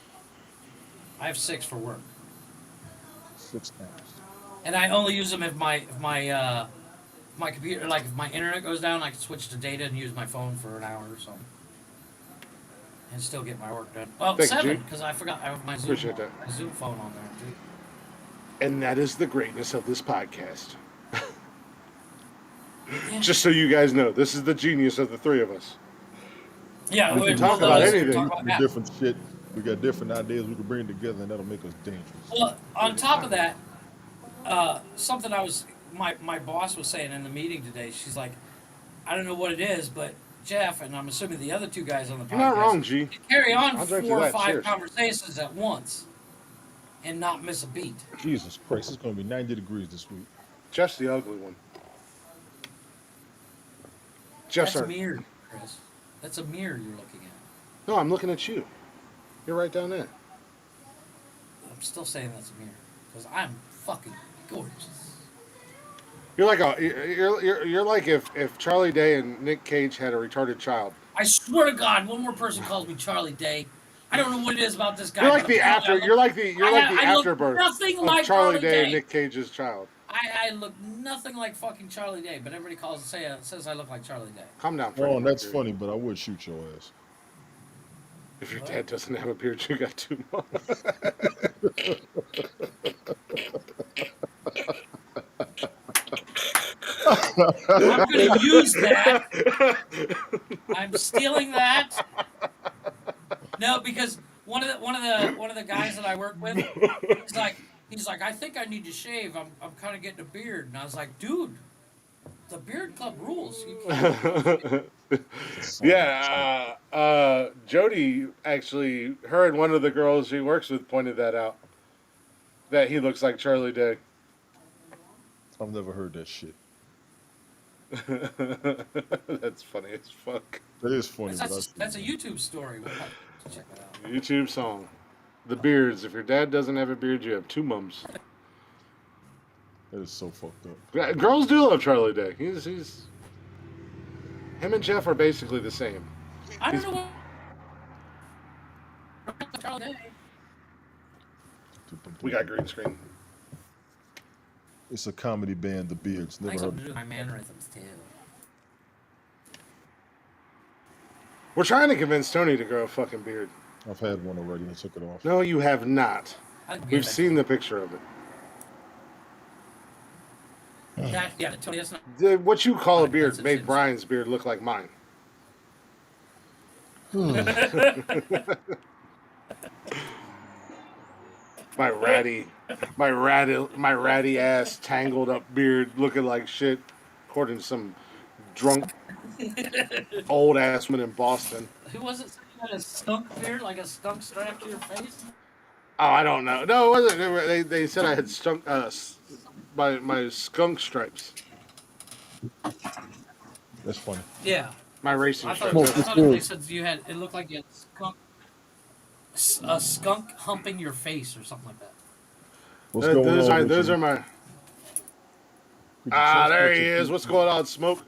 I have 6 for work, 6 apps. and I only use them if my computer, like if my internet goes down, I can switch to data and use my phone for an hour or something, and still get my work done. Well, Thank you, 7 Jude. because I forgot I have my Zoom, Appreciate that. my Zoom phone on there too. And that is the greatness of this podcast. Yeah. Just so you guys know, this is the genius of the three of us. Yeah, We can well, talk about let's anything. talk about We that. different shit. We got different ideas we can bring together, and that'll make us dangerous. Well, on top of that, something my boss was saying in the meeting today. She's like, I don't know what it is, but Jeff and I'm assuming the other two guys on the You're not wrong, podcast G. can carry on I'll drink to 4 or that. 5 Cheers. conversations at once and not miss a beat. Jesus Christ, it's gonna be 90 degrees this week. Jeff's the ugly one. Jeff's That's our... a mirror, Chris. That's a mirror you're looking at. No, I'm looking at you. You're right down there. I'm still saying that's a mirror because I'm fucking gorgeous. You're like you're like if Charlie Day and Nick Cage had a retarded child. I swear to God, one more person calls me Charlie Day. I don't know what it is about this guy. You're like but the apparently after. I look- You're like the I look afterbirth nothing of like Charlie Day and Nick Cage's child. I look nothing like fucking Charlie Day, but everybody calls and says I look like Charlie Day. Calm down, Freddie Oh, that's Mercury. funny, but I would shoot your ass. If your dad doesn't have a beard, you got 2 months. I'm going to use that. I'm stealing that. No, because one of the guys that I work with, he's like, I think I need to shave. I'm kind of getting a beard, and I was like, dude, the beard club rules. You can't. Yeah, Jody actually, her and one of the girls she works with pointed that out. That he looks like Charlie Day. I've never heard that shit. That's funny as fuck. That is funny. That's a YouTube story. We'll have to check that out. YouTube song. The beards. If your dad doesn't have a beard, you have 2 mums. That is so fucked up. Yeah, girls do love Charlie Day. He's him and Jeff are basically the same. I don't know what Charlie Day. We got green screen. It's a comedy band, The Beards. I Never think heard something to of do with my mannerisms too. We're trying to convince Tony to grow a fucking beard. it. I've had one already. I took it off. No, you have not. We've seen the picture of it. Yeah, Tony, that's not. What you call a beard That's made it. Brian's beard look like mine. my ratty ass tangled up beard looking like shit, according to some drunk old ass man in Boston. Who was it? You had a skunk beard, like a skunk strapped to your face? Oh, I don't know. No, it wasn't. They said I had skunk, my skunk stripes, That's funny. Yeah. my racing I thought, stripes. I thought they said you had. It looked like you had a skunk humping your face or something like that. What's going on? Those are my. There he is. What's going on, Smoke?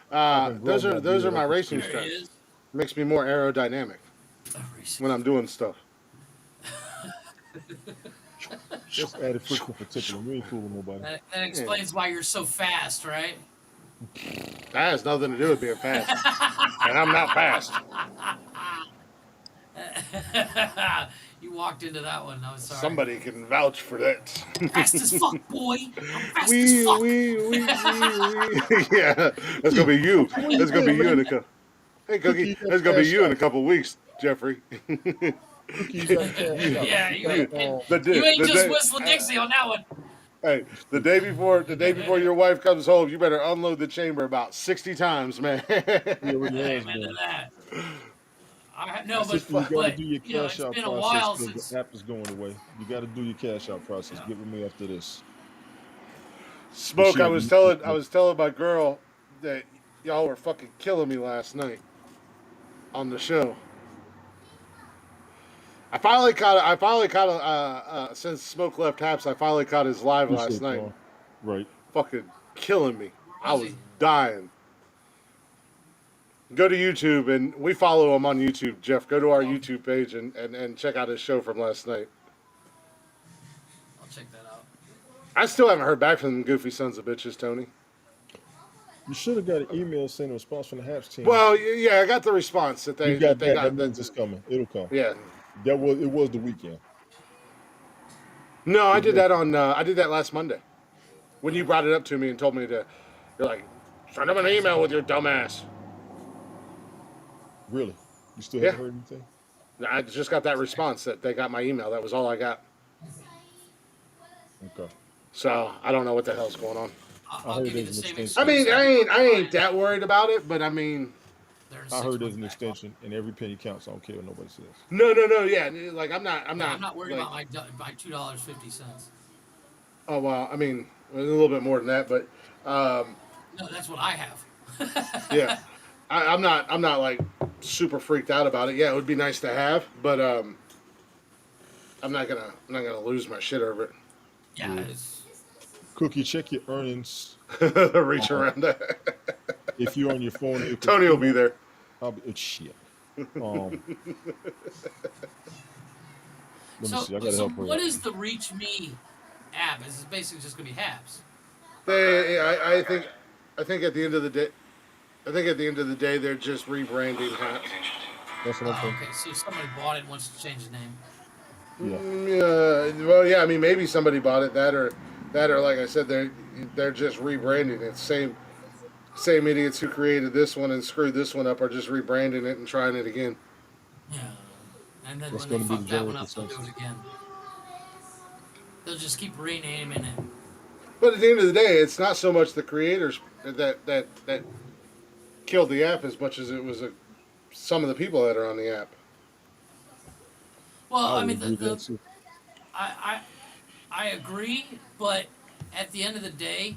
Those are my racing There he stripes. is. Makes me more aerodynamic when I'm doing stuff. Just added friction particular. We ain't fooling nobody. That explains why you're so fast, right? That has nothing to do with being fast, and I'm not fast. You walked into that one. I was sorry. Somebody can vouch for that. Fast as fuck, boy. I'm fast as fuck. Yeah, that's gonna be you. That's gonna be you in a couple. Hey, Cookie, that's gonna be you in a couple weeks, Jeffrey. Yeah, you ain't The just day- whistling Dixie on that one. Hey, the day before your wife comes home, you better unload the chamber about 60 times, man. Amen to that. No, but You gotta do your you know, cash it's out been a while process because since. the app is going away. You gotta do your cash out process. Get with me after this. Smoke, I was telling my girl that y'all were fucking killing me last night on the show. I finally caught since Smoke left Haps, I finally caught his live last night. Right. Fucking killing me. I Was was he? dying. Go to YouTube, and we follow him on YouTube, Jeff. Go to our YouTube page and check out his show from last night. I'll check that out. I still haven't heard back from them goofy sons of bitches, Tony. You should have got an email saying a response from the Haps team. Well, yeah, I got the response that they you got they that. That means it's coming. It'll come. Yeah. It was the weekend. No, I did that I did that last Monday. When you brought it up to me and told me you're like, send him an email with your dumb ass. Really? You still Yeah. haven't heard anything? I just got that response that they got my email. That was all I got. Okay. So I don't know what the hell's going on. I I'll heard give you there's the an same extension. I excuse. mean, I ain't that worried about it, but I mean, They're in a I heard 6 there's month an backlog. extension, and every penny counts. I don't care what nobody says. no, yeah, like I'm Yeah, not I'm not worried like, about my $2.50. oh well, I mean, a little bit more than that, but No, that's what I have. yeah, I'm not like super freaked out about it. Yeah, it would be nice to have, but I'm not gonna lose my shit over Yeah, Yeah. it's Cookie, check your earnings. it. Reach Uh, around that. if you're on your phone or your Tony will computer, be there. it's shit. Um, let me so. see. I gotta So help her what out. is the Reach Me app? Is it basically just gonna be Haps? I think at the end of the day, I think at the end of the day, they're just rebranding Hats. That's what I'm Oh, thinking. okay. So somebody bought it and wants to change the name. Yeah. Well, yeah, I mean, maybe somebody bought it. That, or like I said, they're just rebranding it. Same idiots who created this one and screwed this one up are just rebranding it and trying it again. Yeah. And then That's when they going to be the fuck that general one up, they'll do consensus. it again. They'll just keep renaming it. But at the end of the day, it's not so much the creators that killed the app as much as it was some of the people that are on the app. Well, I I would mean, agree with that too. I, I agree, but at the end of the day,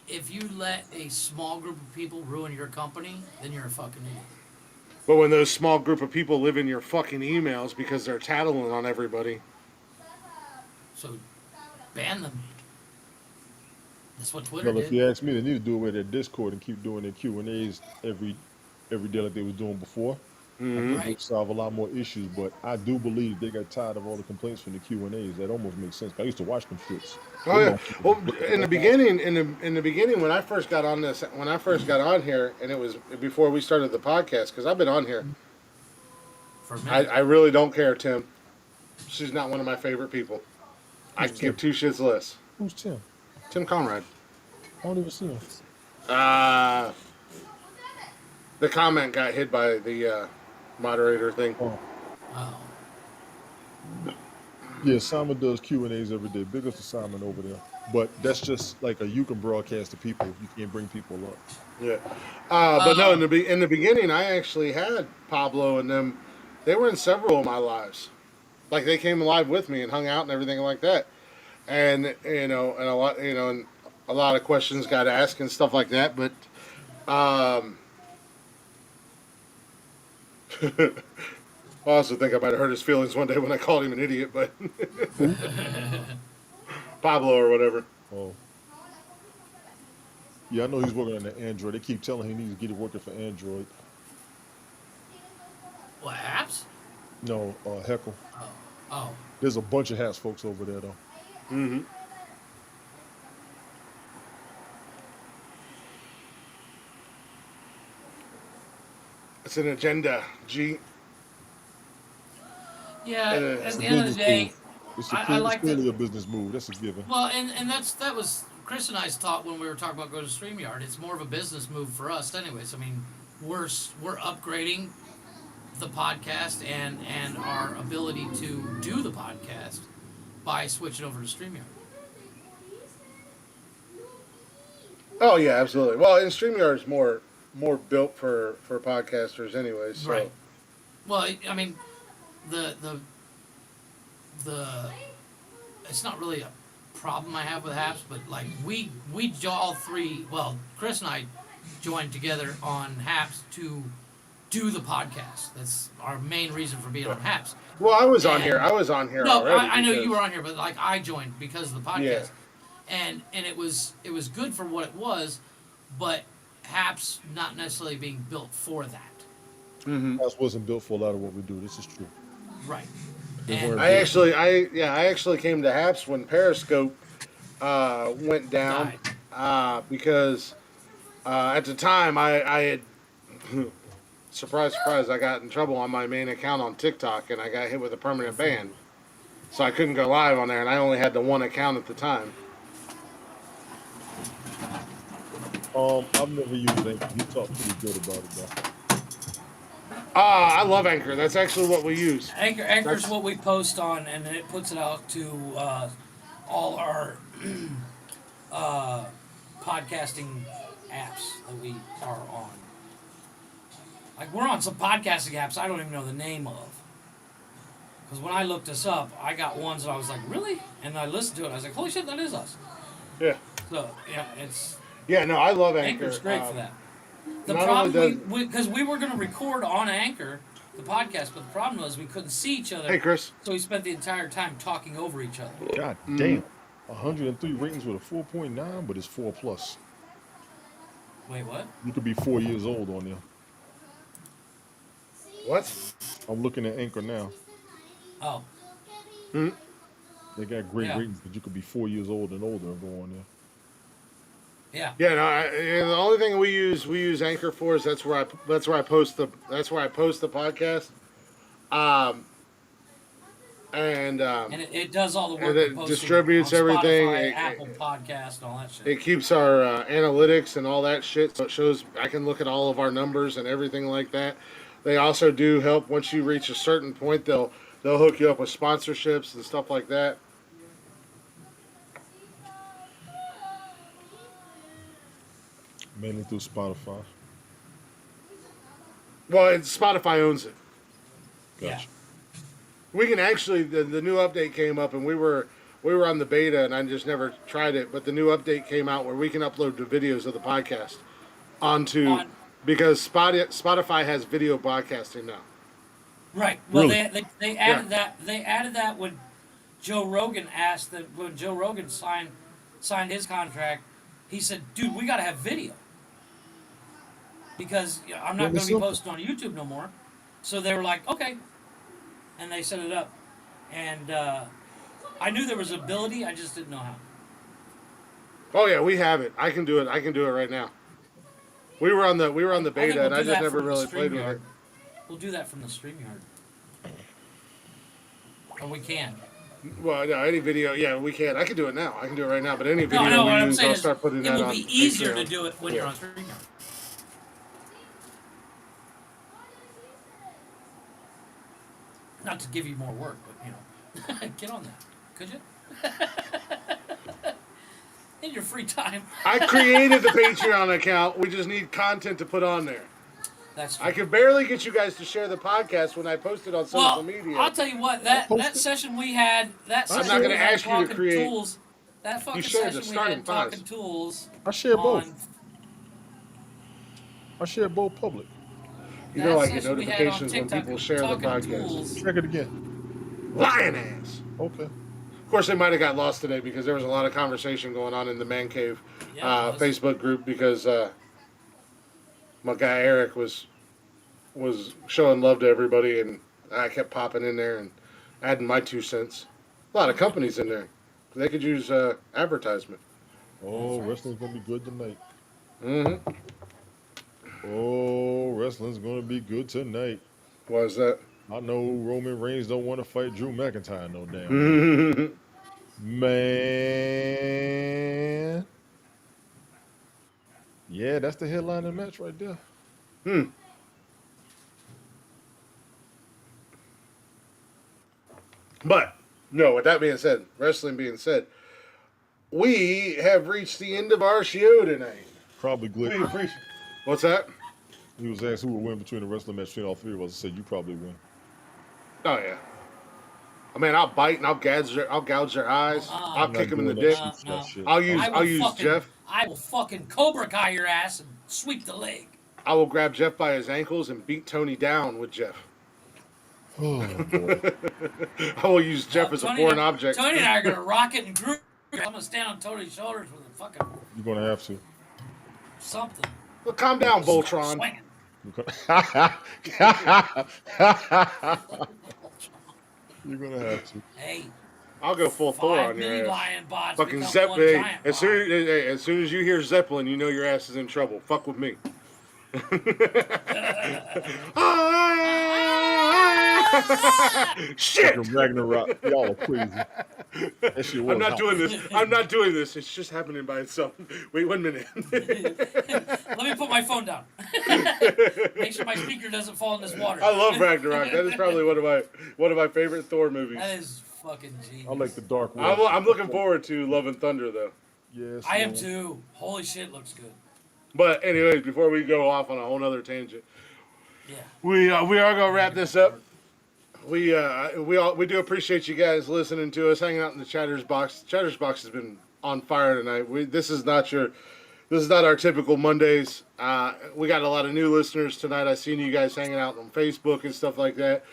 if you let a small group of people ruin your company, then you're a fucking idiot. But when those small group of people live in your fucking emails because they're tattling on everybody, So ban them. That's what Twitter Well, if did. you ask me, they need to do away with their Discord and keep doing their Q&As every day like they was doing before. I think Right. they'll solve a lot more issues. But I do believe they got tired of all the complaints from the Q&As. That almost makes sense. I used to watch them shits. oh Them yeah. motherfuckers Well, was in the beginning, in the beginning, when I first got on this, when I first got on here, and it was before we started the podcast, because I've been on here. For a minute. I really don't care, Tim. She's not one of my favorite people. I Who's could Tim? give two shits less. Who's Tim? Tim Conrad. I don't even see him. Uh, the comment got hid by the moderator thing. Oh, Oh. yeah, Simon does Q&As every day. Big up to Simon over there. But that's just like you can broadcast to people. You can't bring people up. Yeah. But no, Oh. in the beginning, I actually had Pablo and them. They were in several of my lives. Like they came live with me and hung out and everything like that. And and a lot of questions got asked and stuff like that. But I also think I might have hurt his feelings one day when I called him an idiot. But Who? Pablo or whatever. Oh. Yeah, I know he's working on the Android. They keep telling him he needs to get it working for Android. What, Haps? No, Heckle. Oh. Oh. There's a bunch of Hats folks over there, though. Mm-hmm. It's an agenda, G. Yeah, It at is. the end of the day, It's I like clearly the. a business move. That's a given. Well, and that was Chris and I's thought when we were talking about going to StreamYard. It's more of a business move for us, anyways. I mean, we're upgrading the podcast and our ability to do the podcast by switching over to StreamYard. Oh yeah, absolutely. Well, and StreamYard is more built for podcasters, anyways. So. Right. Well, I mean, the it's not really a problem I have with Haps, but like we all three, well, Chris and I joined together on Haps to do the podcast. That's our main reason for being on Haps. Well, I was on And- here. I was on here No, already. I know because- you were on here, but like I joined because of the podcast, Yeah. and it was good for what it was, but Haps not necessarily being built for that. House wasn't built for a lot of what we do. This is true. Right. They And- weren't I actually came to Haps when Periscope went down because at the time I had surprise I got in trouble on my main account on TikTok and I got hit with a permanent ban, so I couldn't go live on there and I only had the one account at the time. I've never used it. He talked pretty good about it, though. I love Anchor. That's actually what we use. Anchor's That's what we post on, and then it puts it out to all our podcasting apps that we are on. Like we're on some podcasting apps I don't even know the name of. Because when I looked this up, I got ones that I was like, really? And I listened to it. I was like, holy shit, that is us. yeah. So yeah, it's Yeah, no, I love Anchor. Anchor's great for that. The not only problem does because we were going to record on Anchor the podcast, but the problem was we couldn't see each other. Hey, Chris. So we spent the entire time talking over each other. God damn. 103 ratings with a 4.9, but it's 4 plus. Wait, what? You could be 4 years old on there. What? I'm looking at Anchor now. Oh, They got great Yeah. ratings, but you could be 4 years old and older and go on there. yeah. Yeah, no. And the only thing we use Anchor for is that's where I post the podcast. And And it does all the work. and it of posting distributes on everything. Spotify, Apple Podcast, and all that shit. it keeps our analytics and all that shit, so it shows I can look at all of our numbers and everything like that. They also do help once you reach a certain point. They'll hook you up with sponsorships and stuff like that. Mainly through Spotify. Well, Spotify owns it. Yeah. Gotcha. We can actually the new update came up and we were on the beta and I just never tried it, but the new update came out where we can upload the videos of the podcast onto because Spotify has video podcasting now. Right. Well, Really? they added that. They added that when Joe Rogan asked that when Joe Rogan signed his contract, he said, "Dude, we got to have video because I'm not going to be posting on YouTube no more." So they were like, "Okay," and they set it up. And I knew there was ability, I just didn't know how. Oh yeah, we have it. I can do it. I can do it right now. We were on the beta we'll and I do just that never from the really played with StreamYard. it. We'll do that from the StreamYard. Or we can. Well, no, any video, yeah, we can. I can do it now. I can do it right now. But any video No, what we I'm use, saying I'll is start putting it that will on. be easier Patreon. to do it when you're on StreamYard. Not to give you more work, but get on that. Could you? In your free time. I created the Patreon account. We just need content to put on there. That's true. I can barely get you guys to share the podcast when I post it on social media. I'll tell you what, that session we had, that I'm session not we gonna had ask you to talking create- tools, that fucking shared the session we starting had talking files. tools I share on both. I share both public. You know I get session we had on notifications when TikTok, people share the talking podcast. tools. Check it again. Lion ass. Okay. Of course, they might have got lost today because there was a lot of conversation going on in the Man Cave Yeah, it was. Facebook group because my guy Eric was showing love to everybody, and I kept popping in there and adding my 2 cents. A lot of companies in there. They could use advertisement. Oh, wrestling's gonna be good tonight. Mm-hmm. Oh, wrestling's gonna be good tonight. Why is that? I know Roman Reigns don't want to fight Drew McIntyre no damn. Mm-hmm. Man. Yeah, that's the headlining match right there. But, no, with that being said, wrestling being said, we have reached the end of our show tonight. Probably We Glick. appreciate. What's that? He was asked who would win between the wrestling match between all three of us. I said you probably win. Oh, yeah. I mean, I'll bite and I'll gouge their eyes. I'll I'm kick not them in the doing dick. that No. shit. I'll use Jeff. I will fucking Cobra Kai your ass and sweep the leg. I will grab Jeff by his ankles and beat Tony down with Jeff. Oh, boy. I will use Jeff as a foreign object. Tony and I are gonna rock it and groove. I'm gonna stand on Tony's shoulders with a fucking You're gonna have to. something. Well, calm down, Voltron. Swinging. You're gonna have to. Hey, I'll go full Thor 5 on your mini ass. lion bots Fucking become Zeppelin. one Hey, giant as bot. soon as you hear Zeppelin, you know your ass is in trouble. Fuck with me. Shit! Fucking Ragnarok. Y'all are crazy. That shit I'm was not hot. doing this. I'm not doing this. It's just happening by itself. Wait 1 minute. Let me put my phone down. Make sure my speaker doesn't fall in this water. I love Ragnarok. That is probably one of my favorite Thor movies. That is fucking genius. I like the Dark World. I'm looking forward to Love and Thunder though. Yes, I am Lord. too. Holy shit, looks good. But anyways, before we go off on a whole nother tangent, Yeah. we are gonna wrap this up. We do appreciate you guys listening to us, hanging out in the Chatters box. Chatters box has been on fire tonight. This is not our typical Mondays. We got a lot of new listeners tonight. I seen you guys hanging out on Facebook and stuff like that.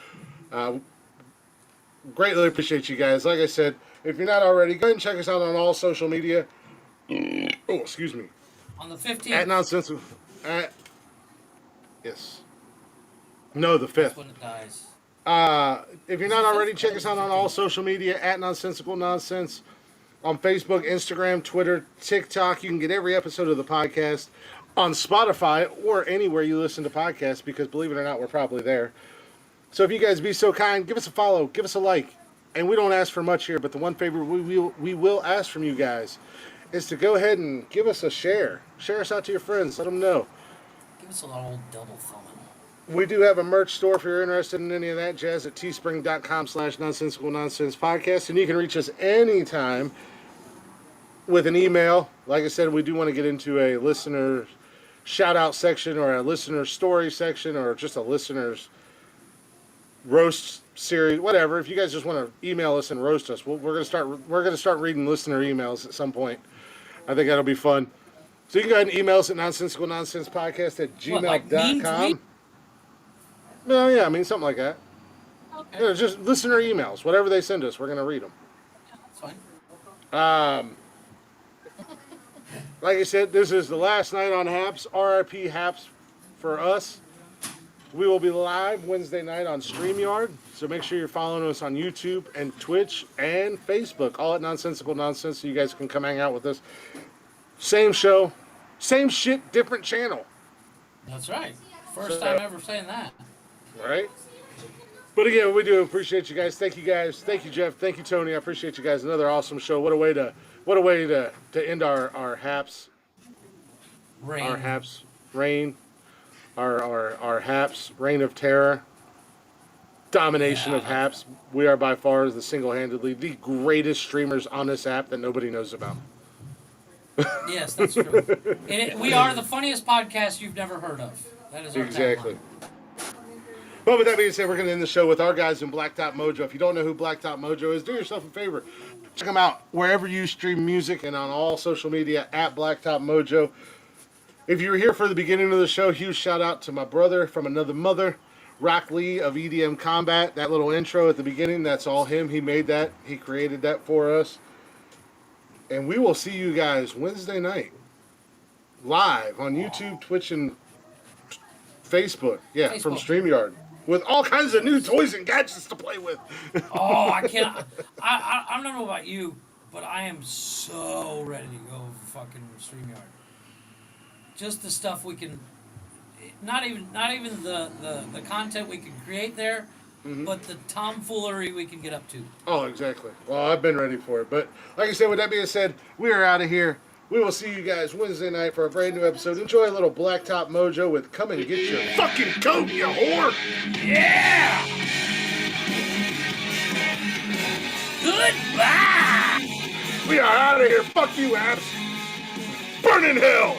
Greatly appreciate you guys. Like I said, if you're not already, go ahead and check us out on all social media. Oh, excuse me. On the 15th. At Nonsensical. Yes. No, the 5th. That's when it dies. If you're not already, check us out on all social media at Nonsensical Nonsense. On Facebook, Instagram, Twitter, TikTok. You can get every episode of the podcast on Spotify or anywhere you listen to podcasts because, believe it or not, we're probably there. So if you guys be so kind, give us a follow, give us a like. And we don't ask for much here, but the one favor we will ask from you guys is to go ahead and give us a share. Share us out to your friends. Let them know. Give us a little old double thumbing. We do have a merch store if you're interested in any of that jazz at teespring.com/nonsensical nonsense podcast. And you can reach us anytime with an email. Like I said, we do want to get into a listener shout out section or a listener story section or just a listener's roast series, whatever. If you guys just want to email us and roast us, we're gonna start reading listener emails at some point. I think that'll be fun. So you can go ahead and email us at nonsensicalnonsense@gmail.com. Well, yeah, I mean, something like that. Okay. Yeah, just listener emails. Whatever they send us, we're going to read them. That's fine. Like I said, this is the last night on Happs. RIP Happs for us. We will be live Wednesday night on StreamYard. So make sure you're following us on YouTube and Twitch and Facebook. All at Nonsensical Nonsense so you guys can come hang out with us. Same show. Same shit, different channel. That's right. First time ever saying that. Right? But again, we do appreciate you guys. Thank you guys. Thank you, Jeff. Thank you, Tony. I appreciate you guys. Another awesome show. What a way to end our Haps. Rain. Our Haps reign. Our Haps reign of terror. Domination of Haps. We are by far single-handedly the greatest streamers on this app that nobody knows about. Yes, that's true. We are the funniest podcast you've never heard of. That is our Exactly. tagline. But with that being said, we're going to end the show with our guys in Blacktop Mojo. If you don't know who Blacktop Mojo is, do yourself a favor. Check them out wherever you stream music and on all social media at Blacktop Mojo. If you were here for the beginning of the show, huge shout out to my brother from another mother, Rock Lee of EDM Combat. That little intro at the beginning, that's all him. He made that. He created that for us. And we will see you guys Wednesday night live on YouTube, Twitch, and Facebook. Yeah, from StreamYard. With all kinds of new toys and gadgets to play with. Oh, I can't. I don't know about you, but I am so ready to go fucking StreamYard. Just the stuff we can, not even the content we can create there, but the tomfoolery we can get up to. Oh, exactly. Well, I've been ready for it. But like I said, with that being said, we are out of here. We will see you guys Wednesday night for a brand new episode. Enjoy a little Blacktop Mojo with Come and Get Your Fucking Coat, you whore! Yeah! Goodbye! We are out of here. Fuck you, apps. Burn in hell!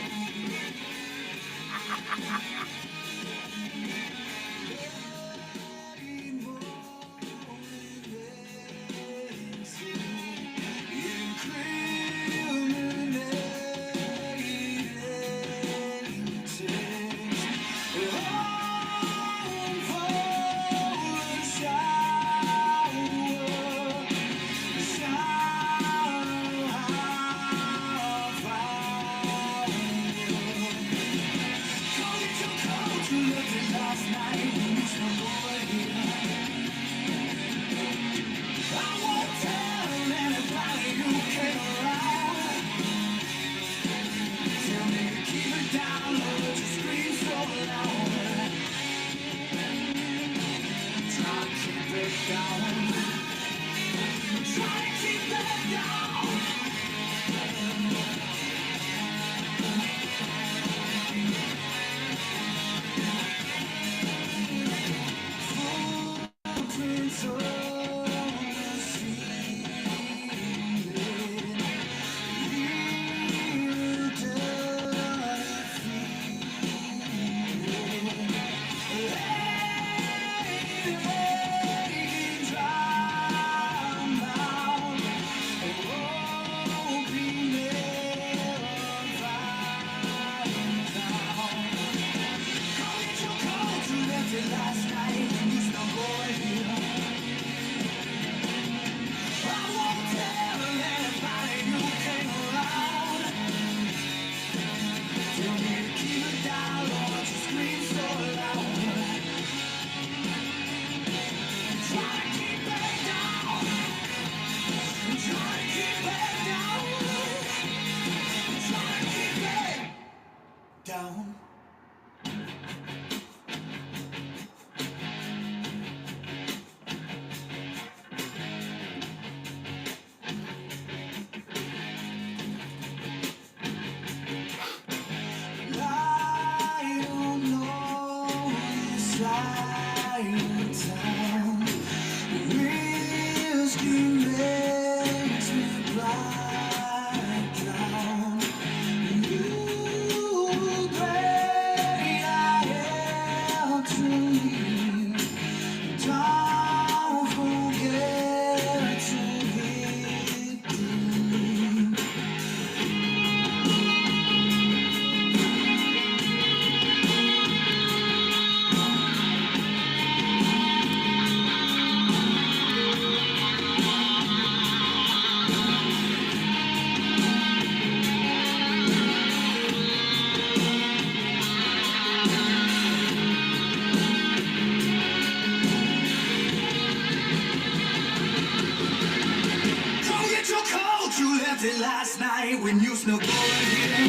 Last night when you snuck over here,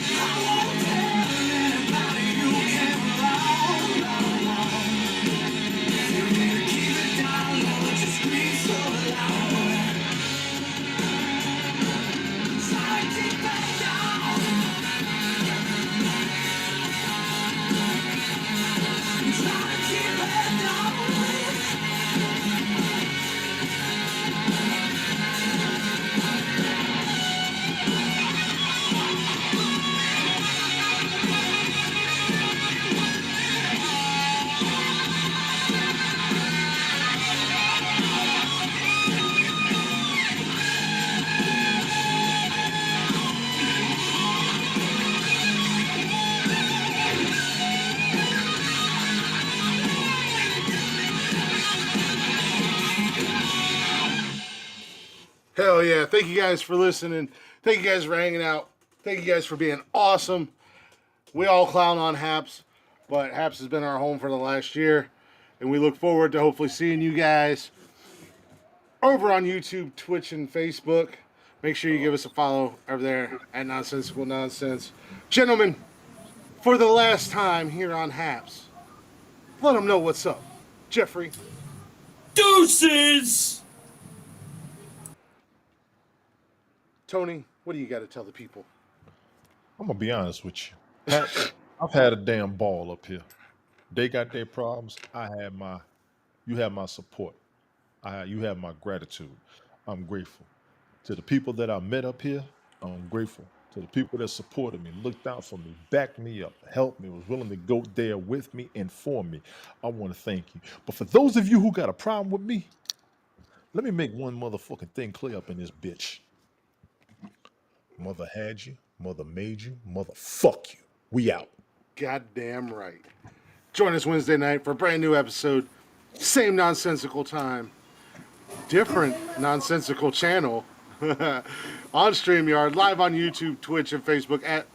I won't tell anybody you came around. You need to keep it down, Lord, you scream so loud. Try to keep it down. Try to keep it down. Hell yeah. Thank you guys for listening. Thank you guys for hanging out. Thank you guys for being awesome. We all clown on Happs, but Happs has been our home for the last year. And we look forward to hopefully seeing you guys over on YouTube, Twitch, and Facebook. Make sure you give us a follow over there at Nonsensical Nonsense. Gentlemen, for the last time here on Happs, let them know what's up. Jeffrey. Deuces! Tony, what do you got to tell the people? I'm gonna be honest with you. I've had a damn ball up here. They got their problems. You have my support. You have my gratitude. I'm grateful to the people that I met up here. I'm grateful to the people that supported me, looked out for me, backed me up, helped me, was willing to go there with me and for me. I want to thank you. But for those of you who got a problem with me, let me make one motherfucking thing clear up in this bitch. Mother had you, mother made you, mother fuck you. We out. Goddamn right. Join us Wednesday night for a brand new episode. Same nonsensical time. Different nonsensical channel. On StreamYard, live on YouTube, Twitch, and Facebook at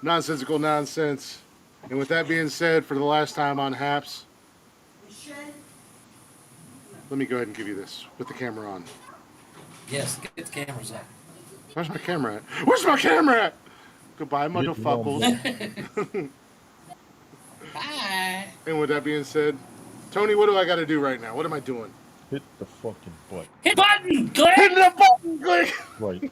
Nonsensical Nonsense. And with that being said, for the last time on Happs, let me go ahead and give you this with the camera on. Yes, get the cameras up. Where's my camera at? Where's my camera at? Goodbye, motherfuckers. Bye. And with that being said, Tony, what do I got to do right now? What am I doing? Hit the fucking button. Hit button! Click! Hit the button! Click! Right.